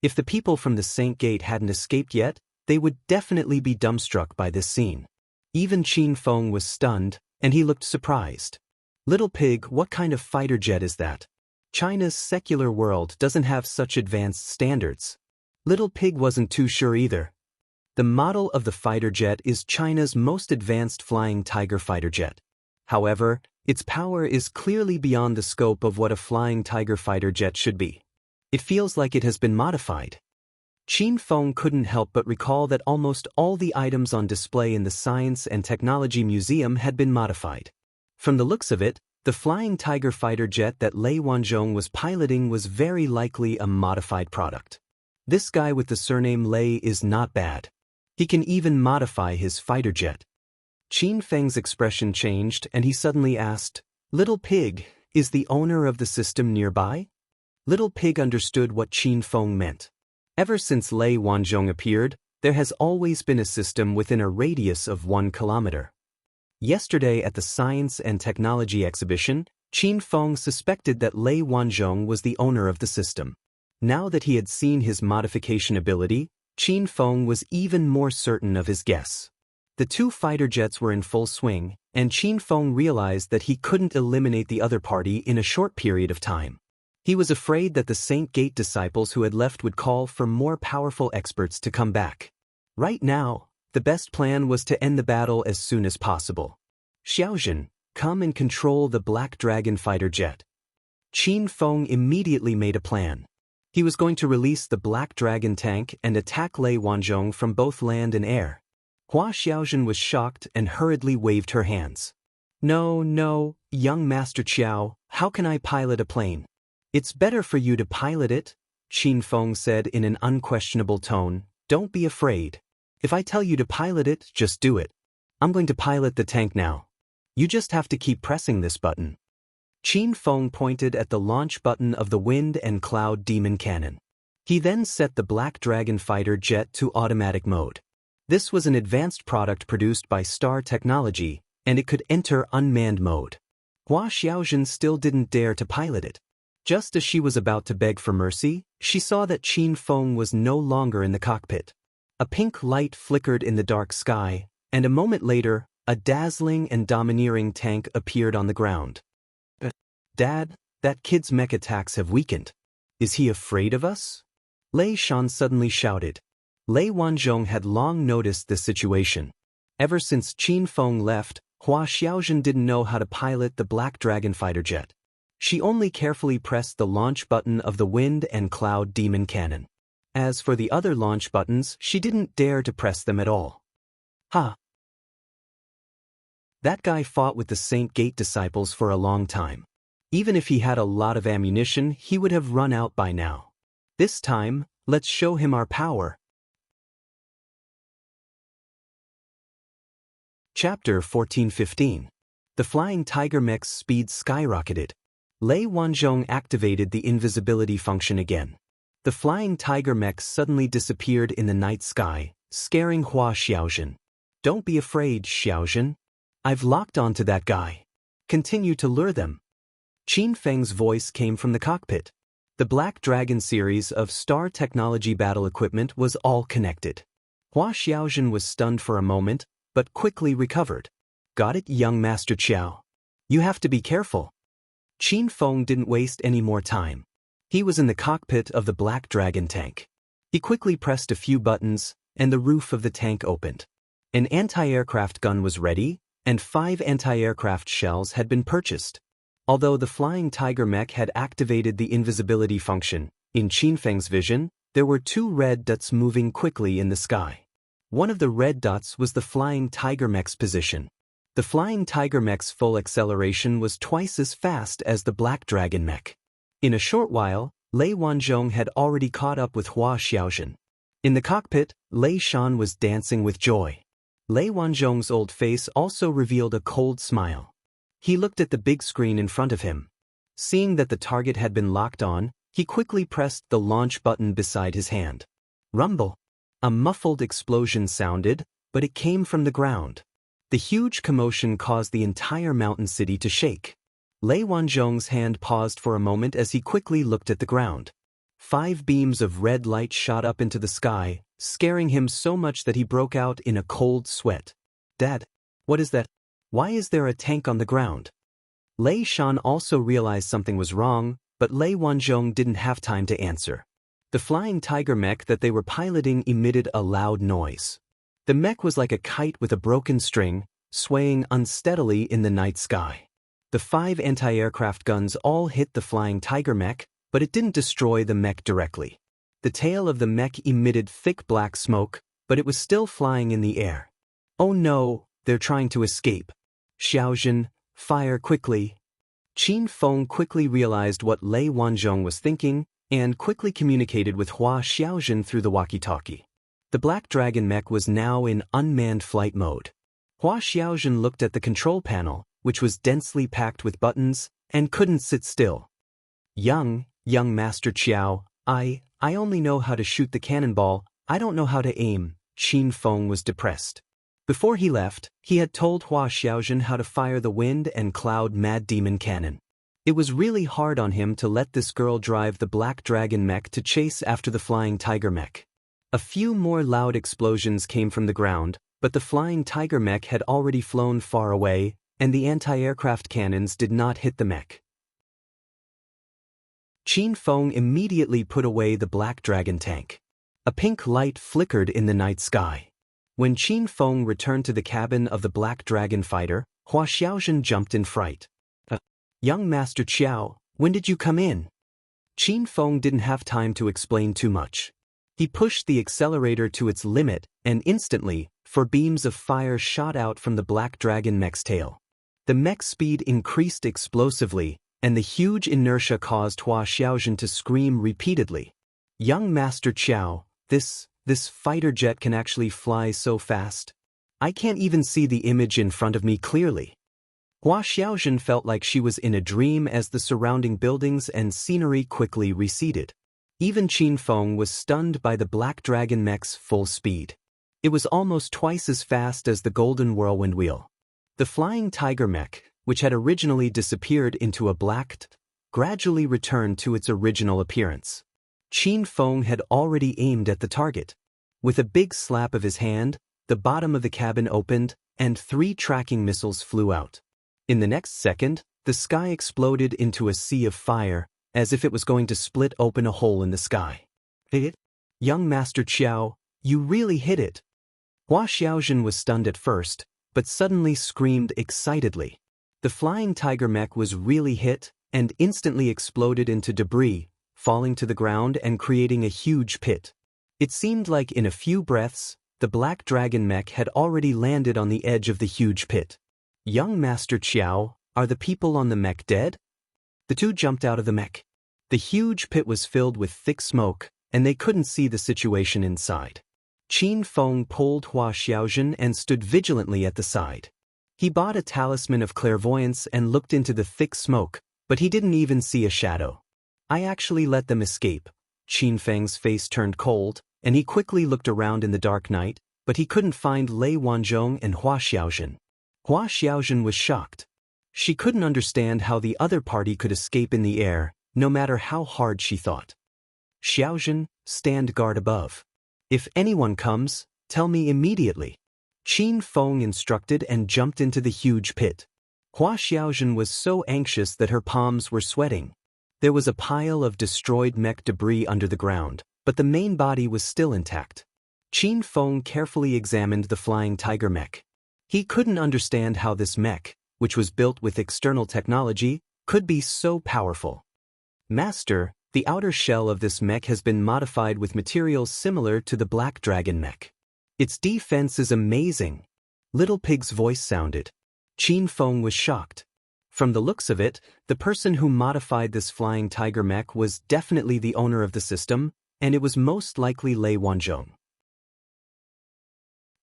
If the people from the Saint Gate hadn't escaped yet, they would definitely be dumbstruck by this scene. Even Qin Feng was stunned, and he looked surprised. Little pig, what kind of fighter jet is that? China's secular world doesn't have such advanced standards. Little pig wasn't too sure either. The model of the fighter jet is China's most advanced Flying Tiger fighter jet. However, its power is clearly beyond the scope of what a Flying Tiger fighter jet should be. It feels like it has been modified. Qin Feng couldn't help but recall that almost all the items on display in the Science and Technology Museum had been modified. From the looks of it, the Flying Tiger fighter jet that Lei Wanzhong was piloting was very likely a modified product. This guy with the surname Lei is not bad. He can even modify his fighter jet. Qin Feng's expression changed and he suddenly asked, "Little pig, is the owner of the system nearby?" Little pig understood what Qin Feng meant. Ever since Lei Wanzhong appeared, there has always been a system within a radius of 1 kilometer. Yesterday at the Science and Technology exhibition, Qin Feng suspected that Lei Wanzhong was the owner of the system. Now that he had seen his modification ability, Qin Feng was even more certain of his guess. The two fighter jets were in full swing, and Qin Feng realized that he couldn't eliminate the other party in a short period of time. He was afraid that the Saint Gate disciples who had left would call for more powerful experts to come back. Right now, the best plan was to end the battle as soon as possible. Xiaojun, come and control the Black Dragon fighter jet. Qin Feng immediately made a plan. He was going to release the Black Dragon tank and attack Lei Wanzhong from both land and air. Hua Xiaojun was shocked and hurriedly waved her hands. No, young Master Qiao, how can I pilot a plane? It's better for you to pilot it, Qin Feng said in an unquestionable tone. Don't be afraid. If I tell you to pilot it, just do it. I'm going to pilot the tank now. You just have to keep pressing this button. Qin Feng pointed at the launch button of the Wind and Cloud Demon Cannon. He then set the Black Dragon fighter jet to automatic mode. This was an advanced product produced by Star Technology, and it could enter unmanned mode. Hua Xiaojun still didn't dare to pilot it. Just as she was about to beg for mercy, she saw that Qin Feng was no longer in the cockpit. A pink light flickered in the dark sky, and a moment later, a dazzling and domineering tank appeared on the ground. Dad, that kid's mech attacks have weakened. Is he afraid of us? Lei Shan suddenly shouted. Lei Wanzhong had long noticed this situation. Ever since Qin Feng left, Hua Xiaojun didn't know how to pilot the Black Dragon fighter jet. She only carefully pressed the launch button of the Wind and Cloud Demon Cannon. As for the other launch buttons, she didn't dare to press them at all. That guy fought with the Saint Gate disciples for a long time. Even if he had a lot of ammunition, he would have run out by now. This time, let's show him our power. Chapter 14-15. The Flying Tiger mech's speed skyrocketed. Lei Wanzhong activated the invisibility function again. The Flying Tiger mech suddenly disappeared in the night sky, scaring Hua Xiaojun. Don't be afraid, Xiaojun. I've locked onto that guy. Continue to lure them. Qin Feng's voice came from the cockpit. The Black Dragon series of Star Technology battle equipment was all connected. Hua Xiaojun was stunned for a moment, but quickly recovered. Got it, young Master Qiao. You have to be careful. Qin Feng didn't waste any more time. He was in the cockpit of the Black Dragon tank. He quickly pressed a few buttons, and the roof of the tank opened. An anti-aircraft gun was ready, and 5 anti-aircraft shells had been purchased. Although the Flying Tiger mech had activated the invisibility function, in Qin Feng's vision, there were 2 red dots moving quickly in the sky. One of the red dots was the Flying Tiger mech's position. The Flying Tiger mech's full acceleration was twice as fast as the Black Dragon mech. In a short while, Lei Wanzhong had already caught up with Hua Xiaojun. In the cockpit, Lei Shan was dancing with joy. Lei Wanzhong's old face also revealed a cold smile. He looked at the big screen in front of him. Seeing that the target had been locked on, he quickly pressed the launch button beside his hand. Rumble! A muffled explosion sounded, but it came from the ground. The huge commotion caused the entire mountain city to shake. Lei Wanzhong's hand paused for a moment as he quickly looked at the ground. 5 beams of red light shot up into the sky, scaring him so much that he broke out in a cold sweat. Dad, what is that? Why is there a tank on the ground? Lei Shan also realized something was wrong, but Lei Wanzhong didn't have time to answer. The Flying Tiger mech that they were piloting emitted a loud noise. The mech was like a kite with a broken string, swaying unsteadily in the night sky. The 5 anti-aircraft guns all hit the Flying Tiger mech, but it didn't destroy the mech directly. The tail of the mech emitted thick black smoke, but it was still flying in the air. Oh no, they're trying to escape. Xiaojun, fire quickly. Qin Feng quickly realized what Lei Wanzhong was thinking, and quickly communicated with Hua Xiaojun through the walkie-talkie. The Black Dragon mech was now in unmanned flight mode. Hua Xiaojun looked at the control panel, which was densely packed with buttons, and couldn't sit still. Young Master Qiao, I only know how to shoot the cannonball, I don't know how to aim. Qin Feng was depressed. Before he left, he had told Hua Xiaojun how to fire the Wind and Cloud Mad Demon Cannon. It was really hard on him to let this girl drive the black dragon mech to chase after the flying tiger mech. A few more loud explosions came from the ground, but the flying tiger mech had already flown far away, and the anti-aircraft cannons did not hit the mech. Qin Feng immediately put away the black dragon tank. A pink light flickered in the night sky. When Qin Feng returned to the cabin of the black dragon fighter, Hua Xiaozhen jumped in fright. Young Master Qiao, when did you come in? Qin Feng didn't have time to explain too much. He pushed the accelerator to its limit, and instantly, 4 beams of fire shot out from the black dragon mech's tail. The mech's speed increased explosively, and the huge inertia caused Hua Xiaozhen to scream repeatedly. Young Master Qiao, this fighter jet can actually fly so fast. I can't even see the image in front of me clearly. Hua Xiaozhen felt like she was in a dream as the surrounding buildings and scenery quickly receded. Even Qin Feng was stunned by the black dragon mech's full speed. It was almost twice as fast as the golden whirlwind wheel. The flying tiger mech, which had originally disappeared into a black gradually returned to its original appearance. Qin Feng had already aimed at the target. With a big slap of his hand, the bottom of the cabin opened, and 3 tracking missiles flew out. In the next second, the sky exploded into a sea of fire, as if it was going to split open a hole in the sky. Hit it? Young Master Qiao, you really hit it. Hua Xiaozhen was stunned at first, but suddenly screamed excitedly. The flying tiger mech was really hit, and instantly exploded into debris, falling to the ground and creating a huge pit. It seemed like in a few breaths, the black dragon mech had already landed on the edge of the huge pit. Young Master Qiao, are the people on the mech dead? The two jumped out of the mech. The huge pit was filled with thick smoke, and they couldn't see the situation inside. Qin Feng pulled Hua Xiaozhen and stood vigilantly at the side. He bought a talisman of clairvoyance and looked into the thick smoke, but he didn't even see a shadow. I actually let them escape. Qin Feng's face turned cold, and he quickly looked around in the dark night, but he couldn't find Lei Wanzhong and Hua Xiaozhen. Hua Xiaozhen was shocked. She couldn't understand how the other party could escape in the air, no matter how hard she thought. Xiaozhen, stand guard above. If anyone comes, tell me immediately. Qin Feng instructed and jumped into the huge pit. Hua Xiaozhen was so anxious that her palms were sweating. There was a pile of destroyed mech debris under the ground, but the main body was still intact. Qin Feng carefully examined the flying tiger mech. He couldn't understand how this mech, which was built with external technology, could be so powerful. Master, the outer shell of this mech has been modified with materials similar to the black dragon mech. Its defense is amazing. Little Pig's voice sounded. Qin Feng was shocked. From the looks of it, the person who modified this flying tiger mech was definitely the owner of the system, and it was most likely Lei Wanzhong.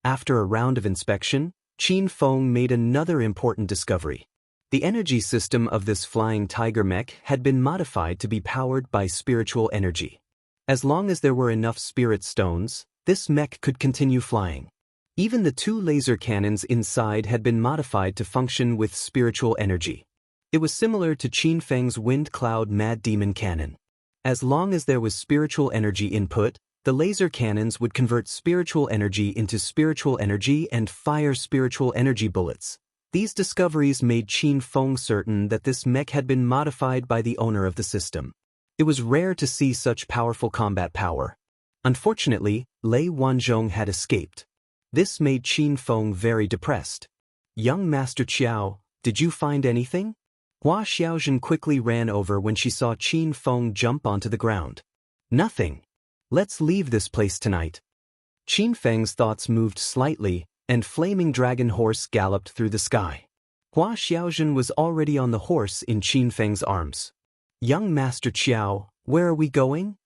After a round of inspection, Qin Feng made another important discovery. The energy system of this flying tiger mech had been modified to be powered by spiritual energy. As long as there were enough spirit stones, this mech could continue flying. Even the 2 laser cannons inside had been modified to function with spiritual energy. It was similar to Qin Feng's Wind Cloud Mad Demon cannon. As long as there was spiritual energy input, the laser cannons would convert spiritual energy into spiritual energy and fire spiritual energy bullets. These discoveries made Qin Feng certain that this mech had been modified by the owner of the system. It was rare to see such powerful combat power. Unfortunately, Lei Wanzhong had escaped. This made Qin Feng very depressed. Young Master Qiao, did you find anything? Hua Xiaozhen quickly ran over when she saw Qin Feng jump onto the ground. Nothing. Let's leave this place tonight. Qin Feng's thoughts moved slightly, and Flaming Dragon Horse galloped through the sky. Hua Xiaozhen was already on the horse in Qin Feng's arms. Young Master Qiao, where are we going?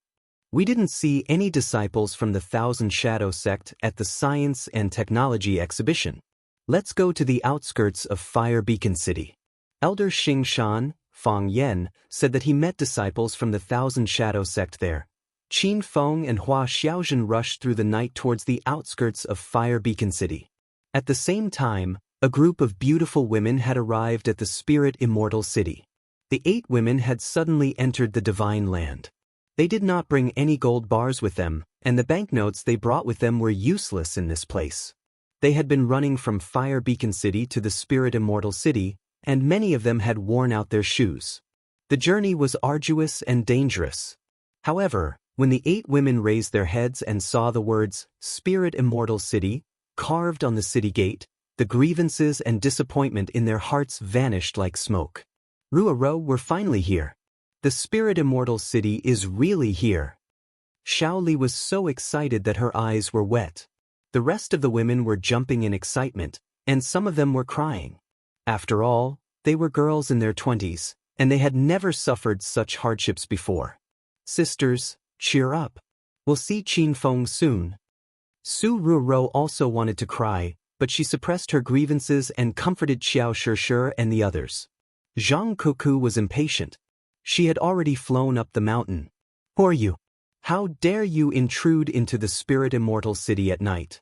We didn't see any disciples from the Thousand Shadow sect at the Science and Technology exhibition. Let's go to the outskirts of Fire Beacon City. Elder Xing Shan, Fang Yan, said that he met disciples from the Thousand Shadow sect there. Qin Feng and Hua Xiaozhen rushed through the night towards the outskirts of Fire Beacon City. At the same time, a group of beautiful women had arrived at the Spirit Immortal City. The 8 women had suddenly entered the divine land. They did not bring any gold bars with them, and the banknotes they brought with them were useless in this place. They had been running from Fire Beacon City to the Spirit Immortal City, and many of them had worn out their shoes. The journey was arduous and dangerous. However, when the 8 women raised their heads and saw the words, Spirit Immortal City, carved on the city gate, the grievances and disappointment in their hearts vanished like smoke. Ruoro, we're finally here. The Spirit Immortal City is really here. Xiaoli was so excited that her eyes were wet. The rest of the women were jumping in excitement, and some of them were crying. After all, they were girls in their 20s, and they had never suffered such hardships before. Sisters, cheer up. We'll see Qin Feng soon. Su Ruoro also wanted to cry, but she suppressed her grievances and comforted Xiao Shishir and the others. Zhang Kuku was impatient. She had already flown up the mountain. Who are you? How dare you intrude into the Spirit Immortal City at night?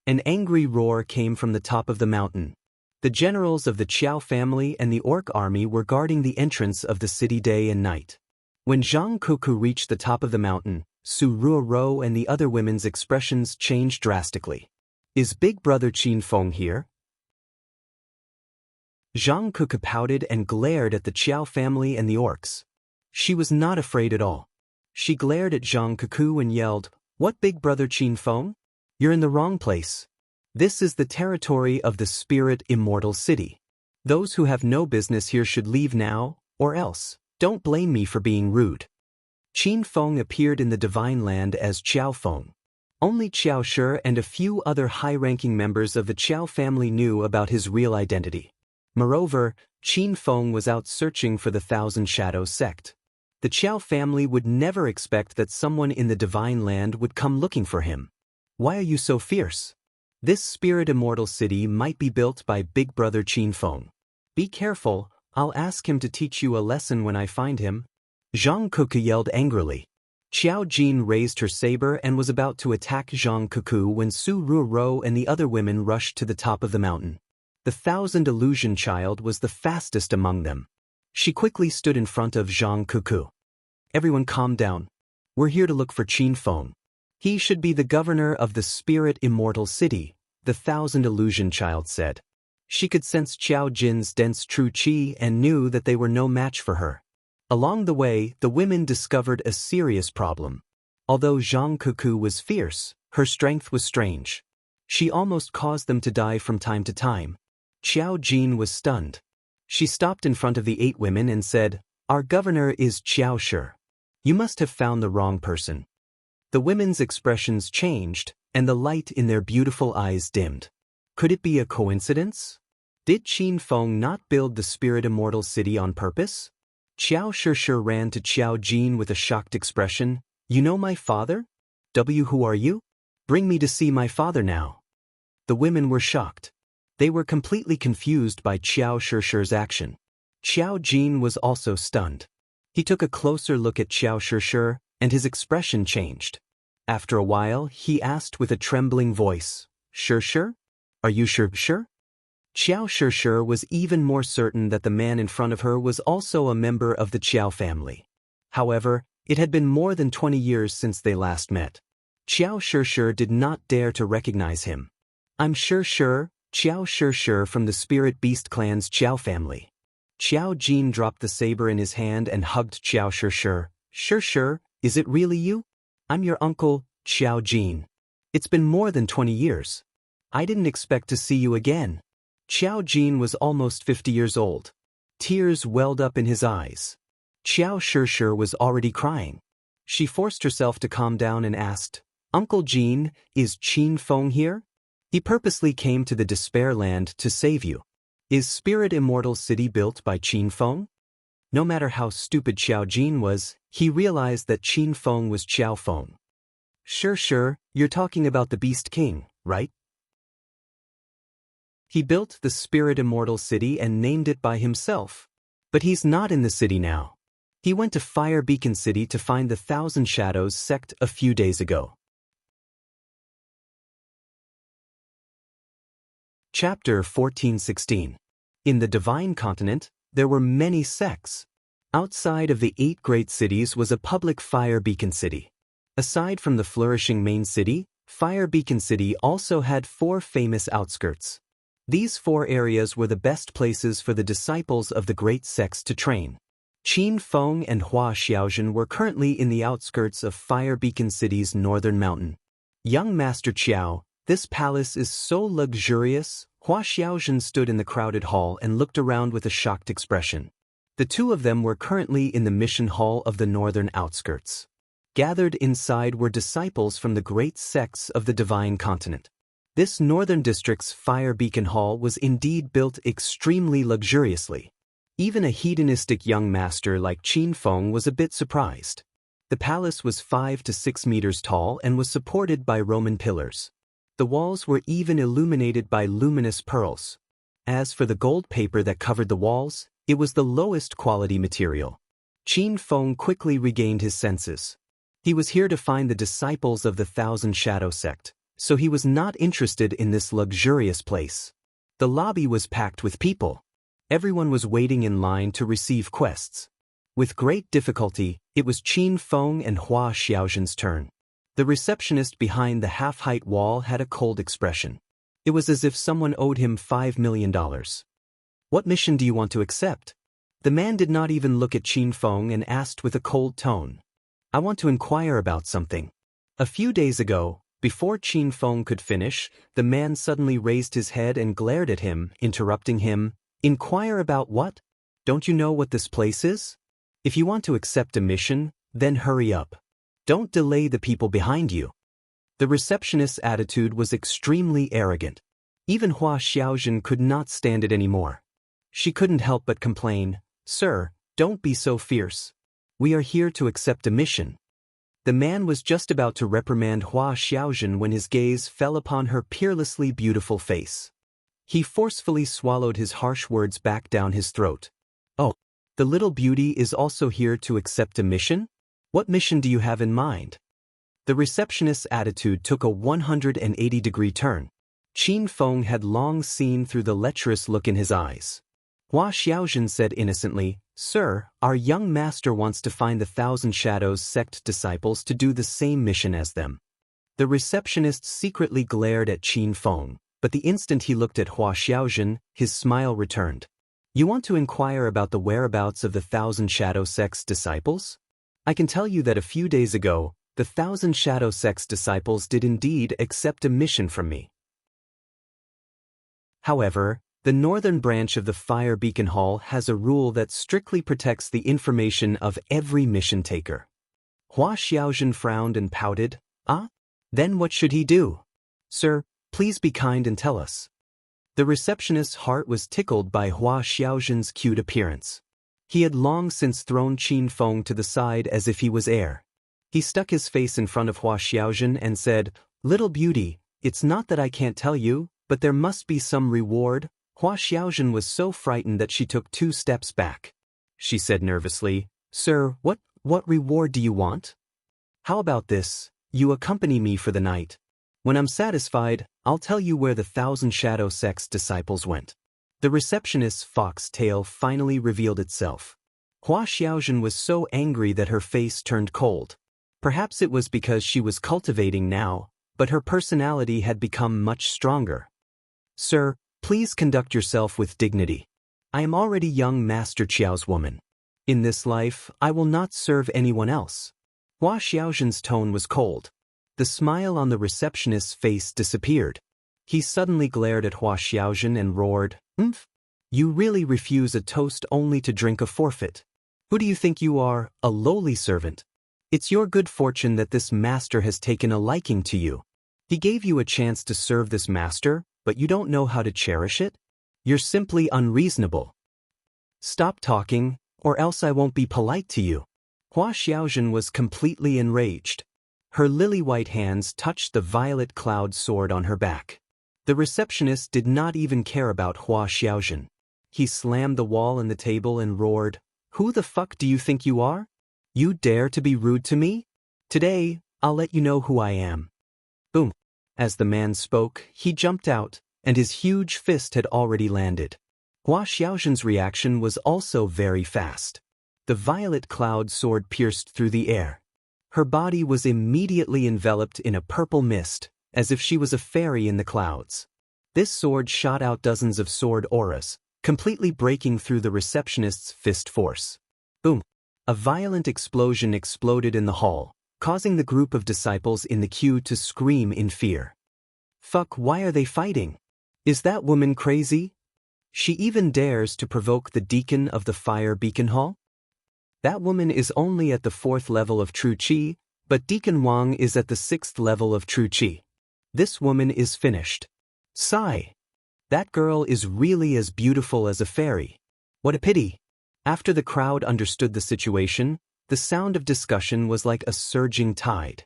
An angry roar came from the top of the mountain. The generals of the Qiao family and the orc army were guarding the entrance of the city day and night. When Zhang Kuku reached the top of the mountain, Su Ruoro and the other women's expressions changed drastically. Is Big Brother Qin Feng here? Zhang Kuku pouted and glared at the Qiao family and the orcs. She was not afraid at all. She glared at Zhang Kuku and yelled, What Big Brother Qin Feng? You're in the wrong place. This is the territory of the Spirit Immortal City. Those who have no business here should leave now, or else. Don't blame me for being rude. Qin Feng appeared in the Divine Land as Qiao Feng. Only Qiao Shi and a few other high-ranking members of the Qiao family knew about his real identity. Moreover, Qin Feng was out searching for the Thousand Shadows sect. The Qiao family would never expect that someone in the Divine Land would come looking for him. Why are you so fierce? This Spirit Immortal City might be built by Big Brother Qin Feng. Be careful, I'll ask him to teach you a lesson when I find him. Zhang Kuku yelled angrily. Qiao Jin raised her saber and was about to attack Zhang Kuku when Su Ruoro and the other women rushed to the top of the mountain. The Thousand Illusion Child was the fastest among them. She quickly stood in front of Zhang Kuku. Everyone calm down. We're here to look for Qin Feng. He should be the governor of the Spirit Immortal City, the Thousand Illusion Child said. She could sense Qiao Jin's dense true qi and knew that they were no match for her. Along the way, the women discovered a serious problem. Although Zhang Kuku was fierce, her strength was strange. She almost caused them to die from time to time. Qiao Jin was stunned. She stopped in front of the 8 women and said, Our governor is Qiao Shi. You must have found the wrong person. The women's expressions changed, and the light in their beautiful eyes dimmed. Could it be a coincidence? Did Qin Feng not build the Spirit Immortal City on purpose? Qiao Shi ran to Qiao Jin with a shocked expression. You know my father? Who are you? Bring me to see my father now. The women were shocked. They were completely confused by Qiao Shi's action. Qiao Jin was also stunned. He took a closer look at Qiao Shi, and his expression changed. After a while, he asked with a trembling voice, Shi? Are you sure? Qiao Shi was even more certain that the man in front of her was also a member of the Qiao family. However, it had been more than 20 years since they last met. Qiao Shi did not dare to recognize him. I'm Shi, Qiao Shi from the Spirit Beast Clan's Qiao family. Qiao Jin dropped the saber in his hand and hugged Qiao Shi. Shi, is it really you? I'm your uncle, Qiao Jin. It's been more than 20 years. I didn't expect to see you again. Qiao Jin was almost 50 years old. Tears welled up in his eyes. Qiao Shi was already crying. She forced herself to calm down and asked, Uncle Jin, is Qin Feng here? He purposely came to the Despair Land to save you. Is Spirit Immortal City built by Qin Feng? No matter how stupid Qiao Jin was, he realized that Qin Feng was Qiao Feng. Shi, you're talking about the Beast King, right? He built the Spirit Immortal City and named it by himself. But he's not in the city now. He went to Fire Beacon City to find the Thousand Shadows sect a few days ago. Chapter 14:16. In the Divine Continent, there were many sects. Outside of the 8 great cities was a public fire beacon city. Aside from the flourishing main city, Fire Beacon City also had 4 famous outskirts. These 4 areas were the best places for the disciples of the great sects to train. Qin Feng and Hua Xiaozhen were currently in the outskirts of Fire Beacon City's northern mountain. Young Master Qiao, this palace is so luxurious. Hua Xiaozhen stood in the crowded hall and looked around with a shocked expression. The 2 of them were currently in the mission hall of the northern outskirts. Gathered inside were disciples from the great sects of the divine continent. This northern district's fire beacon hall was indeed built extremely luxuriously. Even a hedonistic young master like Qin Feng was a bit surprised. The palace was 5 to 6 meters tall and was supported by Roman pillars. The walls were even illuminated by luminous pearls. As for the gold paper that covered the walls, it was the lowest quality material. Qin Feng quickly regained his senses. He was here to find the disciples of the Thousand Shadow sect, so he was not interested in this luxurious place. The lobby was packed with people. Everyone was waiting in line to receive quests. With great difficulty, it was Qin Feng and Hua Xiaozhen's turn. The receptionist behind the half-height wall had a cold expression. It was as if someone owed him $5 million. What mission do you want to accept? The man did not even look at Qin Feng and asked with a cold tone. I want to inquire about something. A few days ago, before Qin Feng could finish, the man suddenly raised his head and glared at him, interrupting him. Inquire about what? Don't you know what this place is? If you want to accept a mission, then hurry up. Don't delay the people behind you. The receptionist's attitude was extremely arrogant. Even Hua Xiaozhen could not stand it anymore. She couldn't help but complain, Sir, don't be so fierce. We are here to accept a mission. The man was just about to reprimand Hua Xiaozhen when his gaze fell upon her peerlessly beautiful face. He forcefully swallowed his harsh words back down his throat. Oh, the little beauty is also here to accept a mission? What mission do you have in mind? The receptionist's attitude took a 180-degree turn. Qin Feng had long seen through the lecherous look in his eyes. Hua Xiaozhen said innocently, Sir, our young master wants to find the Thousand Shadows sect disciples to do the same mission as them. The receptionist secretly glared at Qin Feng, but the instant he looked at Hua Xiaozhen, his smile returned. You want to inquire about the whereabouts of the Thousand Shadow sect's disciples? I can tell you that a few days ago, the Thousand Shadow sect's disciples did indeed accept a mission from me. However, the northern branch of the Fire Beacon Hall has a rule that strictly protects the information of every mission taker. Hua Xiaozhen frowned and pouted. Ah? Then what should he do? Sir, please be kind and tell us. The receptionist's heart was tickled by Hua Xiaozhen's cute appearance. He had long since thrown Qin Feng to the side as if he was air. He stuck his face in front of Hua Xiaozhen and said, Little beauty, it's not that I can't tell you, but there must be some reward. Hua Xiaozhen was so frightened that she took 2 steps back. She said nervously, Sir, what reward do you want? How about this, you accompany me for the night. When I'm satisfied, I'll tell you where the Thousand Shadow sect's disciples went. The receptionist's fox tail finally revealed itself. Hua Xiaozhen was so angry that her face turned cold. Perhaps it was because she was cultivating now, but her personality had become much stronger. Sir, please conduct yourself with dignity. I am already young Master Qiao's woman. In this life, I will not serve anyone else. Hua Xiaozhen's tone was cold. The smile on the receptionist's face disappeared. He suddenly glared at Hua Xiaozhen and roared, You really refuse a toast only to drink a forfeit. Who do you think you are, a lowly servant? It's your good fortune that this master has taken a liking to you. He gave you a chance to serve this master, but you don't know how to cherish it? You're simply unreasonable. Stop talking, or else I won't be polite to you. Hua Xiaozhen was completely enraged. Her lily-white hands touched the violet cloud sword on her back. The receptionist did not even care about Hua Xiaozhen. He slammed the wall and the table and roared, Who the fuck do you think you are? You dare to be rude to me? Today, I'll let you know who I am. Boom. As the man spoke, he jumped out, and his huge fist had already landed. Hua Xiaozhen's reaction was also very fast. The violet cloud sword pierced through the air. Her body was immediately enveloped in a purple mist, as if she was a fairy in the clouds. This sword shot out dozens of sword auras, completely breaking through the receptionist's fist force. Boom! A violent explosion exploded in the hall, causing the group of disciples in the queue to scream in fear. Fuck, why are they fighting? Is that woman crazy? She even dares to provoke the deacon of the fire beacon hall? That woman is only at the 4th level of true chi, but Deacon Wang is at the 6th level of true chi. This woman is finished. Sigh. That girl is really as beautiful as a fairy. What a pity. After the crowd understood the situation, the sound of discussion was like a surging tide.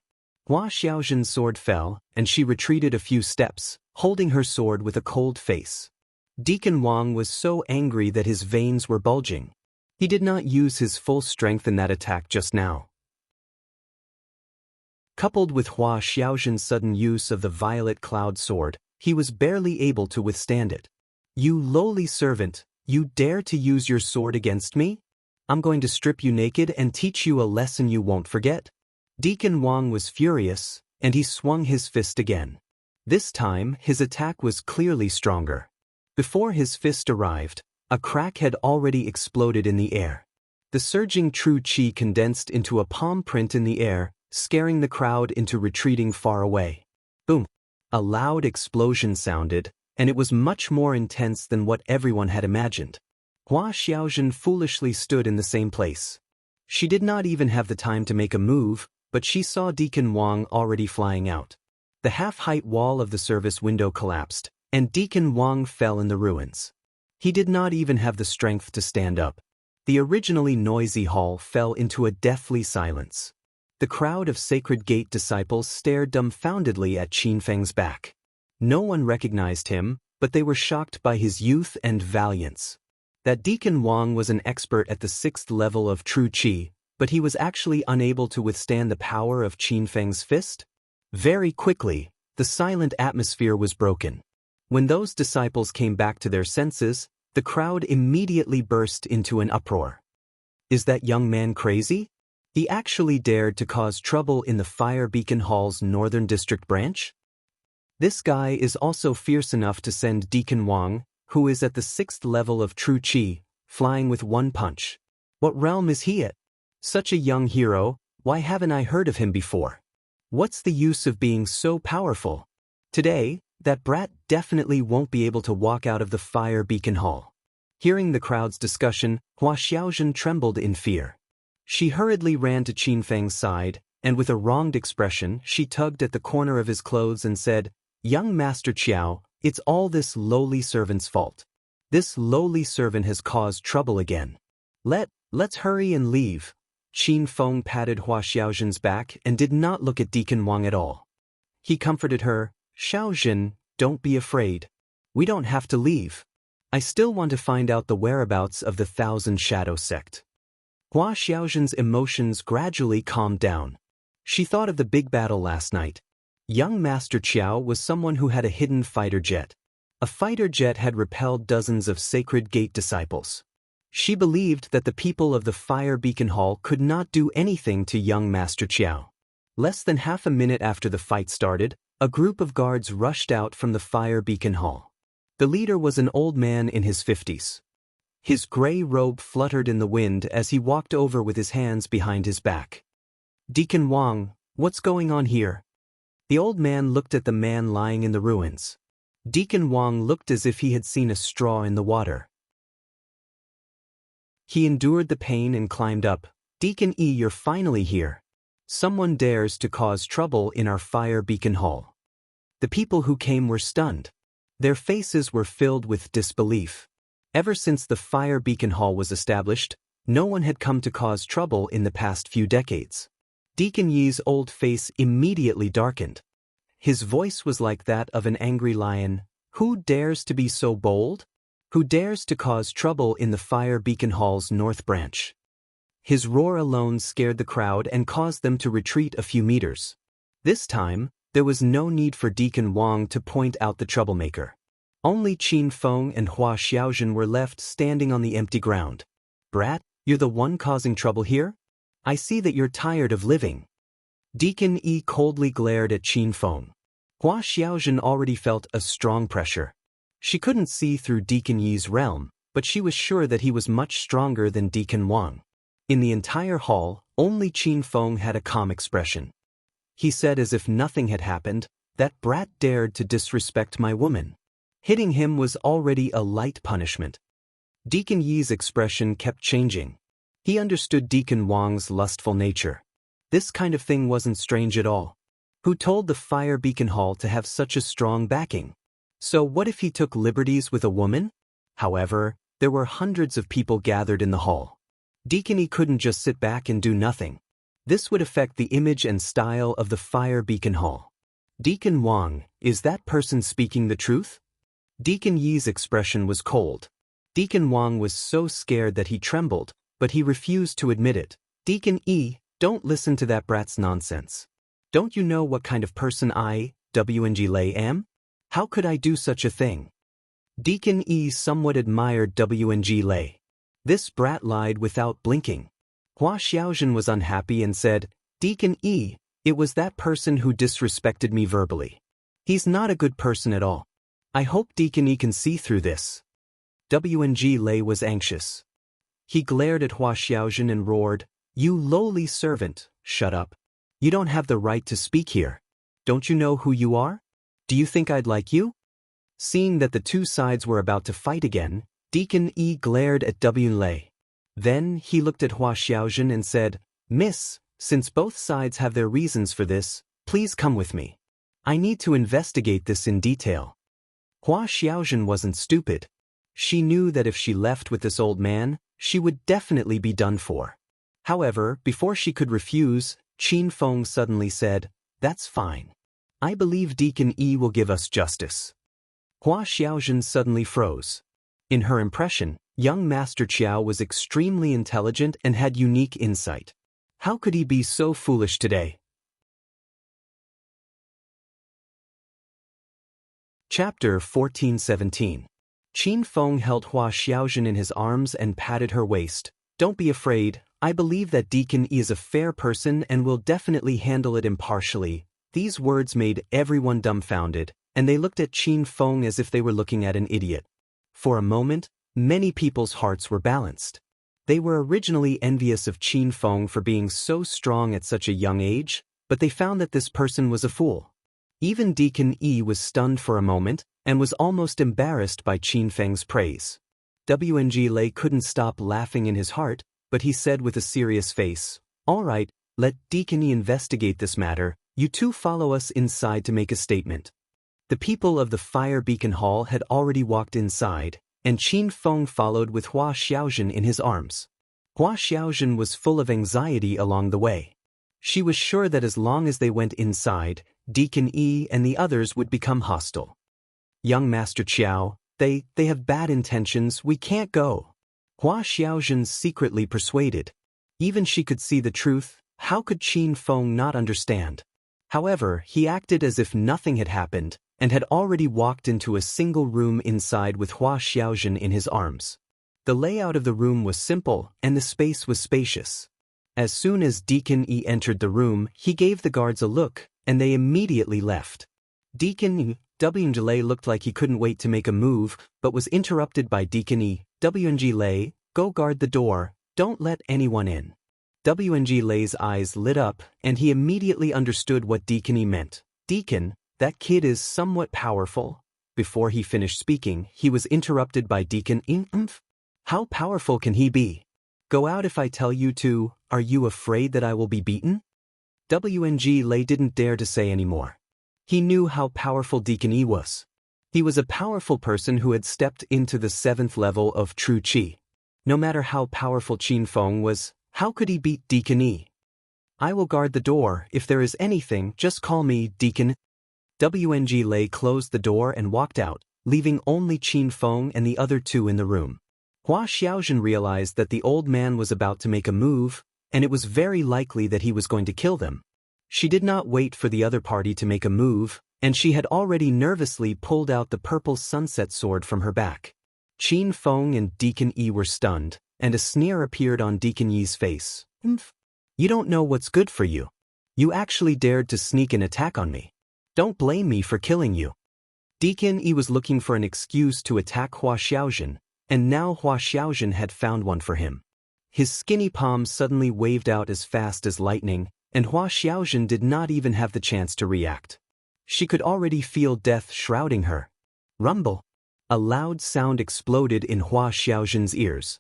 Hua Xiaozhen's sword fell, and she retreated a few steps, holding her sword with a cold face. Deacon Wang was so angry that his veins were bulging. He did not use his full strength in that attack just now. Coupled with Hua Xiaozhen's sudden use of the violet cloud sword, he was barely able to withstand it. You lowly servant, you dare to use your sword against me? I'm going to strip you naked and teach you a lesson you won't forget. Deacon Wang was furious, and he swung his fist again. This time, his attack was clearly stronger. Before his fist arrived, a crack had already exploded in the air. The surging true chi condensed into a palm print in the air, scaring the crowd into retreating far away. Boom! A loud explosion sounded, and it was much more intense than what everyone had imagined. Hua Xiaozhen foolishly stood in the same place. She did not even have the time to make a move, but she saw Deacon Wang already flying out. The half-height wall of the service window collapsed, and Deacon Wang fell in the ruins. He did not even have the strength to stand up. The originally noisy hall fell into a deathly silence. The crowd of Sacred Gate disciples stared dumbfoundedly at Qin Feng's back. No one recognized him, but they were shocked by his youth and valiance. That Deacon Wang was an expert at the 6th level of true chi, but he was actually unable to withstand the power of Qin Feng's fist? Very quickly, the silent atmosphere was broken. When those disciples came back to their senses, the crowd immediately burst into an uproar. Is that young man crazy? He actually dared to cause trouble in the Fire Beacon Hall's Northern District branch? This guy is also fierce enough to send Deacon Wang, who is at the 6th level of true chi, flying with one punch. What realm is he at? Such a young hero, why haven't I heard of him before? What's the use of being so powerful? Today, that brat definitely won't be able to walk out of the Fire Beacon Hall. Hearing the crowd's discussion, Hua Xiaozhen trembled in fear. She hurriedly ran to Qin Feng's side, and with a wronged expression, she tugged at the corner of his clothes and said, "Young Master Qiao, it's all this lowly servant's fault. This lowly servant has caused trouble again. Let's hurry and leave." Qin Feng patted Hua Xiaozhen's back and did not look at Deacon Wang at all. He comforted her, "Xiaozhen, don't be afraid. We don't have to leave. I still want to find out the whereabouts of the Thousand Shadow sect." Hua Xiaozhen's emotions gradually calmed down. She thought of the big battle last night. Young Master Qiao was someone who had a hidden fighter jet. A fighter jet had repelled dozens of Sacred Gate disciples. She believed that the people of the Fire Beacon Hall could not do anything to young Master Qiao. Less than half a minute after the fight started, a group of guards rushed out from the Fire Beacon Hall. The leader was an old man in his 50s. His gray robe fluttered in the wind as he walked over with his hands behind his back. "Deacon Wang, what's going on here?" The old man looked at the man lying in the ruins. Deacon Wang looked as if he had seen a straw in the water. He endured the pain and climbed up. "Deacon E, you're finally here. Someone dares to cause trouble in our Fire Beacon Hall." The people who came were stunned. Their faces were filled with disbelief. Ever since the Fire Beacon Hall was established, no one had come to cause trouble in the past few decades. Deacon Yi's old face immediately darkened. His voice was like that of an angry lion. "Who dares to be so bold? Who dares to cause trouble in the Fire Beacon Hall's North Branch?" His roar alone scared the crowd and caused them to retreat a few meters. This time, there was no need for Deacon Wang to point out the troublemaker. Only Qin Feng and Hua Xiaozhen were left standing on the empty ground. "Brat, You're the one causing trouble here? I see that you're tired of living. Deacon E coldly glared at Qin Feng. Hua Xiaojun already felt a strong pressure. She couldn't see through Deacon Yi's realm, but she was sure that he was much stronger than Deacon Wang. In the entire hall, only Qin Feng had a calm expression. He said as if nothing had happened, "That brat dared to disrespect my woman. Hitting him was already a light punishment." Deacon Yi's expression kept changing. He understood Deacon Wang's lustful nature. This kind of thing wasn't strange at all. Who told the Fire Beacon Hall to have such a strong backing? So what if he took liberties with a woman? However, there were hundreds of people gathered in the hall. Deacon E couldn't just sit back and do nothing. This would affect the image and style of the Fire Beacon Hall. Deacon Wang, is that person speaking the truth? Deacon Yi's expression was cold. Deacon Wang was so scared that he trembled, but he refused to admit it. Deacon E, don't listen to that brat's nonsense. Don't you know what kind of person I, WNG Lei, am? How could I do such a thing? Deacon E somewhat admired WNG Lei. This brat lied without blinking. Hua Xiaojun was unhappy and said, Deacon E, it was that person who disrespected me verbally. He's not a good person at all. I hope Deacon E can see through this. WNG Lei was anxious. He glared at Hua Xiaojun and roared, You lowly servant, shut up. You don't have the right to speak here. Don't you know who you are? Do you think I'd like you? Seeing that the two sides were about to fight again, Deacon E glared at WN Lei. Then he looked at Hua Xiaojun and said, Miss, since both sides have their reasons for this, please come with me. I need to investigate this in detail. Hua Xiaojun wasn't stupid. She knew that if she left with this old man, she would definitely be done for. However, before she could refuse, Qin Feng suddenly said, That's fine. I believe Deacon E will give us justice. Hua Xiaojun suddenly froze. In her impression, young Master Qiao was extremely intelligent and had unique insight. How could he be so foolish today? Chapter 14-17. Qin Feng held Hua Xiaojun in his arms and patted her waist. Don't be afraid, I believe that Deacon E is a fair person and will definitely handle it impartially. These words made everyone dumbfounded, and they looked at Qin Feng as if they were looking at an idiot. For a moment, many people's hearts were balanced. They were originally envious of Qin Feng for being so strong at such a young age, but they found that this person was a fool. Even Deacon E was stunned for a moment, and was almost embarrassed by Qin Feng's praise. WNG Lei couldn't stop laughing in his heart, but he said with a serious face, All right, let Deacon E investigate this matter, you two follow us inside to make a statement. The people of the Fire Beacon Hall had already walked inside, and Qin Feng followed with Hua Xiaojun in his arms. Hua Xiaojun was full of anxiety along the way. She was sure that as long as they went inside, Deacon E and the others would become hostile. Young Master Qiao, they have bad intentions, we can't go. Hua Xiaojun secretly persuaded. Even she could see the truth, how could Qin Feng not understand? However, he acted as if nothing had happened, and had already walked into a single room inside with Hua Xiaojun in his arms. The layout of the room was simple, and the space was spacious. As soon as Deacon E entered the room, he gave the guards a look, and they immediately left. Deacon E, WNG Lei looked like he couldn't wait to make a move, but was interrupted by Deacon E. WNG Lei, go guard the door, don't let anyone in. WNG Lei's eyes lit up, and he immediately understood what Deacon E meant. Deacon, that kid is somewhat powerful. Before he finished speaking, he was interrupted by Deacon E. How powerful can he be? Go out if I tell you to, are you afraid that I will be beaten? WNG Lei didn't dare to say any more. He knew how powerful Deacon E was. He was a powerful person who had stepped into the 7th level of true Qi. No matter how powerful Qin Feng was, how could he beat Deacon E? I will guard the door, if there is anything, just call me, Deacon. WNG Lei closed the door and walked out, leaving only Qin Feng and the other two in the room. Hua Xiaojun realized that the old man was about to make a move, and it was very likely that he was going to kill them. She did not wait for the other party to make a move, and she had already nervously pulled out the purple sunset sword from her back. Qin Feng and Deacon E were stunned, and a sneer appeared on Deacon Yi's face. You don't know what's good for you. You actually dared to sneak an attack on me. Don't blame me for killing you. Deacon Yi was looking for an excuse to attack Hua Xiaojun, and now Hua Xiaojun had found one for him. His skinny palms suddenly waved out as fast as lightning, and Hua Xiaojun did not even have the chance to react. She could already feel death shrouding her. Rumble! A loud sound exploded in Hua Xiaojun's ears.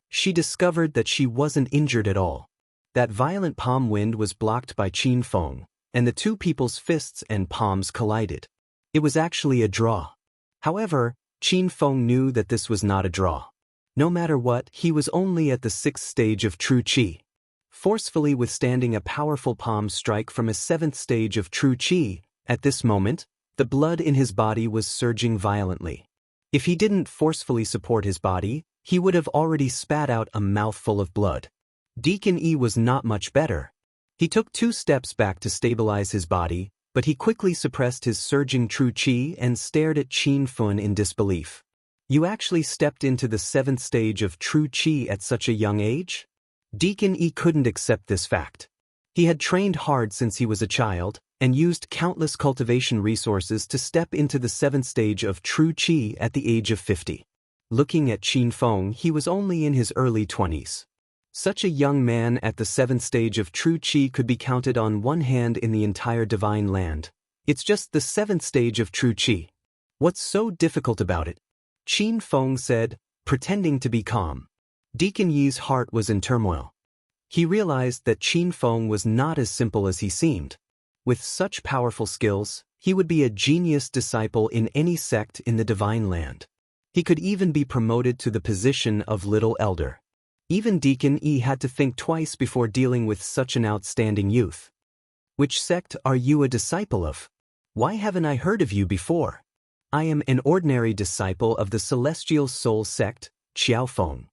She discovered that she wasn't injured at all. That violent palm wind was blocked by Qin Feng, and the two people's fists and palms collided. It was actually a draw. However, Qin Feng knew that this was not a draw. No matter what, he was only at the 6th stage of true qi. Forcefully withstanding a powerful palm strike from a 7th stage of true qi, at this moment, the blood in his body was surging violently. If he didn't forcefully support his body, he would have already spat out a mouthful of blood. Deacon Yi was not much better. He took 2 steps back to stabilize his body, but he quickly suppressed his surging true qi and stared at Qin Feng in disbelief. You actually stepped into the 7th stage of true qi at such a young age? Deacon Yi couldn't accept this fact. He had trained hard since he was a child, and used countless cultivation resources to step into the 7th stage of true qi at the age of 50. Looking at Qin Feng, he was only in his early 20s. Such a young man at the 7th stage of true qi could be counted on one hand in the entire divine land. It's just the 7th stage of true qi. What's so difficult about it? Qin Feng said, pretending to be calm. Deacon Yi's heart was in turmoil. He realized that Qin Feng was not as simple as he seemed. With such powerful skills, he would be a genius disciple in any sect in the divine land. He could even be promoted to the position of little elder. Even Deacon Yi had to think twice before dealing with such an outstanding youth. Which sect are you a disciple of? Why haven't I heard of you before? I am an ordinary disciple of the Celestial Soul sect, Xiaofeng.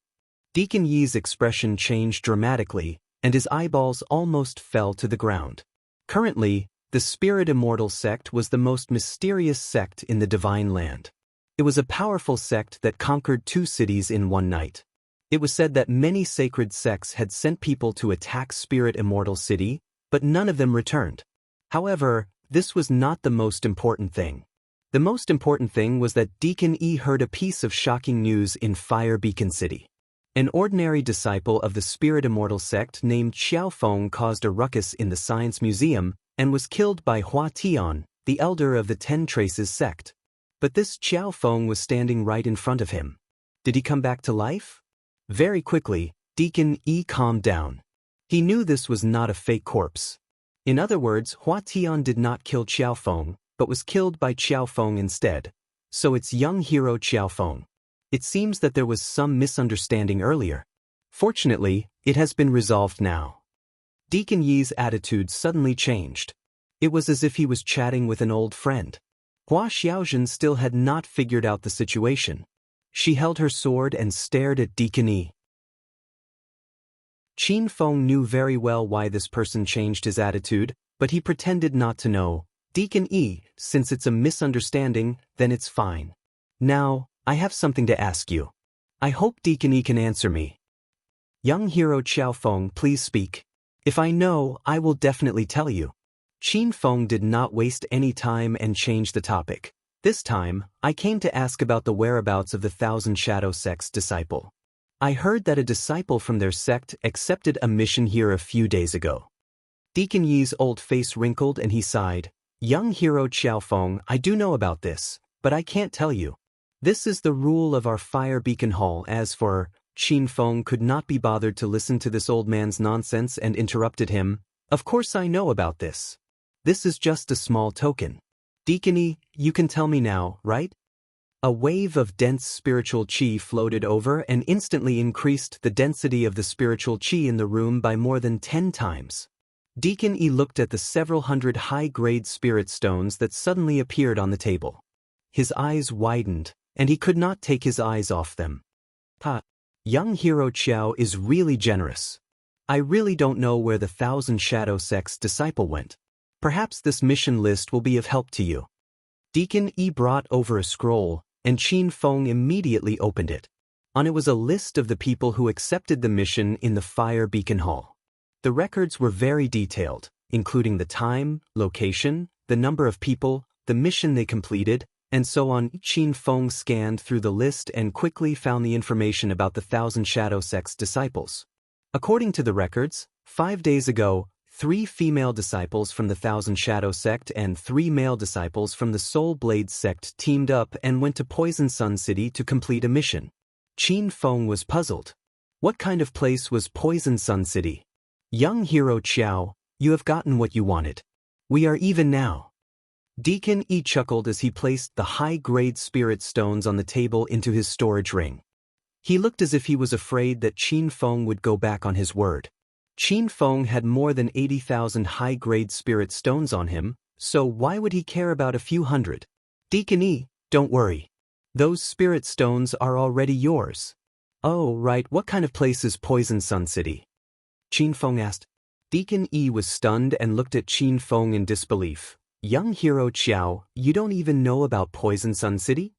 Deacon Yi's expression changed dramatically, and his eyeballs almost fell to the ground. Currently, the Spirit Immortal sect was the most mysterious sect in the divine land. It was a powerful sect that conquered 2 cities in one night. It was said that many sacred sects had sent people to attack Spirit Immortal City, but none of them returned. However, this was not the most important thing. The most important thing was that Deacon Yi heard a piece of shocking news in Fire Beacon City. An ordinary disciple of the Spirit Immortal sect named Xiaofeng caused a ruckus in the Science Museum and was killed by Hua Tian, the elder of the 10 Traces sect. But this Xiaofeng was standing right in front of him. Did he come back to life? Very quickly, Deacon Yi calmed down. He knew this was not a fake corpse. In other words, Hua Tian did not kill Xiaofeng, but was killed by Xiaofeng instead. So it's young hero Xiaofeng. It seems that there was some misunderstanding earlier. Fortunately, it has been resolved now. Deacon Yi's attitude suddenly changed. It was as if he was chatting with an old friend. Hua Xiaojun still had not figured out the situation. She held her sword and stared at Deacon Yi. Qin Feng knew very well why this person changed his attitude, but he pretended not to know. Deacon Yi, since it's a misunderstanding, then it's fine. Now, I have something to ask you. I hope Deacon Yi can answer me. Young hero Xiaofeng, please speak. If I know, I will definitely tell you. Qin Feng did not waste any time and changed the topic. This time, I came to ask about the whereabouts of the Thousand Shadow Sect's disciple. I heard that a disciple from their sect accepted a mission here a few days ago. Deacon Yi's old face wrinkled and he sighed. Young hero Xiaofeng, I do know about this, but I can't tell you. This is the rule of our Fire Beacon Hall. As for Qin Feng could not be bothered to listen to this old man's nonsense and interrupted him. Of course I know about this. This is just a small token. Deacon Yi, you can tell me now, right? A wave of dense spiritual qi floated over and instantly increased the density of the spiritual qi in the room by more than 10 times. Deacon Yi looked at the several hundred high-grade spirit stones that suddenly appeared on the table. His eyes widened, and he could not take his eyes off them. Young hero Qiao is really generous. I really don't know where the Thousand Shadow Sect's disciple went. Perhaps this mission list will be of help to you. Deacon Yi brought over a scroll, and Qin Feng immediately opened it. On it was a list of the people who accepted the mission in the Fire Beacon Hall. The records were very detailed, including the time, location, the number of people, the mission they completed, and so on. Qin Feng scanned through the list and quickly found the information about the Thousand Shadow Sect's disciples. According to the records, 5 days ago, 3 female disciples from the Thousand Shadow Sect and 3 male disciples from the Soul Blade Sect teamed up and went to Poison Sun City to complete a mission. Qin Feng was puzzled. What kind of place was Poison Sun City? Young hero Qiao, you have gotten what you wanted. We are even now. Deacon Yi chuckled as he placed the high-grade spirit stones on the table into his storage ring. He looked as if he was afraid that Qin Feng would go back on his word. Qin Feng had more than 80,000 high-grade spirit stones on him, so why would he care about a few hundred? Deacon Yi, don't worry. Those spirit stones are already yours. Oh, right, what kind of place is Poison Sun City? Qin Feng asked. Deacon Yi was stunned and looked at Qin Feng in disbelief. Young hero Qiao, you don't even know about Poison Sun City?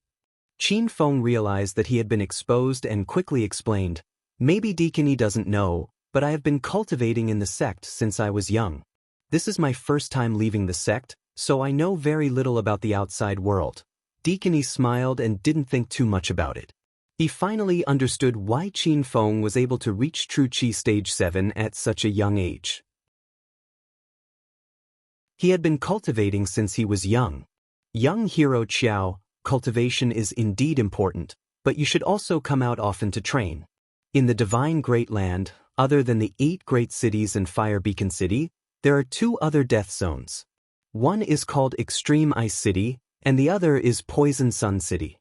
Qin Feng realized that he had been exposed and quickly explained, maybe Deacon Yi doesn't know, but I have been cultivating in the sect since I was young. This is my first time leaving the sect, so I know very little about the outside world. Deacon Yi smiled and didn't think too much about it. He finally understood why Qin Feng was able to reach True Qi Stage 7 at such a young age. He had been cultivating since he was young. Young hero Qiao, cultivation is indeed important, but you should also come out often to train. In the Divine Great Land, other than the 8 great cities and Fire Beacon City, there are 2 other death zones. One is called Extreme Ice City, and the other is Poison Sun City.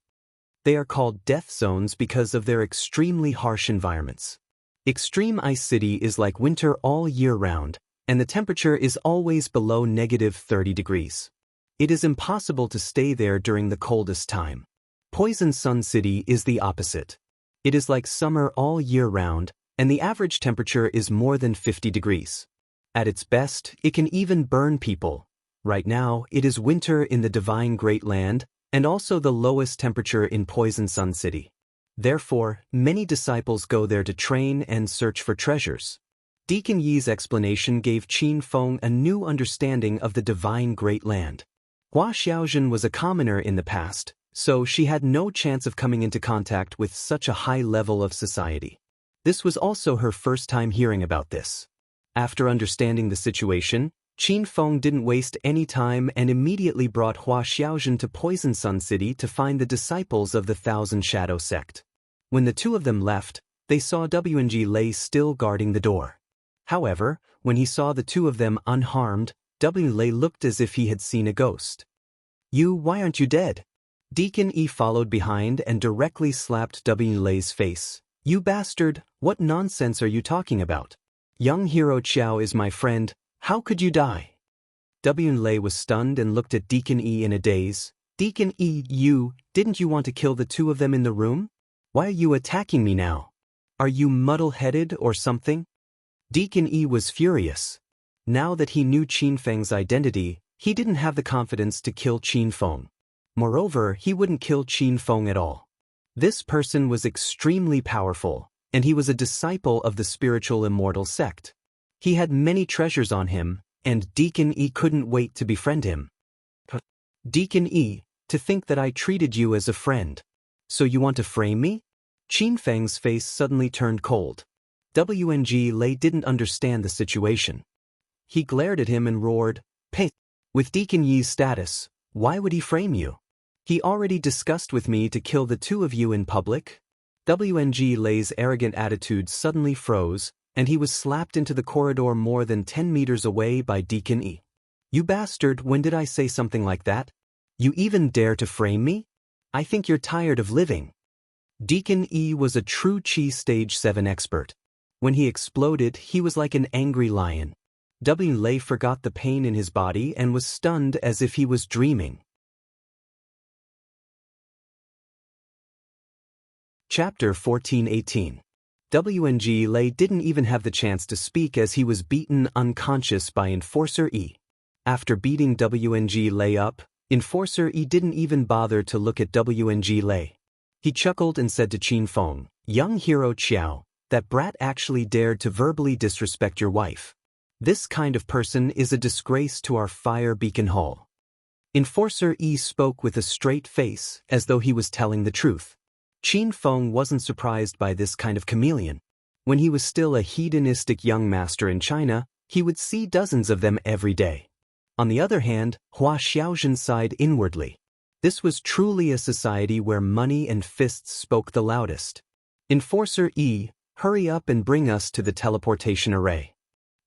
They are called death zones because of their extremely harsh environments. Extreme Ice City is like winter all year round, and the temperature is always below -30 degrees. It is impossible to stay there during the coldest time. Poison Sun City is the opposite. It is like summer all year round, and the average temperature is more than 50 degrees. At its best, it can even burn people. Right now, it is winter in the Divine Great Land, and also the lowest temperature in Poison Sun City. Therefore, many disciples go there to train and search for treasures. Deacon Yi's explanation gave Qin Feng a new understanding of the Divine Great Land. Hua Xiaozhen was a commoner in the past, so she had no chance of coming into contact with such a high level of society. This was also her first time hearing about this. After understanding the situation, Qin Feng didn't waste any time and immediately brought Hua Xiaozhen to Poison Sun City to find the disciples of the Thousand Shadow Sect. When the 2 of them left, they saw WNG Lei still guarding the door. However, when he saw the 2 of them unharmed, W. Lei looked as if he had seen a ghost. Why aren't you dead? Deacon Yi followed behind and directly slapped W. Lei's face. You bastard, what nonsense are you talking about? Young hero Qiao is my friend, how could you die? W. Lei was stunned and looked at Deacon Yi in a daze. Deacon Yi, didn't you want to kill the 2 of them in the room? Why are you attacking me now? Are you muddle-headed or something? Deacon Yi was furious. Now that he knew Qin Feng's identity, he didn't have the confidence to kill Qin Feng. Moreover, he wouldn't kill Qin Feng at all. This person was extremely powerful, and he was a disciple of the spiritual immortal sect. He had many treasures on him, and Deacon Yi couldn't wait to befriend him. Deacon Yi, to think that I treated you as a friend. So you want to frame me? Qin Feng's face suddenly turned cold. WNG Lei didn't understand the situation. He glared at him and roared, "Peh! With Deacon Yi's status, why would he frame you? He already discussed with me to kill the 2 of you in public." WNG Lei's arrogant attitude suddenly froze, and he was slapped into the corridor more than 10 meters away by Deacon Yi. You bastard, when did I say something like that? You even dare to frame me? I think you're tired of living. Deacon Yi was a true Qi Stage 7 expert. When he exploded, he was like an angry lion. W. Lei forgot the pain in his body and was stunned as if he was dreaming. Chapter 14-18. WNG Lei didn't even have the chance to speak as he was beaten unconscious by Enforcer E. After beating WNG Lei up, Enforcer E didn't even bother to look at WNG Lei. He chuckled and said to Qin Feng, Young hero Qiao, that brat actually dared to verbally disrespect your wife. This kind of person is a disgrace to our fire beacon hall. Enforcer Yi spoke with a straight face, as though he was telling the truth. Qin Feng wasn't surprised by this kind of chameleon. When he was still a hedonistic young master in China, he would see dozens of them every day. On the other hand, Hua Xiaozhen sighed inwardly. This was truly a society where money and fists spoke the loudest. Enforcer Yi, hurry up and bring us to the teleportation array.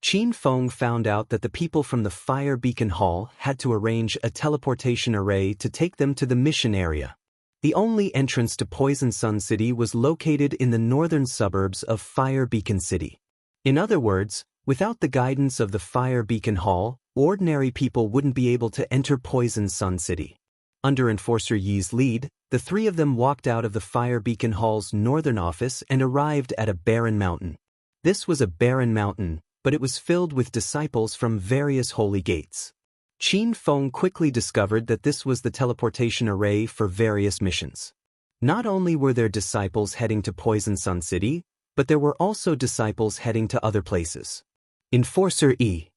Qin Feng found out that the people from the Fire Beacon Hall had to arrange a teleportation array to take them to the mission area. The only entrance to Poison Sun City was located in the northern suburbs of Fire Beacon City. In other words, without the guidance of the Fire Beacon Hall, ordinary people wouldn't be able to enter Poison Sun City. Under Enforcer Yi's lead, the three of them walked out of the Fire Beacon Hall's northern office and arrived at a barren mountain. This was a barren mountain, but it was filled with disciples from various holy gates. Qin Feng quickly discovered that this was the teleportation array for various missions. Not only were there disciples heading to Poison Sun City, but there were also disciples heading to other places. Enforcer Yi.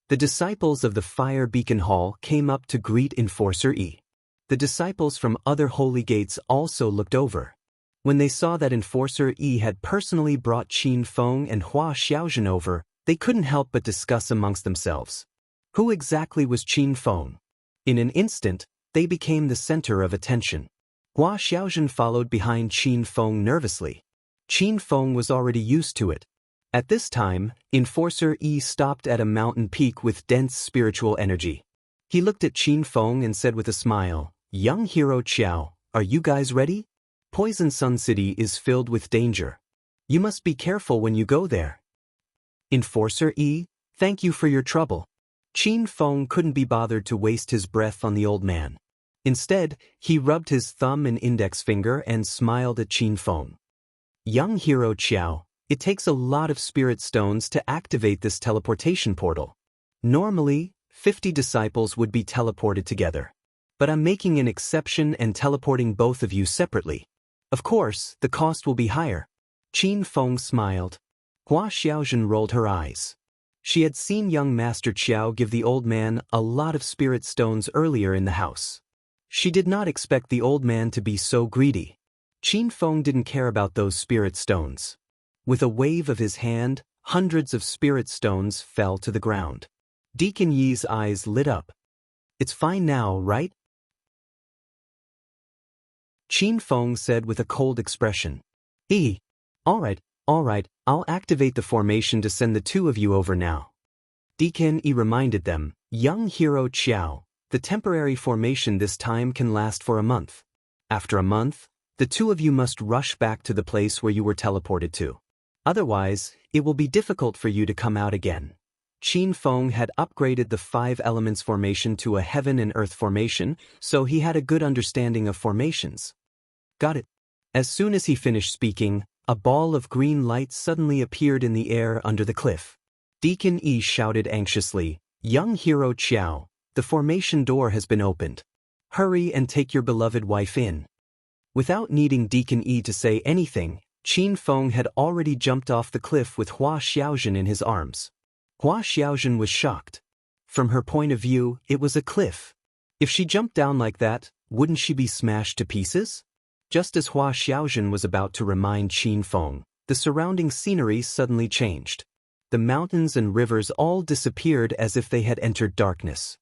The disciples of the Fire Beacon Hall came up to greet Enforcer Yi. The disciples from other holy gates also looked over. When they saw that Enforcer Yi had personally brought Qin Feng and Hua Xiaozhen over, they couldn't help but discuss amongst themselves. Who exactly was Qin Feng? In an instant, they became the center of attention. Hua Xiaozhen followed behind Qin Feng nervously. Qin Feng was already used to it. At this time, Enforcer Yi stopped at a mountain peak with dense spiritual energy. He looked at Qin Feng and said with a smile, "Young hero Qiao, are you guys ready? Poison Sun City is filled with danger. You must be careful when you go there." Enforcer Yi, thank you for your trouble. Qin Feng couldn't be bothered to waste his breath on the old man. Instead, he rubbed his thumb and index finger and smiled at Qin Feng. Young hero Qiao, it takes a lot of spirit stones to activate this teleportation portal. Normally, 50 disciples would be teleported together. But I'm making an exception and teleporting both of you separately. Of course, the cost will be higher. Qin Feng smiled. Hua Xiaozhen rolled her eyes. She had seen young Master Qiao give the old man a lot of spirit stones earlier in the house. She did not expect the old man to be so greedy. Qin Feng didn't care about those spirit stones. With a wave of his hand, hundreds of spirit stones fell to the ground. Deacon Yi's eyes lit up. It's fine now, right? Qin Feng said with a cold expression. All right, I'll activate the formation to send the two of you over now. Deacon Yi reminded them, young hero Qiao, the temporary formation this time can last for a month. After a month, the two of you must rush back to the place where you were teleported to. Otherwise, it will be difficult for you to come out again. Qin Feng had upgraded the 5 elements formation to a heaven and earth formation, so he had a good understanding of formations. Got it. As soon as he finished speaking, a ball of green light suddenly appeared in the air under the cliff. Deacon Yi shouted anxiously, young hero Qiao, the formation door has been opened. Hurry and take your beloved wife in. Without needing Deacon Yi to say anything, Qin Feng had already jumped off the cliff with Hua Xiaozhen in his arms. Hua Xiaozhen was shocked. From her point of view, it was a cliff. If she jumped down like that, wouldn't she be smashed to pieces? Just as Hua Xiaozhen was about to remind Qin Feng, the surrounding scenery suddenly changed. The mountains and rivers all disappeared as if they had entered darkness.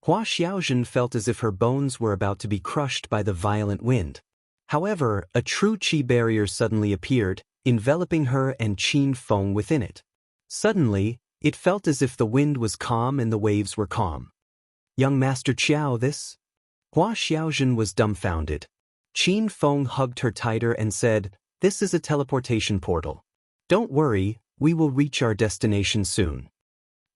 Hua Xiaozhen felt as if her bones were about to be crushed by the violent wind. However, a true qi barrier suddenly appeared, enveloping her and Qin Feng within it. Suddenly, it felt as if the wind was calm and the waves were calm. Young Master Qiao, this? Hua Xiaozhen was dumbfounded. Qin Feng hugged her tighter and said, this is a teleportation portal. Don't worry, we will reach our destination soon.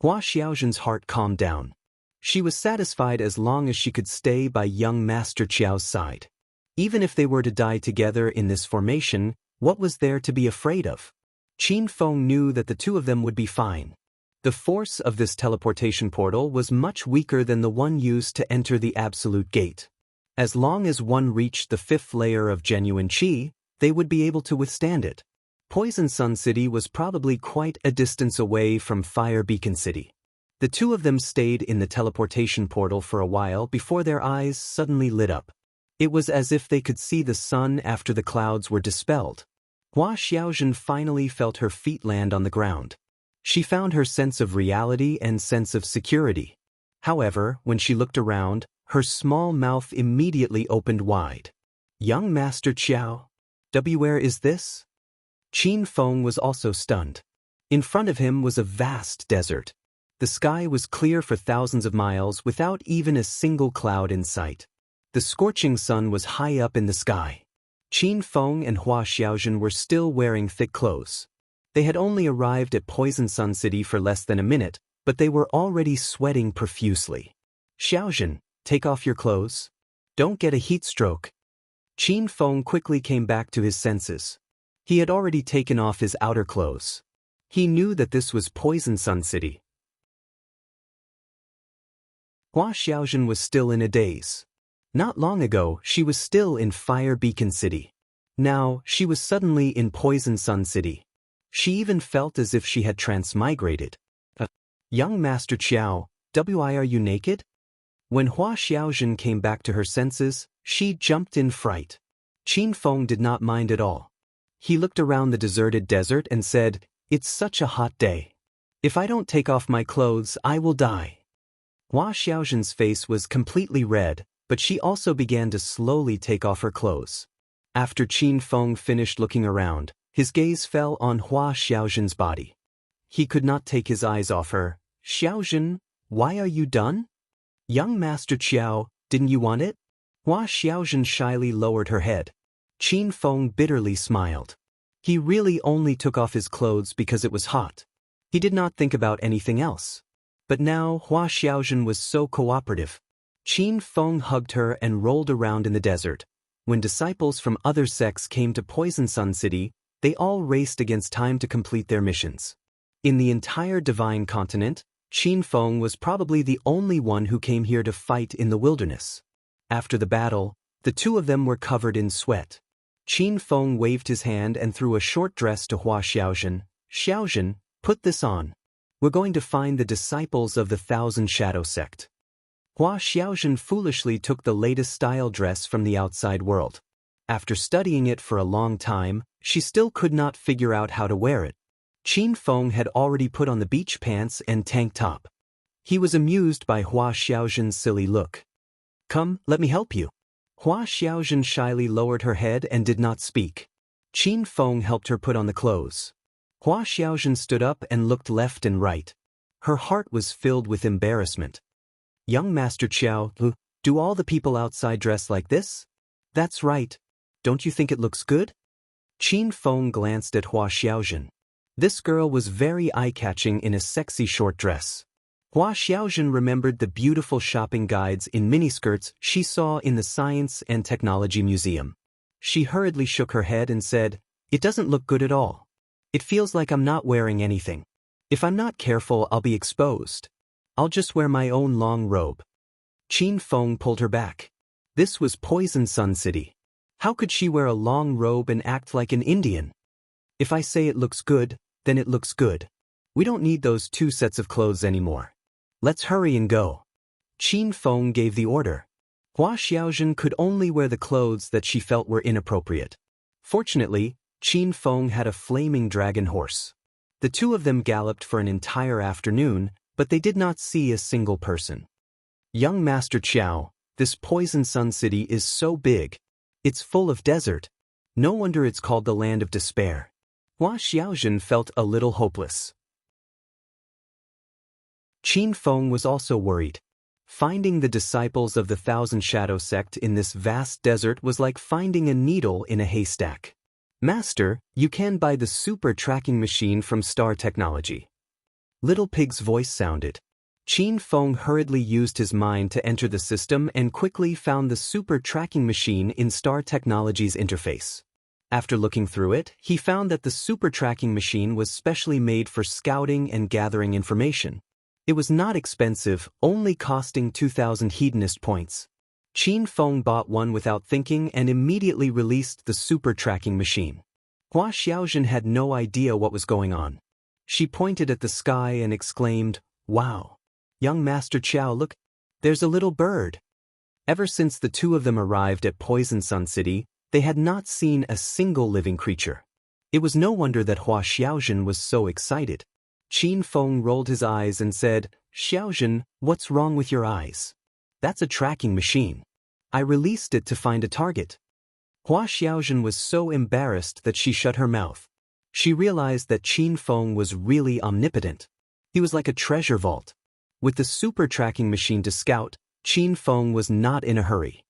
Hua Xiaozhen's heart calmed down. She was satisfied as long as she could stay by young Master Qiao's side. Even if they were to die together in this formation, what was there to be afraid of? Qin Feng knew that the two of them would be fine. The force of this teleportation portal was much weaker than the one used to enter the Absolute Gate. As long as one reached the 5th layer of genuine qi, they would be able to withstand it. Poison Sun City was probably quite a distance away from Fire Beacon City. The two of them stayed in the teleportation portal for a while before their eyes suddenly lit up. It was as if they could see the sun after the clouds were dispelled. Hua Xiaojun finally felt her feet land on the ground. She found her sense of reality and sense of security. However, when she looked around, her small mouth immediately opened wide. Young Master Qiao, where is this? Qin Feng was also stunned. In front of him was a vast desert. The sky was clear for thousands of miles without even a single cloud in sight. The scorching sun was high up in the sky. Qin Feng and Hua Xiaojun were still wearing thick clothes. They had only arrived at Poison Sun City for less than a minute, but they were already sweating profusely. Xiaojun, take off your clothes. Don't get a heat stroke. Qin Feng quickly came back to his senses. He had already taken off his outer clothes. He knew that this was Poison Sun City. Hua Xiaojun was still in a daze. Not long ago, she was still in Fire Beacon City. Now, she was suddenly in Poison Sun City. She even felt as if she had transmigrated. Young Master Qiao, are you naked? When Hua Xiaojun came back to her senses, she jumped in fright. Qin Feng did not mind at all. He looked around the deserted desert and said, "It's such a hot day. If I don't take off my clothes, I will die." Hua Xiaojun's face was completely red, but she also began to slowly take off her clothes. After Qin Feng finished looking around, his gaze fell on Hua Xiaojun's body. He could not take his eyes off her. "Xiaojun, why are you done?" "Young Master Qiao, didn't you want it?" Hua Xiaojun shyly lowered her head. Qin Feng bitterly smiled. He really only took off his clothes because it was hot. He did not think about anything else. But now Hua Xiaojun was so cooperative. Qin Feng hugged her and rolled around in the desert. When disciples from other sects came to Poison Sun City, they all raced against time to complete their missions. In the entire Divine Continent, Qin Feng was probably the only one who came here to fight in the wilderness. After the battle, the two of them were covered in sweat. Qin Feng waved his hand and threw a short dress to Hua Xiaojun. "Xiaojun, put this on. We're going to find the disciples of the Thousand Shadow sect." Hua Xiaojun foolishly took the latest style dress from the outside world. After studying it for a long time, she still could not figure out how to wear it. Qin Feng had already put on the beach pants and tank top. He was amused by Hua Xiaojun's silly look. "Come, let me help you." Hua Xiaojun shyly lowered her head and did not speak. Qin Feng helped her put on the clothes. Hua Xiaojun stood up and looked left and right. Her heart was filled with embarrassment. "Young Master Qiao, do all the people outside dress like this?" "That's right. Don't you think it looks good?" Qin Feng glanced at Hua Xiaojun. This girl was very eye-catching in a sexy short dress. Hua Xiaojun remembered the beautiful shopping guides in miniskirts she saw in the Science and Technology Museum. She hurriedly shook her head and said, "It doesn't look good at all. It feels like I'm not wearing anything. If I'm not careful, I'll be exposed. I'll just wear my own long robe." Qin Feng pulled her back. This was Poison Sun City. How could she wear a long robe and act like an Indian? "If I say it looks good, then it looks good. We don't need those two sets of clothes anymore. Let's hurry and go." Qin Feng gave the order. Hua Xiaojun could only wear the clothes that she felt were inappropriate. Fortunately, Qin Feng had a flaming dragon horse. The two of them galloped for an entire afternoon, but they did not see a single person. "Young Master Qiao, this Poison Sun City is so big. It's full of desert. No wonder it's called the Land of Despair." Hua Xiaojun felt a little hopeless. Qin Feng was also worried. Finding the disciples of the Thousand Shadow sect in this vast desert was like finding a needle in a haystack. "Master, you can buy the super tracking machine from Star Technology." Little Pig's voice sounded. Qin Feng hurriedly used his mind to enter the system and quickly found the super tracking machine in Star Technology's interface. After looking through it, he found that the super tracking machine was specially made for scouting and gathering information. It was not expensive, only costing 2,000 Hedonist points. Qin Feng bought one without thinking and immediately released the super tracking machine. Hua Xiaojun had no idea what was going on. She pointed at the sky and exclaimed, "Wow! Young Master Qiao, look, there's a little bird." Ever since the two of them arrived at Poison Sun City, they had not seen a single living creature. It was no wonder that Hua Xiaojun was so excited. Qin Feng rolled his eyes and said, "Xiaojun, what's wrong with your eyes? That's a tracking machine. I released it to find a target." Hua Xiaojun was so embarrassed that she shut her mouth. She realized that Qin Feng was really omnipotent. He was like a treasure vault. With the super tracking machine to scout, Qin Feng was not in a hurry.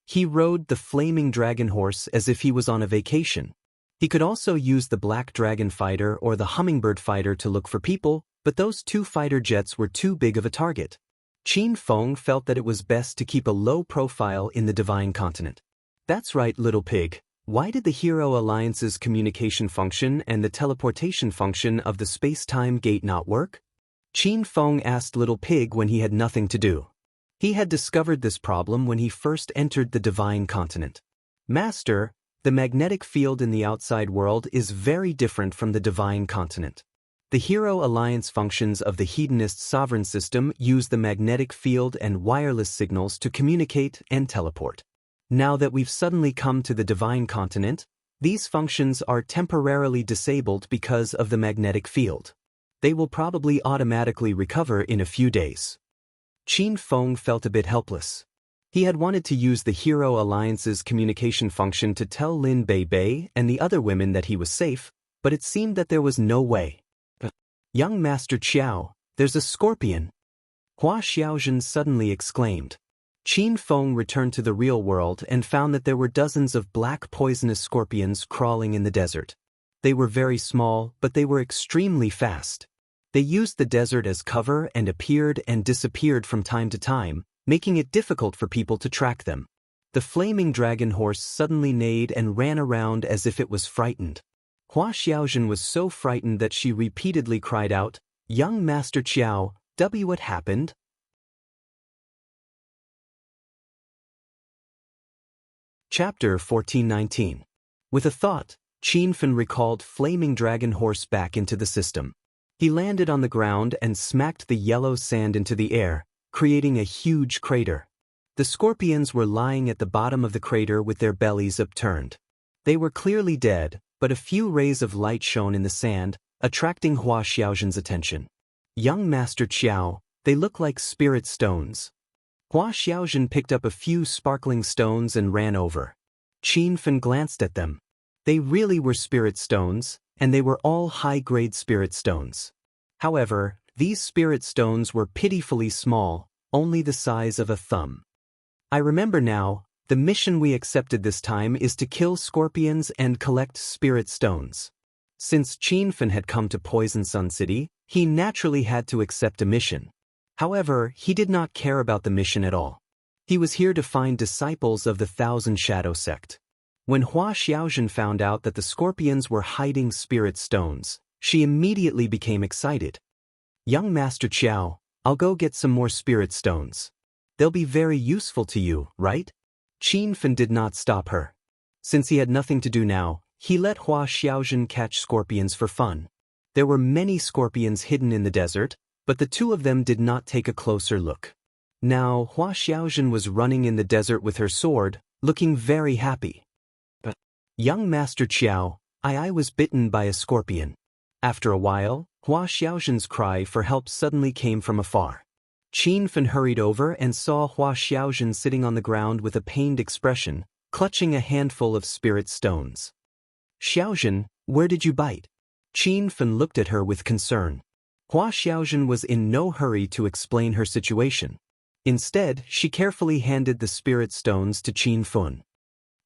He rode the flaming dragon horse as if he was on a vacation. He could also use the black dragon fighter or the hummingbird fighter to look for people, but those two fighter jets were too big of a target. Qin Feng felt that it was best to keep a low profile in the Divine Continent. "That's right, little pig. Why did the Hero Alliance's communication function and the teleportation function of the space-time gate not work?" Qin Feng asked Little Pig when he had nothing to do. He had discovered this problem when he first entered the Divine Continent. "Master, the magnetic field in the outside world is very different from the Divine Continent. The Hero Alliance functions of the Hedonist sovereign system use the magnetic field and wireless signals to communicate and teleport. Now that we've suddenly come to the Divine Continent, these functions are temporarily disabled because of the magnetic field. They will probably automatically recover in a few days." Qin Feng felt a bit helpless. He had wanted to use the Hero Alliance's communication function to tell Lin Bei and the other women that he was safe, but it seemed that there was no way. "Young Master Qiao, there's a scorpion!" Hua Xiaojun suddenly exclaimed. Qin Feng returned to the real world and found that there were dozens of black poisonous scorpions crawling in the desert. They were very small, but they were extremely fast. They used the desert as cover and appeared and disappeared from time to time, making it difficult for people to track them. The flaming dragon horse suddenly neighed and ran around as if it was frightened. Hua Xiaojun was so frightened that she repeatedly cried out, "Young Master Qiao, what happened?" Chapter 1419. With a thought, Qin Feng recalled Flaming Dragon Horse back into the system. He landed on the ground and smacked the yellow sand into the air, creating a huge crater. The scorpions were lying at the bottom of the crater with their bellies upturned. They were clearly dead, but a few rays of light shone in the sand, attracting Hua Xiaojun's attention. "Young Master Qiao, they look like spirit stones." Hua Xiaojun picked up a few sparkling stones and ran over. Qin Feng glanced at them. They really were spirit stones, and they were all high-grade spirit stones. However, these spirit stones were pitifully small, only the size of a thumb. "I remember now, the mission we accepted this time is to kill scorpions and collect spirit stones." Since Qin Feng had come to Poison Sun City, he naturally had to accept a mission. However, he did not care about the mission at all. He was here to find disciples of the Thousand Shadow Sect. When Hua Xiaojun found out that the scorpions were hiding spirit stones, she immediately became excited. "Young Master Qiao, I'll go get some more spirit stones. They'll be very useful to you, right?" Qin Feng did not stop her. Since he had nothing to do now, he let Hua Xiaojun catch scorpions for fun. There were many scorpions hidden in the desert, but the two of them did not take a closer look. Now Hua Xiaojun was running in the desert with her sword, looking very happy. "Young Master Qiao, I was bitten by a scorpion." After a while, Hua Xiaojun's cry for help suddenly came from afar. Qin Feng hurried over and saw Hua Xiaojun sitting on the ground with a pained expression, clutching a handful of spirit stones. "Xiaojun, where did you bite?" Qin Feng looked at her with concern. Hua Xiaojun was in no hurry to explain her situation. Instead, she carefully handed the spirit stones to Qin Feng.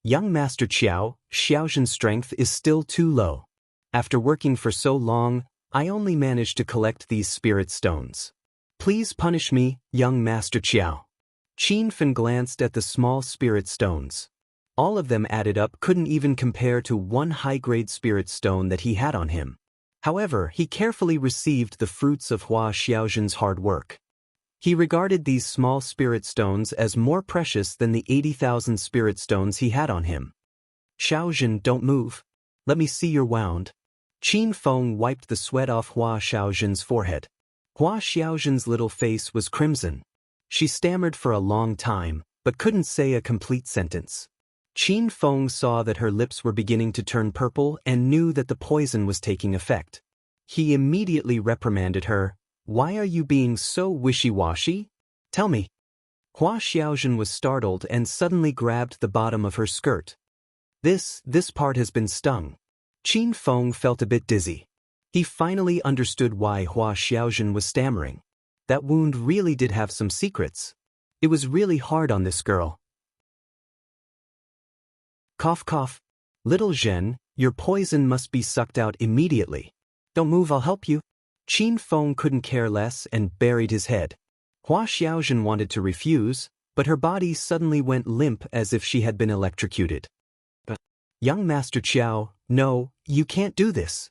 "Young Master Qiao, Xiaojun's strength is still too low. After working for so long, I only managed to collect these spirit stones. Please punish me, young Master Qiao." Qin Feng glanced at the small spirit stones. All of them added up couldn't even compare to one high-grade spirit stone that he had on him. However, he carefully received the fruits of Hua Xiaojun's hard work. He regarded these small spirit stones as more precious than the 80,000 spirit stones he had on him. Xiaojun, don't move. Let me see your wound. Qin Feng wiped the sweat off Hua Xiaojun's forehead. Hua Xiaojun's little face was crimson. She stammered for a long time, but couldn't say a complete sentence. Qin Feng saw that her lips were beginning to turn purple and knew that the poison was taking effect. He immediately reprimanded her. Why are you being so wishy-washy? Tell me. Hua Xiaojun was startled and suddenly grabbed the bottom of her skirt. This part has been stung. Qin Feng felt a bit dizzy. He finally understood why Hua Xiaojun was stammering. That wound really did have some secrets. It was really hard on this girl. Cough cough. Little Zhen, your poison must be sucked out immediately. Don't move, I'll help you. Qin Feng couldn't care less and buried his head. Hua Xiaojun wanted to refuse, but her body suddenly went limp as if she had been electrocuted. Young Master Qiao, no, you can't do this.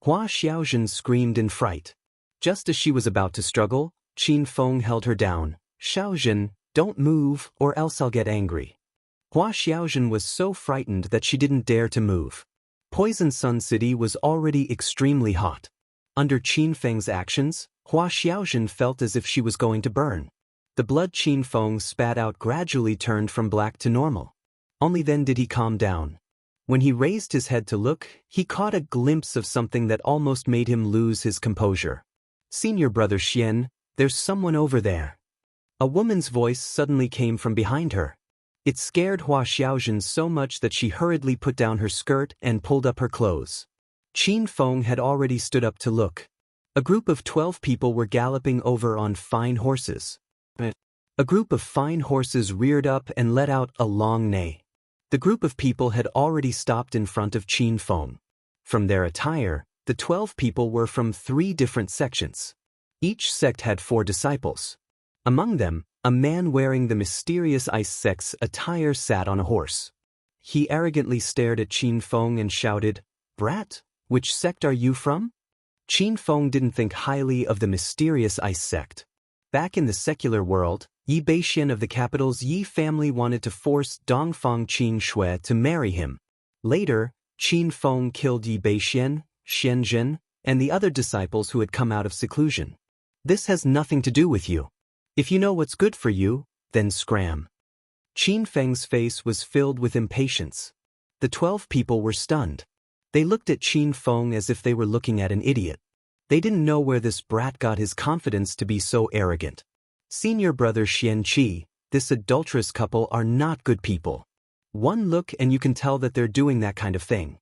Hua Xiaojun screamed in fright. Just as she was about to struggle, Qin Feng held her down. Xiaojun, don't move or else I'll get angry. Hua Xiaojun was so frightened that she didn't dare to move. Poison Sun City was already extremely hot. Under Qin Feng's actions, Hua Xiaojun felt as if she was going to burn. The blood Qin Feng spat out gradually turned from black to normal. Only then did he calm down. When he raised his head to look, he caught a glimpse of something that almost made him lose his composure. Senior brother Xian, there's someone over there. A woman's voice suddenly came from behind her. It scared Hua Xiaojun so much that she hurriedly put down her skirt and pulled up her clothes. Qin Feng had already stood up to look. A group of 12 people were galloping over on fine horses. A group of fine horses reared up and let out a long neigh. The group of people had already stopped in front of Qin Feng. From their attire, the 12 people were from 3 different sections. Each sect had 4 disciples. Among them, a man wearing the mysterious ice sect's attire sat on a horse. He arrogantly stared at Qin Feng and shouted, "Brat, which sect are you from?" Qin Feng didn't think highly of the mysterious ice sect. Back in the secular world, Yi Beixian of the capital's Yi family wanted to force Dongfang Qin Shui to marry him. Later, Qin Feng killed Yi Beixian, Xianzhen, and the other disciples who had come out of seclusion. This has nothing to do with you. If you know what's good for you, then scram. Qin Feng's face was filled with impatience. The 12 people were stunned. They looked at Qin Feng as if they were looking at an idiot. They didn't know where this brat got his confidence to be so arrogant. Senior brother Xian Qi, this adulterous couple are not good people. One look and you can tell that they're doing that kind of thing.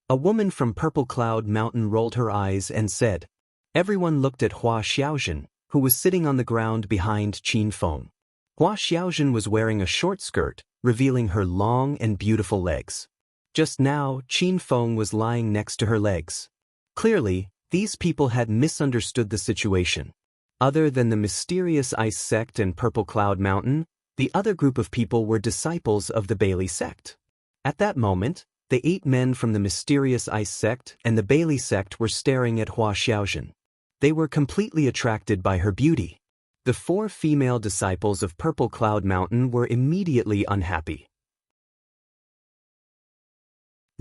A woman from Purple Cloud Mountain rolled her eyes and said. Everyone looked at Hua Xiaojun, who was sitting on the ground behind Qin Feng. Hua Xiaojun was wearing a short skirt, revealing her long and beautiful legs. Just now, Qin Feng was lying next to her legs. Clearly, these people had misunderstood the situation. Other than the mysterious ice sect and Purple Cloud Mountain, the other group of people were disciples of the Bailey sect. At that moment, the 8 men from the mysterious ice sect and the Bailey sect were staring at Hua Xiaojun. They were completely attracted by her beauty. The 4 female disciples of Purple Cloud Mountain were immediately unhappy.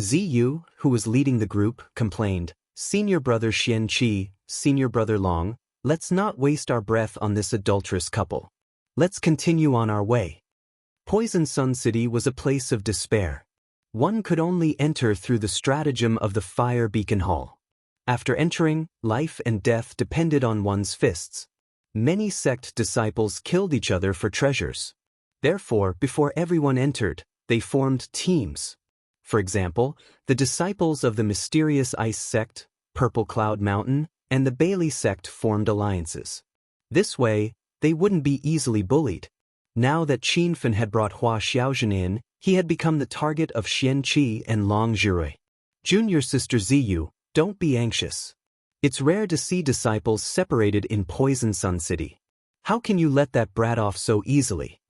Ziyu, who was leading the group, complained, "Senior brother Xian Qi, senior brother Long, let's not waste our breath on this adulterous couple. Let's continue on our way." Poison Sun City was a place of despair. One could only enter through the stratagem of the Fire Beacon Hall. After entering, life and death depended on one's fists. Many sect disciples killed each other for treasures. Therefore, before everyone entered, they formed teams. For example, the disciples of the mysterious ice sect, Purple Cloud Mountain, and the Bailey sect formed alliances. This way, they wouldn't be easily bullied. Now that Qin Fen had brought Hua Xiaojun in, he had become the target of Xian Qi and Long Zhirui. Junior sister Ziyu, don't be anxious. It's rare to see disciples separated in Poison Sun City. How can you let that brat off so easily?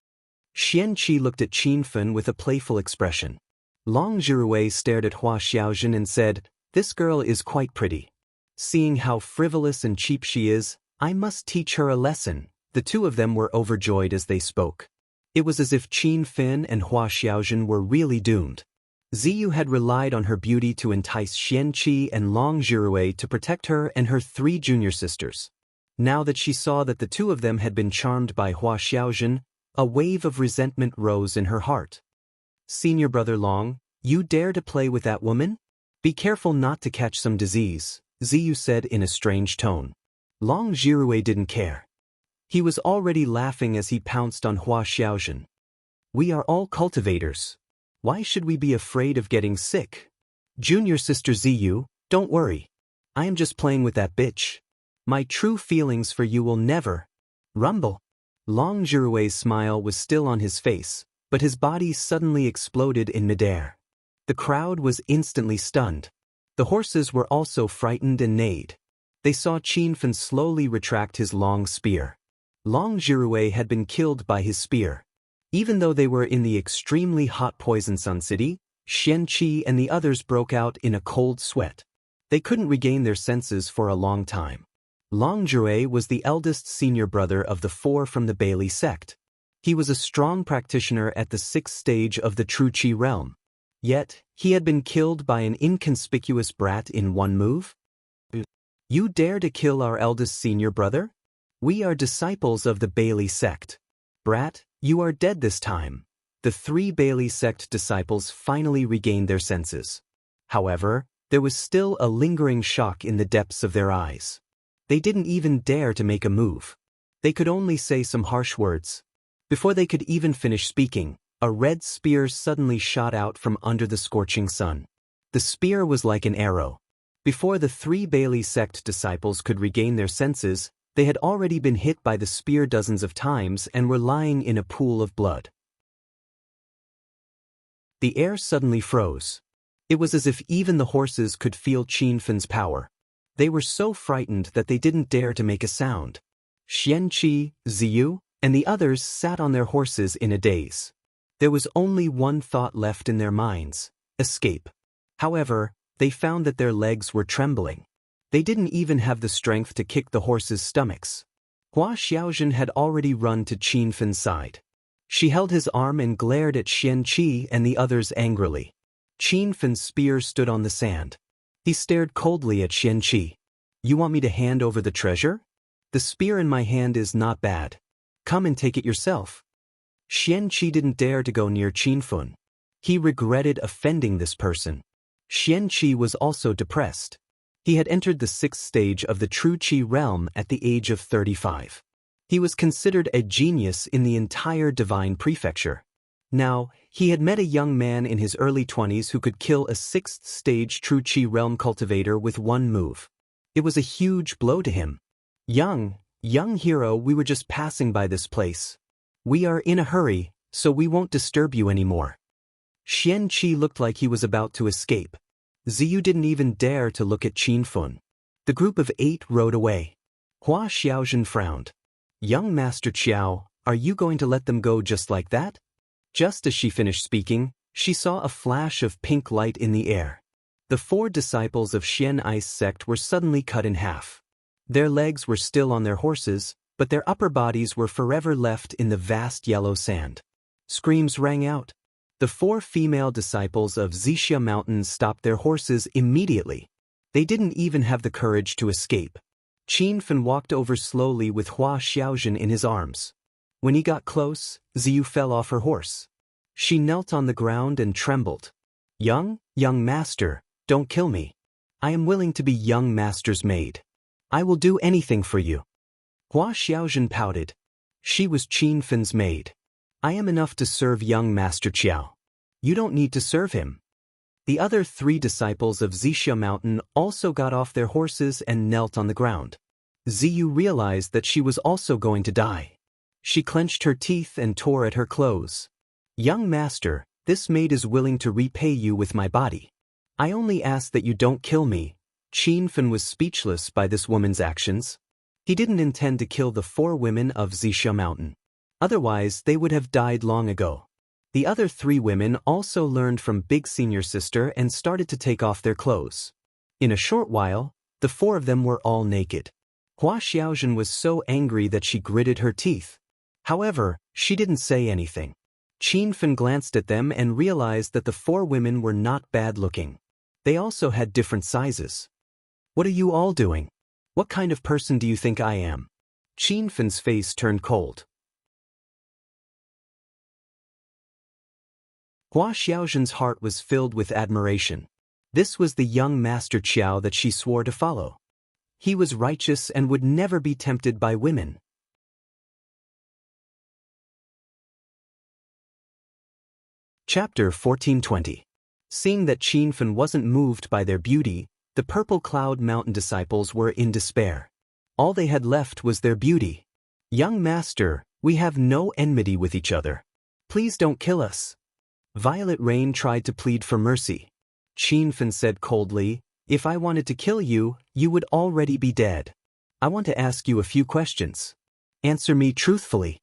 Xian Qi looked at Qin Fen with a playful expression. Long Zhirui stared at Hua Xiaojun and said, "This girl is quite pretty. Seeing how frivolous and cheap she is, I must teach her a lesson, The two of them were overjoyed as they spoke. It was as if Qin Fin and Hua Xiaojun were really doomed. Ziyu had relied on her beauty to entice Xian Qi and Long Zhirui to protect her and her 3 junior sisters. Now that she saw that the two of them had been charmed by Hua Xiaojun, a wave of resentment rose in her heart. "Senior brother Long, you dare to play with that woman? Be careful not to catch some disease," Ziyu said in a strange tone. Long Zhirui didn't care. He was already laughing as he pounced on Hua Xiaojun. "We are all cultivators. Why should we be afraid of getting sick? Junior sister Ziyu, don't worry. I am just playing with that bitch. My true feelings for you will never rumble." Long Zhirui's smile was still on his face, but his body suddenly exploded in midair. The crowd was instantly stunned. The horses were also frightened and neighed. They saw Qin Fin slowly retract his long spear. Long Zhirui had been killed by his spear. Even though they were in the extremely hot Poison Sun City, Xian Qi and the others broke out in a cold sweat. They couldn't regain their senses for a long time. Long Zhirui was the eldest senior brother of the 4 from the Bailey sect. He was a strong practitioner at the 6th stage of the True Qi realm. Yet, he had been killed by an inconspicuous brat in one move? "You dare to kill our eldest senior brother? We are disciples of the Bailey sect. Brat, you are dead this time." The 3 Bailey sect disciples finally regained their senses. However, there was still a lingering shock in the depths of their eyes. They didn't even dare to make a move. They could only say some harsh words. Before they could even finish speaking, a red spear suddenly shot out from under the scorching sun. The spear was like an arrow. Before the 3 Bailey sect disciples could regain their senses, they had already been hit by the spear dozens of times and were lying in a pool of blood. The air suddenly froze. It was as if even the horses could feel Qin Fin's power. They were so frightened that they didn't dare to make a sound. Xian Qi, Ziyu, and the others sat on their horses in a daze. There was only one thought left in their minds: escape. However, they found that their legs were trembling. They didn't even have the strength to kick the horses' stomachs. Hua Xiaojun had already run to Qin Fin's side. She held his arm and glared at Xian Qi and the others angrily. Qin Fin's spear stood on the sand. He stared coldly at Xian Qi. "You want me to hand over the treasure? The spear in my hand is not bad. Come and take it yourself." Xian Qi didn't dare to go near Qin Fin. He regretted offending this person. Xian Qi was also depressed. He had entered the 6th stage of the True Qi realm at the age of 35. He was considered a genius in the entire Divine Prefecture. Now, he had met a young man in his early 20s who could kill a 6th stage True Qi realm cultivator with one move. It was a huge blow to him. Young hero, we were just passing by this place. We are in a hurry, so we won't disturb you anymore." Xian Qi looked like he was about to escape. Ziyu didn't even dare to look at Qin Fin. The group of 8 rode away. Hua Xiaojun frowned. "Young Master Qiao, are you going to let them go just like that?" Just as she finished speaking, she saw a flash of pink light in the air. The 4 disciples of Xian Ice sect were suddenly cut in half. Their legs were still on their horses, but their upper bodies were forever left in the vast yellow sand. Screams rang out. The 4 female disciples of Zixia Mountain stopped their horses immediately. They didn't even have the courage to escape. Qin Fin walked over slowly with Hua Xiaojun in his arms. When he got close, Ziyu fell off her horse. She knelt on the ground and trembled. Young master, don't kill me. I am willing to be young master's maid. I will do anything for you." Hua Xiaojun pouted. She was Qin Fin's maid. "I am enough to serve young Master Qiao. You don't need to serve him." The other 3 disciples of Zixia Mountain also got off their horses and knelt on the ground. Ziyu realized that she was also going to die. She clenched her teeth and tore at her clothes. "Young master, this maid is willing to repay you with my body. I only ask that you don't kill me." Qin Fin was speechless by this woman's actions. He didn't intend to kill the 4 women of Zixia Mountain. Otherwise, they would have died long ago. The other 3 women also learned from Big Senior Sister and started to take off their clothes. In a short while, the 4 of them were all naked. Hua Xiaozhen was so angry that she gritted her teeth. However, she didn't say anything. Qin Fan glanced at them and realized that the 4 women were not bad-looking. They also had different sizes. What are you all doing? What kind of person do you think I am? Qin Fan's face turned cold. Hua Xiaozhen's heart was filled with admiration. This was the young Master Qiao that she swore to follow. He was righteous and would never be tempted by women. Chapter 1420. Seeing that Qin Fan wasn't moved by their beauty, the Purple Cloud Mountain disciples were in despair. All they had left was their beauty. Young Master, we have no enmity with each other. Please don't kill us. Violet Rain tried to plead for mercy. Qin Fan said coldly, if I wanted to kill you, you would already be dead. I want to ask you a few questions. Answer me truthfully.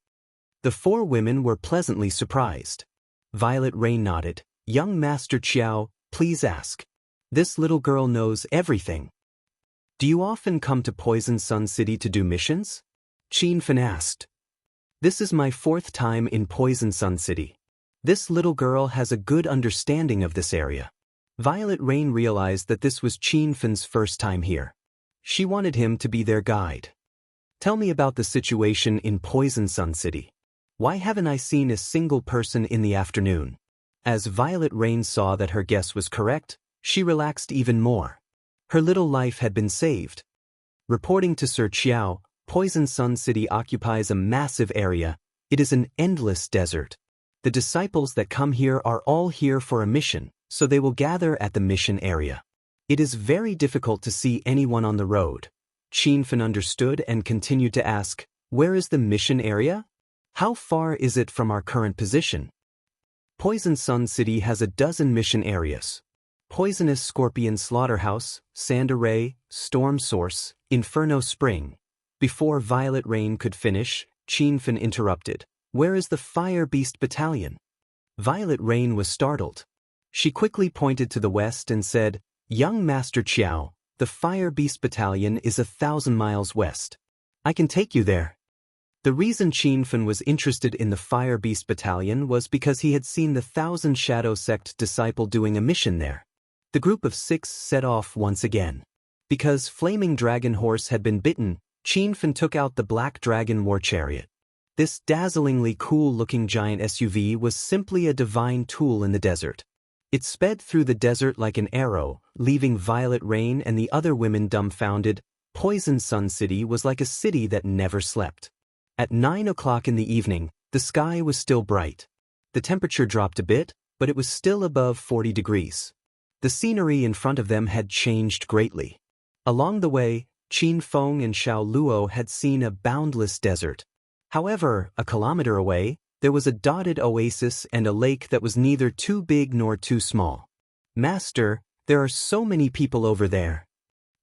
The 4 women were pleasantly surprised. Violet Rain nodded. Young Master Qiao, please ask. This little girl knows everything. Do you often come to Poison Sun City to do missions? Qin Fan asked. This is my 4th time in Poison Sun City. This little girl has a good understanding of this area. Violet Rain realized that this was Qin Fan's first time here. She wanted him to be their guide. Tell me about the situation in Poison Sun City. Why haven't I seen a single person in the afternoon? As Violet Rain saw that her guess was correct, she relaxed even more. Her little life had been saved. Reporting to Sir Qiao, Poison Sun City occupies a massive area. It is an endless desert. The disciples that come here are all here for a mission, so they will gather at the mission area. It is very difficult to see anyone on the road. Qin Fan understood and continued to ask, where is the mission area? How far is it from our current position? Poison Sun City has a dozen mission areas. Poisonous Scorpion Slaughterhouse, Sand Array, Storm Source, Inferno Spring. Before Violet Rain could finish, Qin Fan interrupted. Where is the Fire Beast Battalion? Violet Rain was startled. She quickly pointed to the west and said, Young Master Qiao, the Fire Beast Battalion is 1,000 miles west. I can take you there. The reason Qin Fan was interested in the Fire Beast Battalion was because he had seen the 1,000 Shadow Sect disciple doing a mission there. The group of 6 set off once again. Because Flaming Dragon Horse had been bitten, Qin Fan took out the Black Dragon War Chariot. This dazzlingly cool-looking giant SUV was simply a divine tool in the desert. It sped through the desert like an arrow, leaving Violet Rain and the other women dumbfounded. Poison Sun City was like a city that never slept. At 9 o'clock in the evening, the sky was still bright. The temperature dropped a bit, but it was still above 40 degrees. The scenery in front of them had changed greatly. Along the way, Qin Feng and Xiao Luo had seen a boundless desert. However, a kilometer away, there was a dotted oasis and a lake that was neither too big nor too small. Master, there are so many people over there.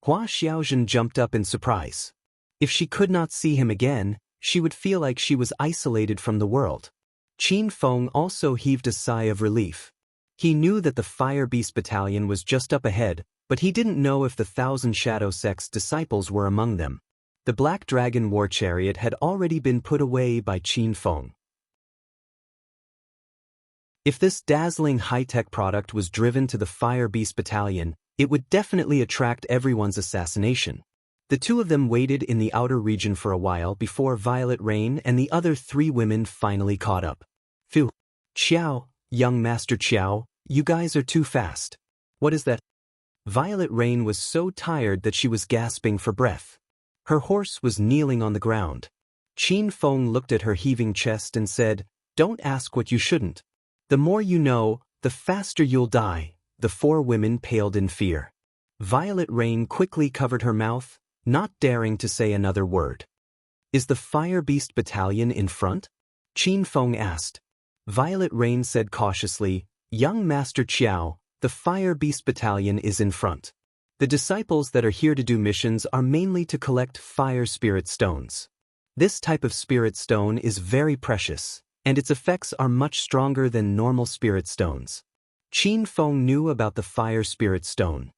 Hua Xiaozhen jumped up in surprise. If she could not see him again, she would feel like she was isolated from the world. Qin Feng also heaved a sigh of relief. He knew that the Fire Beast Battalion was just up ahead, but he didn't know if the 1,000 Shadow Sect's disciples were among them. The Black Dragon War Chariot had already been put away by Qin Feng. If this dazzling high-tech product was driven to the Fire Beast Battalion, it would definitely attract everyone's assassination. The 2 of them waited in the outer region for a while before Violet Rain and the other 3 women finally caught up. Phew. Qiao, young Master Qiao, you guys are too fast. What is that? Violet Rain was so tired that she was gasping for breath. Her horse was kneeling on the ground. Qin Feng looked at her heaving chest and said, Don't ask what you shouldn't. The more you know, the faster you'll die. The 4 women paled in fear. Violet Rain quickly covered her mouth, not daring to say another word. Is the Fire Beast Battalion in front? Qin Feng asked. Violet Rain said cautiously, Young Master Qiao, the Fire Beast Battalion is in front. The disciples that are here to do missions are mainly to collect fire spirit stones. This type of spirit stone is very precious, and its effects are much stronger than normal spirit stones. Qin Feng knew about the fire spirit stone.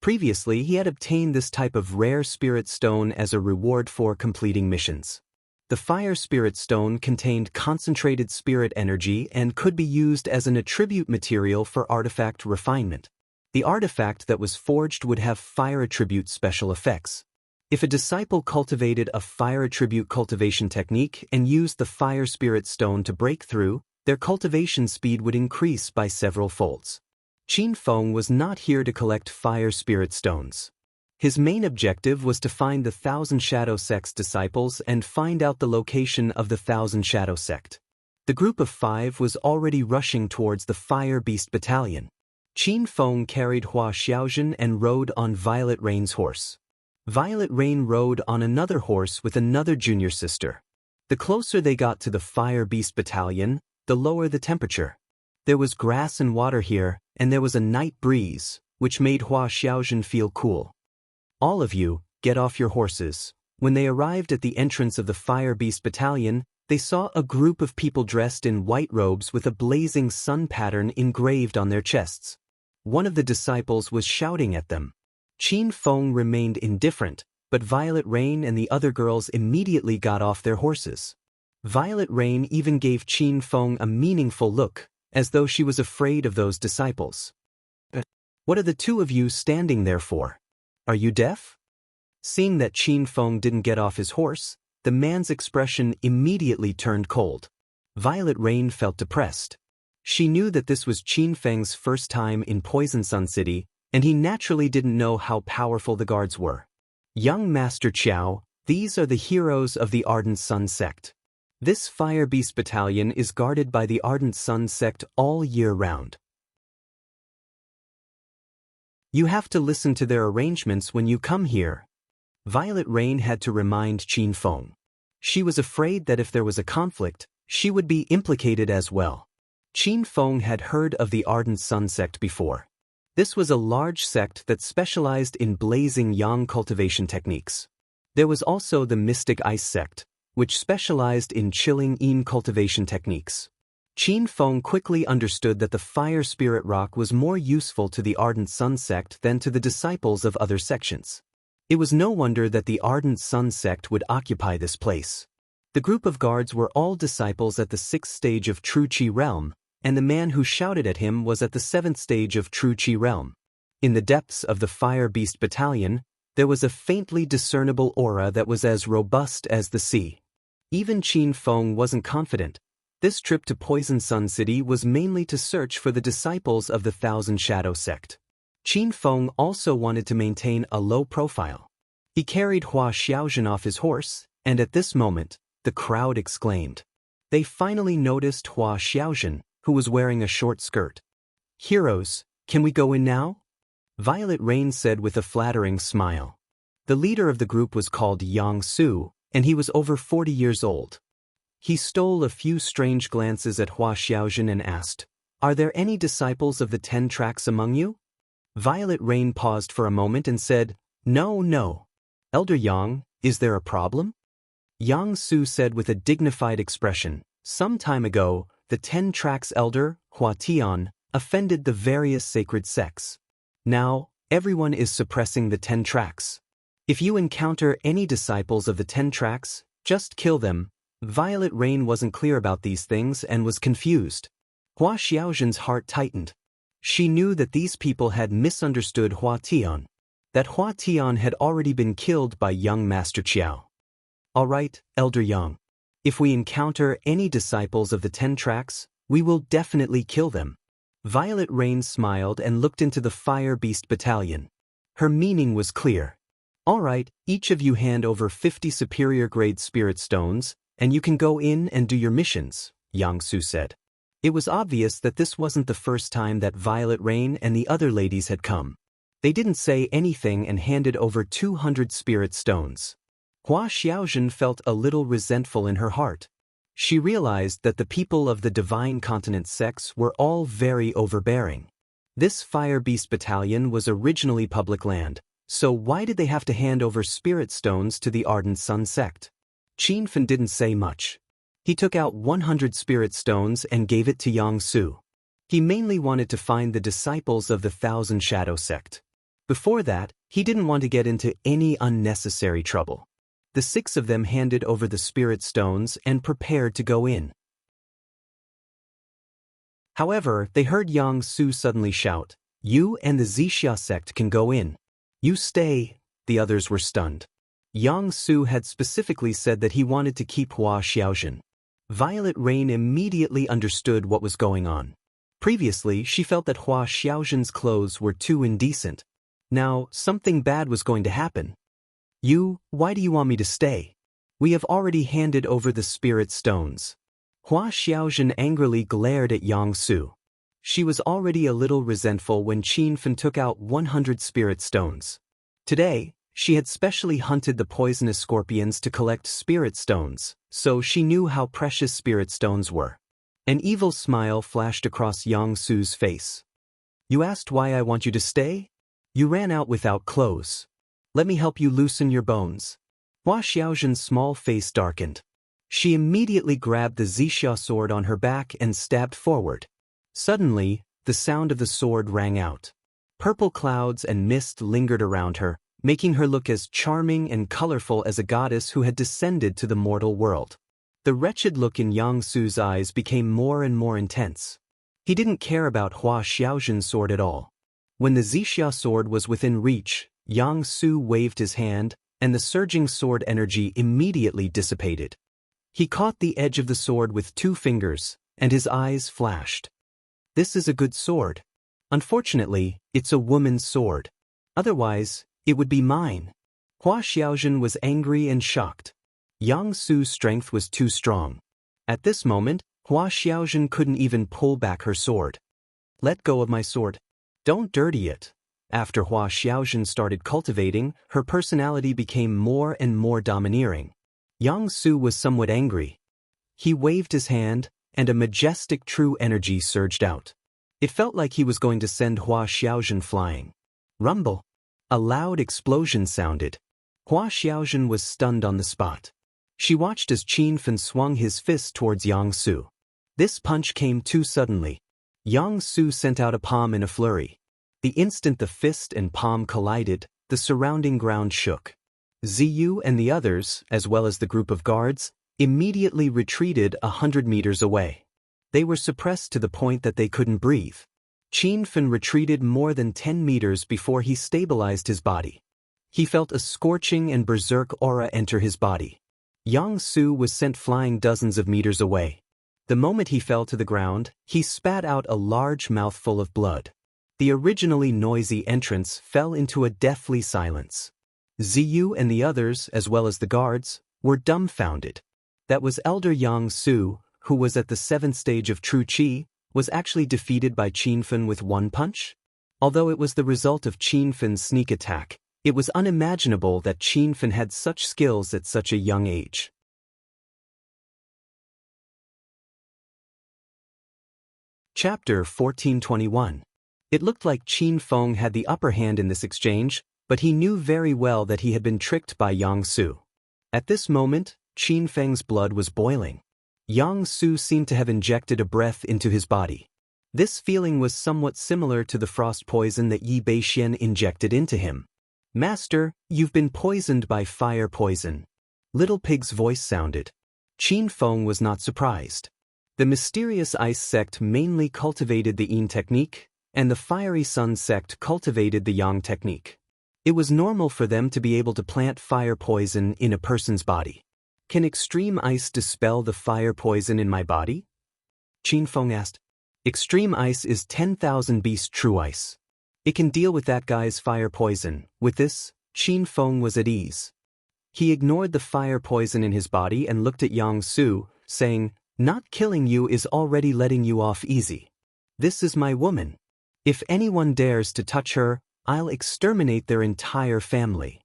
Previously, he had obtained this type of rare spirit stone as a reward for completing missions. The fire spirit stone contained concentrated spirit energy and could be used as an attribute material for artifact refinement. The artifact that was forged would have fire attribute special effects. If a disciple cultivated a fire attribute cultivation technique and used the fire spirit stone to break through, their cultivation speed would increase by several folds. Qin Feng was not here to collect fire spirit stones. His main objective was to find the Thousand Shadow Sect's disciples and find out the location of the Thousand Shadow Sect. The group of 5 was already rushing towards the Fire Beast Battalion. Qin Feng carried Hua Xiaojun and rode on Violet Rain's horse. Violet Rain rode on another horse with another junior sister. The closer they got to the Fire Beast Battalion, the lower the temperature. There was grass and water here, and there was a night breeze, which made Hua Xiaojun feel cool. All of you, get off your horses. When they arrived at the entrance of the Fire Beast Battalion, they saw a group of people dressed in white robes with a blazing sun pattern engraved on their chests. One of the disciples was shouting at them. Qin Feng remained indifferent, but Violet Rain and the other girls immediately got off their horses. Violet Rain even gave Qin Feng a meaningful look, as though she was afraid of those disciples. What are the two of you standing there for? Are you deaf? Seeing that Qin Feng didn't get off his horse, the man's expression immediately turned cold. Violet Rain felt depressed. She knew that this was Qin Feng's first time in Poison Sun City, and he naturally didn't know how powerful the guards were. Young Master Qiao, these are the heroes of the Ardent Sun Sect. This Fire Beast Battalion is guarded by the Ardent Sun Sect all year round. You have to listen to their arrangements when you come here. Violet Rain had to remind Qin Feng. She was afraid that if there was a conflict, she would be implicated as well. Qin Feng had heard of the Ardent Sun Sect before. This was a large sect that specialized in blazing yang cultivation techniques. There was also the Mystic Ice Sect, which specialized in chilling yin cultivation techniques. Qin Feng quickly understood that the Fire Spirit Rock was more useful to the Ardent Sun Sect than to the disciples of other sections. It was no wonder that the Ardent Sun Sect would occupy this place. The group of guards were all disciples at the 6th stage of True Qi Realm, and the man who shouted at him was at the 7th stage of True Qi Realm. In the depths of the Fire Beast Battalion, there was a faintly discernible aura that was as robust as the sea. Even Qin Feng wasn't confident. This trip to Poison Sun City was mainly to search for the disciples of the Thousand Shadow Sect. Qin Feng also wanted to maintain a low profile. He carried Hua Xiaojun off his horse, and at this moment, the crowd exclaimed. They finally noticed Hua Xiaojun, who was wearing a short skirt. Heroes, can we go in now? Violet Rain said with a flattering smile. The leader of the group was called Yang Su, and he was over 40 years old. He stole a few strange glances at Hua Xiaojun and asked, "Are there any disciples of the 10 tracks among you?" Violet Rain paused for a moment and said, No. Elder Yang, is there a problem? Yang Su said with a dignified expression, "Some time ago, the 10 tracks elder, Hua Tian, offended the various sacred sects. Now, everyone is suppressing the 10 tracks. If you encounter any disciples of the 10 tracks, just kill them." Violet Rain wasn't clear about these things and was confused. Hua Xiaojun's heart tightened. She knew that these people had misunderstood Hua Tian, that Hua Tian had already been killed by young Master Qiao. "All right, Elder Yang. If we encounter any disciples of the 10 tracks, we will definitely kill them." Violet Rain smiled and looked into the Fire Beast Battalion. Her meaning was clear. "All right, each of you hand over 50 superior-grade spirit stones, and you can go in and do your missions," Yang Su said. It was obvious that this wasn't the first time that Violet Rain and the other ladies had come. They didn't say anything and handed over 200 spirit stones. Hua Xiaojun felt a little resentful in her heart. She realized that the people of the Divine Continent sects were all very overbearing. This Fire Beast Battalion was originally public land, so why did they have to hand over spirit stones to the Ardent Sun Sect? Qin Feng didn't say much. He took out 100 spirit stones and gave it to Yang Su. He mainly wanted to find the disciples of the Thousand Shadow Sect. Before that, he didn't want to get into any unnecessary trouble. The 6 of them handed over the spirit stones and prepared to go in. However, they heard Yang Su suddenly shout, "You and the Zixia sect can go in. You stay." The others were stunned. Yang Su had specifically said that he wanted to keep Hua Xiaojun. Violet Rain immediately understood what was going on. Previously, she felt that Hua Xiaojun's clothes were too indecent. Now, something bad was going to happen. Why do you want me to stay? We have already handed over the spirit stones." Hua Xiaojun angrily glared at Yang Su. She was already a little resentful when Qin Fen took out 100 spirit stones. Today, she had specially hunted the poisonous scorpions to collect spirit stones, so she knew how precious spirit stones were. An evil smile flashed across Yang Su's face. "You asked why I want you to stay? You ran out without clothes. Let me help you loosen your bones." Hua Xiaojun's small face darkened. She immediately grabbed the Zixia sword on her back and stabbed forward. Suddenly, the sound of the sword rang out. Purple clouds and mist lingered around her, making her look as charming and colorful as a goddess who had descended to the mortal world. The wretched look in Yang Su's eyes became more and more intense. He didn't care about Hua Xiaojun's sword at all. When the Zixia sword was within reach, Yang Su waved his hand, and the surging sword energy immediately dissipated. He caught the edge of the sword with 2 fingers, and his eyes flashed. "This is a good sword. Unfortunately, it's a woman's sword. Otherwise, it would be mine." Hua Xiaojun was angry and shocked. Yang Su's strength was too strong. At this moment, Hua Xiaojun couldn't even pull back her sword. "Let go of my sword. Don't dirty it." After Hua Xiaojun started cultivating, her personality became more and more domineering. Yang Su was somewhat angry. He waved his hand, and a majestic true energy surged out. It felt like he was going to send Hua Xiaojun flying. Rumble. A loud explosion sounded. Hua Xiaojun was stunned on the spot. She watched as Qin Fen swung his fist towards Yang Su. This punch came too suddenly. Yang Su sent out a palm in a flurry. The instant the fist and palm collided, the surrounding ground shook. Ziyu and the others, as well as the group of guards, immediately retreated 100 meters away. They were suppressed to the point that they couldn't breathe. Qin Fen retreated more than 10 meters before he stabilized his body. He felt a scorching and berserk aura enter his body. Yang Su was sent flying dozens of meters away. The moment he fell to the ground, he spat out a large mouthful of blood. The originally noisy entrance fell into a deathly silence. Ziyu and the others, as well as the guards, were dumbfounded. That was Elder Yang Su, who was at the 7th stage of True Qi, was actually defeated by Qin Fen with 1 punch? Although it was the result of Qin Fen's sneak attack, it was unimaginable that Qin Fen had such skills at such a young age. Chapter 1421. It looked like Qin Feng had the upper hand in this exchange, but he knew very well that he had been tricked by Yang Su. At this moment, Qin Feng's blood was boiling. Yang Su seemed to have injected a breath into his body. This feeling was somewhat similar to the frost poison that Yi Beixian injected into him. "Master, you've been poisoned by fire poison." Little Pig's voice sounded. Qin Feng was not surprised. The mysterious ice sect mainly cultivated the Yin technique, and the fiery sun sect cultivated the Yang technique. It was normal for them to be able to plant fire poison in a person's body. "Can extreme ice dispel the fire poison in my body?" Qin Feng asked. "Extreme ice is 10,000 beast true ice. It can deal with that guy's fire poison." With this, Qin Feng was at ease. He ignored the fire poison in his body and looked at Yang Su, saying, "Not killing you is already letting you off easy. This is my woman. If anyone dares to touch her, I'll exterminate their entire family."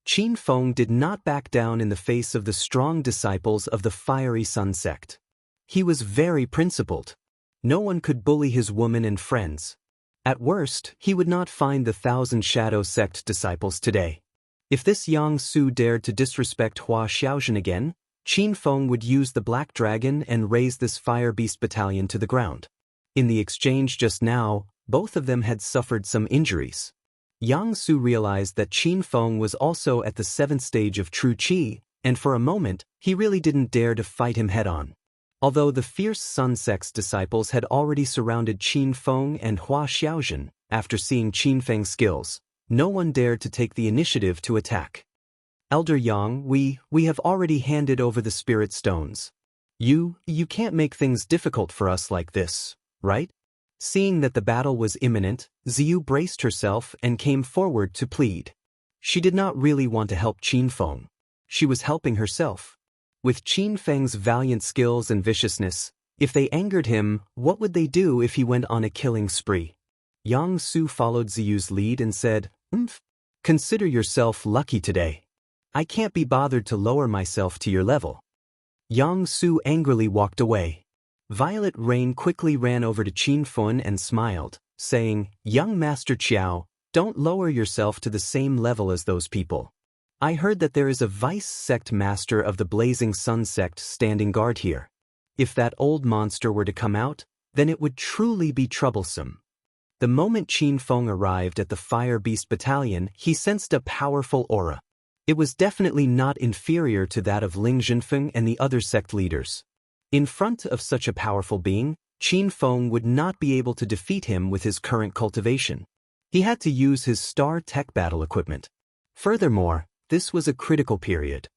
Qin Feng did not back down in the face of the strong disciples of the fiery sun sect. He was very principled. No one could bully his woman and friends. At worst, he would not find the Thousand Shadow sect disciples today. If this Yang Su dared to disrespect Hua Xiaojun again, Qin Feng would use the Black Dragon and raise this Fire Beast battalion to the ground. In the exchange just now, both of them had suffered some injuries. Yang Su realized that Qin Feng was also at the 7th stage of true Qi, and for a moment, he really didn't dare to fight him head-on. Although the fierce Sun Sect's disciples had already surrounded Qin Feng and Hua Xiaojun, after seeing Qin Feng's skills, no one dared to take the initiative to attack. Elder Yang, we have already handed over the spirit stones. You can't make things difficult for us like this, right? Seeing that the battle was imminent, Ziyu braced herself and came forward to plead. She did not really want to help Qin Feng. She was helping herself. With Qin Feng's valiant skills and viciousness, if they angered him, what would they do if he went on a killing spree? Yang Su followed Ziyu's lead and said, Consider yourself lucky today. I can't be bothered to lower myself to your level. Yang Su angrily walked away. Violet Rain quickly ran over to Qin Feng and smiled, saying, Young Master Qiao, don't lower yourself to the same level as those people. I heard that there is a vice sect master of the Blazing Sun sect standing guard here. If that old monster were to come out, then it would truly be troublesome. The moment Qin Feng arrived at the Fire Beast Battalion, he sensed a powerful aura. It was definitely not inferior to that of Ling Jinfeng and the other sect leaders. In front of such a powerful being, Qin Feng would not be able to defeat him with his current cultivation. He had to use his star tech battle equipment. Furthermore, this was a critical period.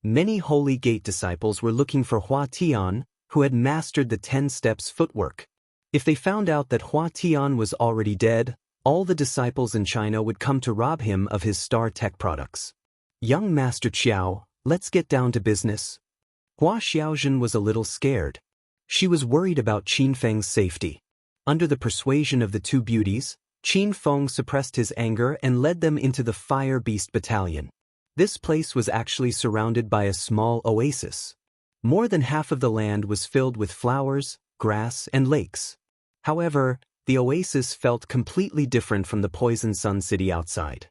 Many Holy Gate disciples were looking for Hua Tian, who had mastered the 10 steps footwork. If they found out that Hua Tian was already dead, all the disciples in China would come to rob him of his star tech products. Young Master Qiao, let's get down to business. Hua Xiaojun was a little scared. She was worried about Qin Feng's safety. Under the persuasion of the two beauties, Qin Feng suppressed his anger and led them into the Fire Beast Battalion. This place was actually surrounded by a small oasis. More than half of the land was filled with flowers, grass, and lakes. However, the oasis felt completely different from the Poison Sun City outside.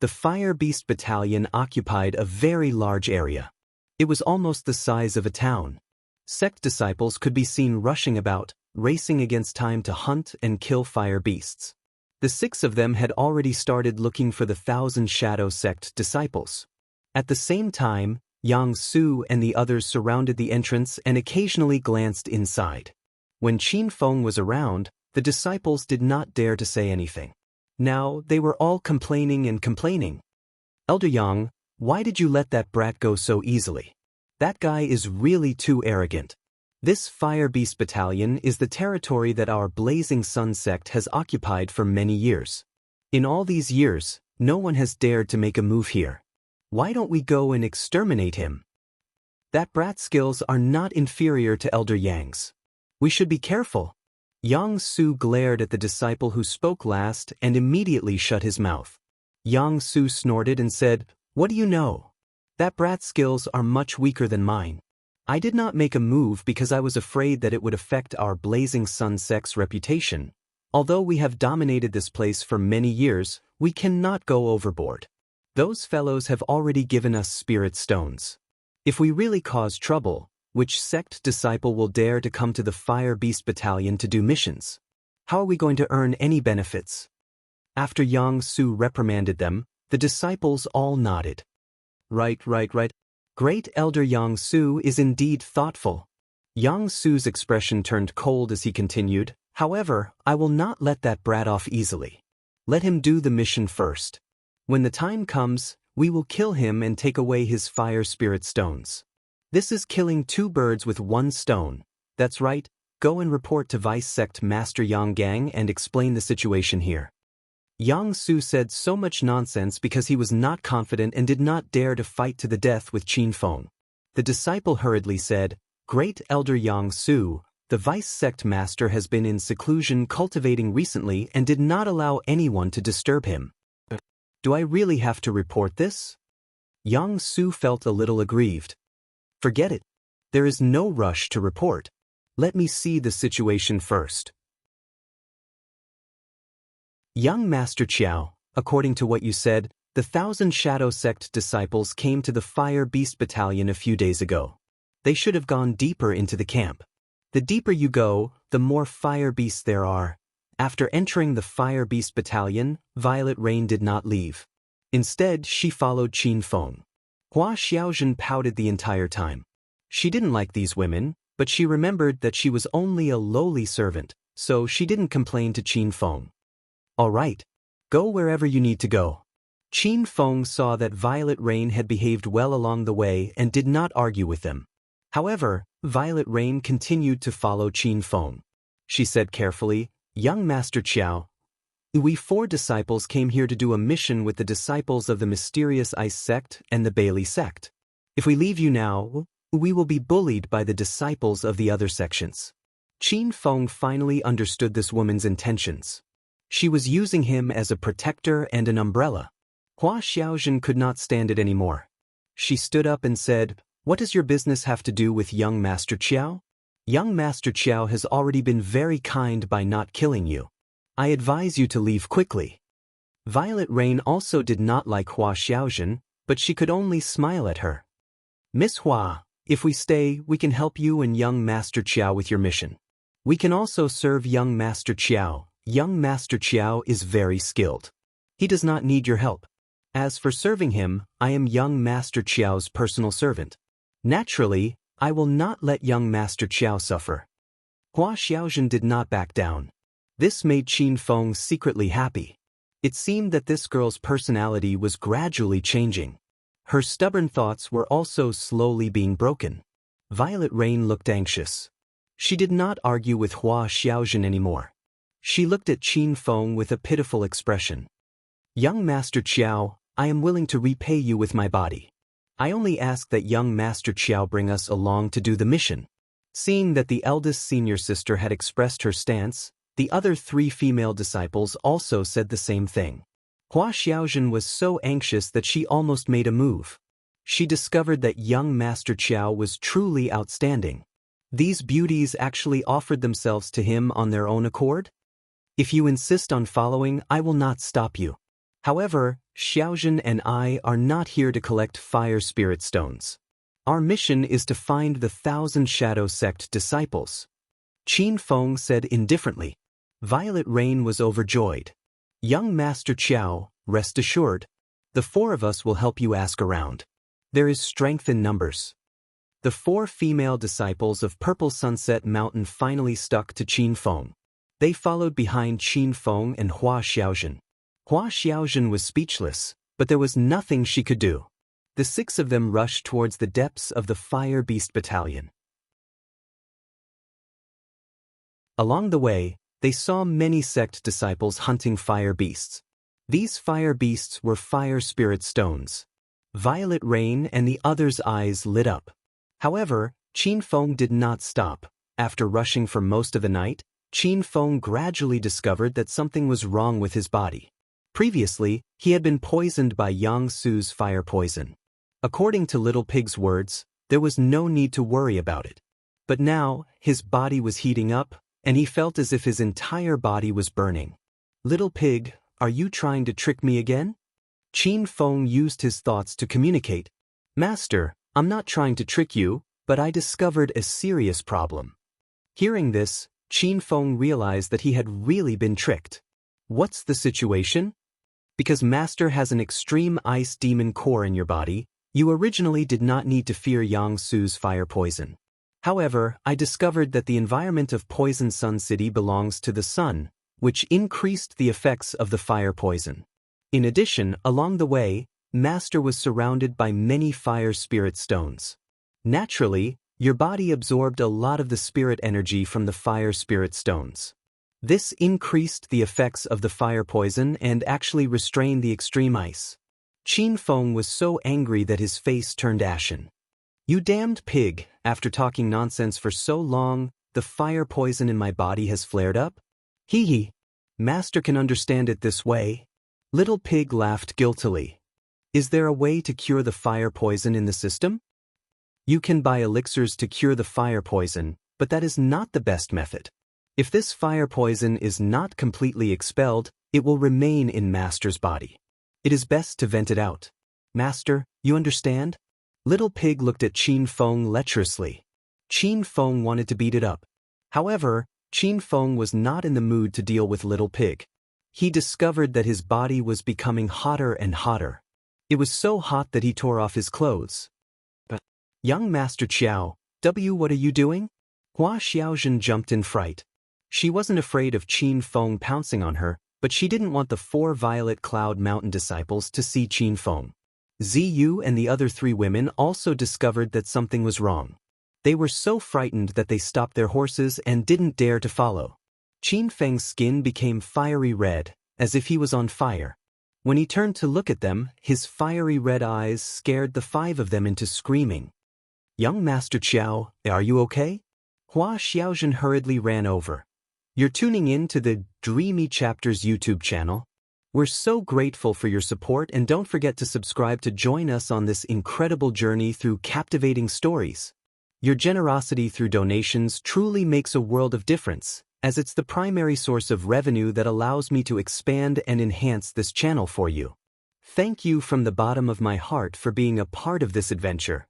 The Fire Beast Battalion occupied a very large area. It was almost the size of a town. Sect disciples could be seen rushing about, racing against time to hunt and kill fire beasts. The 6 of them had already started looking for the 1,000 Shadow Sect disciples. At the same time, Yang Su and the others surrounded the entrance and occasionally glanced inside. When Qin Feng was around, the disciples did not dare to say anything. Now, they were all complaining and complaining. Elder Yang, why did you let that brat go so easily? That guy is really too arrogant. This Fire Beast Battalion is the territory that our Blazing Sun sect has occupied for many years. In all these years, no one has dared to make a move here. Why don't we go and exterminate him? That brat's skills are not inferior to Elder Yang's. We should be careful. Yang Su glared at the disciple who spoke last and immediately shut his mouth. Yang Su snorted and said, What do you know? That brat's skills are much weaker than mine. I did not make a move because I was afraid that it would affect our Blazing Sun sect's reputation. Although we have dominated this place for many years, we cannot go overboard. Those fellows have already given us spirit stones. If we really cause trouble, which sect disciple will dare to come to the Fire Beast Battalion to do missions? How are we going to earn any benefits? After Yang Su reprimanded them, the disciples all nodded. Right. Great Elder Yang Su is indeed thoughtful. Yang Su's expression turned cold as he continued, However, I will not let that brat off easily. Let him do the mission first. When the time comes, we will kill him and take away his fire spirit stones. This is killing 2 birds with 1 stone. That's right, go and report to Vice Sect Master Yang Gang and explain the situation here. Yang Su said so much nonsense because he was not confident and did not dare to fight to the death with Qin Feng. The disciple hurriedly said, Great Elder Yang Su, the Vice Sect Master has been in seclusion cultivating recently and did not allow anyone to disturb him. Do I really have to report this? Yang Su felt a little aggrieved. Forget it. There is no rush to report. Let me see the situation first. Young Master Qiao, according to what you said, the 1,000 Shadow Sect disciples came to the Fire Beast Battalion a few days ago. They should have gone deeper into the camp. The deeper you go, the more fire beasts there are. After entering the Fire Beast Battalion, Violet Rain did not leave. Instead, she followed Qin Feng. Hua Xiaozhen pouted the entire time. She didn't like these women, but she remembered that she was only a lowly servant, so she didn't complain to Qin Feng. All right. Go wherever you need to go. Qin Feng saw that Violet Rain had behaved well along the way and did not argue with them. However, Violet Rain continued to follow Qin Feng. She said carefully, "Young Master Qiao, we 4 disciples came here to do a mission with the disciples of the mysterious Ice Sect and the Bailey Sect. If we leave you now, we will be bullied by the disciples of the other sections." Qin Feng finally understood this woman's intentions. She was using him as a protector and an umbrella. Hua Xiaozhen could not stand it anymore. She stood up and said, "What does your business have to do with young Master Qiao? Young Master Qiao has already been very kind by not killing you. I advise you to leave quickly." Violet Rain also did not like Hua Xiaozhen, but she could only smile at her. "Miss Hua, if we stay, we can help you and young Master Qiao with your mission. We can also serve young Master Qiao. Young Master Qiao is very skilled. He does not need your help. As for serving him, I am young Master Qiao's personal servant. Naturally, I will not let young Master Qiao suffer." Hua Xiaozhen did not back down. This made Qin Feng secretly happy. It seemed that this girl's personality was gradually changing. Her stubborn thoughts were also slowly being broken. Violet Rain looked anxious. She did not argue with Hua Xiaozhen anymore. She looked at Qin Feng with a pitiful expression. "Young Master Qiao, I am willing to repay you with my body. I only ask that young Master Qiao bring us along to do the mission." Seeing that the eldest senior sister had expressed her stance, the other 3 female disciples also said the same thing. Hua Xiaozhen was so anxious that she almost made a move. She discovered that young Master Qiao was truly outstanding. These beauties actually offered themselves to him on their own accord? "If you insist on following, I will not stop you. However, Xiaozhen and I are not here to collect fire spirit stones. Our mission is to find the 1,000 Shadow Sect disciples." Qin Feng said indifferently. Violet Rain was overjoyed. "Young Master Qiao, rest assured. The 4 of us will help you ask around. There is strength in numbers." The 4 female disciples of Purple Sunset Mountain finally stuck to Qin Feng. They followed behind Qin Feng and Hua Xiaozhen. Hua Xiaozhen was speechless, but there was nothing she could do. The 6 of them rushed towards the depths of the Fire Beast Battalion. Along the way, they saw many sect disciples hunting fire beasts. These fire beasts were fire spirit stones. Violet Rain and the others' eyes lit up. However, Qin Feng did not stop. After rushing for most of the night, Qin Feng gradually discovered that something was wrong with his body. Previously, he had been poisoned by Yang Su's fire poison. According to Little Pig's words, there was no need to worry about it. But now, his body was heating up, and he felt as if his entire body was burning. "Little Pig, are you trying to trick me again?" Qin Feng used his thoughts to communicate. "Master, I'm not trying to trick you, but I discovered a serious problem." Hearing this, Qin Feng realized that he had really been tricked. "What's the situation?" "Because Master has an extreme ice demon core in your body, you originally did not need to fear Yang Su's fire poison. However, I discovered that the environment of Poison Sun City belongs to the sun, which increased the effects of the fire poison. In addition, along the way, Master was surrounded by many fire spirit stones. Naturally, your body absorbed a lot of the spirit energy from the fire spirit stones. This increased the effects of the fire poison and actually restrained the extreme ice." Qin Feng was so angry that his face turned ashen. "You damned pig, after talking nonsense for so long, the fire poison in my body has flared up? Hee hee. Master can understand it this way." Little Pig laughed guiltily. "Is there a way to cure the fire poison in the system?" "You can buy elixirs to cure the fire poison, but that is not the best method. If this fire poison is not completely expelled, it will remain in Master's body. It is best to vent it out. Master, you understand?" Little Pig looked at Qin Feng lecherously. Qin Feng wanted to beat it up. However, Qin Feng was not in the mood to deal with Little Pig. He discovered that his body was becoming hotter and hotter. It was so hot that he tore off his clothes. But, young Master Qiao, what are you doing? Hua Xiaozhen jumped in fright. She wasn't afraid of Qin Feng pouncing on her, but she didn't want the 4 Violet Cloud Mountain disciples to see Qin Feng. Ziyu and the other 3 women also discovered that something was wrong. They were so frightened that they stopped their horses and didn't dare to follow. Qin Feng's skin became fiery red, as if he was on fire. When he turned to look at them, his fiery red eyes scared the 5 of them into screaming. Young Master Qiao, are you okay? Hua Xiaozhen hurriedly ran over. You're tuning in to the Dreamy Chapters YouTube channel. We're so grateful for your support, and don't forget to subscribe to join us on this incredible journey through captivating stories. Your generosity through donations truly makes a world of difference, as it's the primary source of revenue that allows me to expand and enhance this channel for you. Thank you from the bottom of my heart for being a part of this adventure.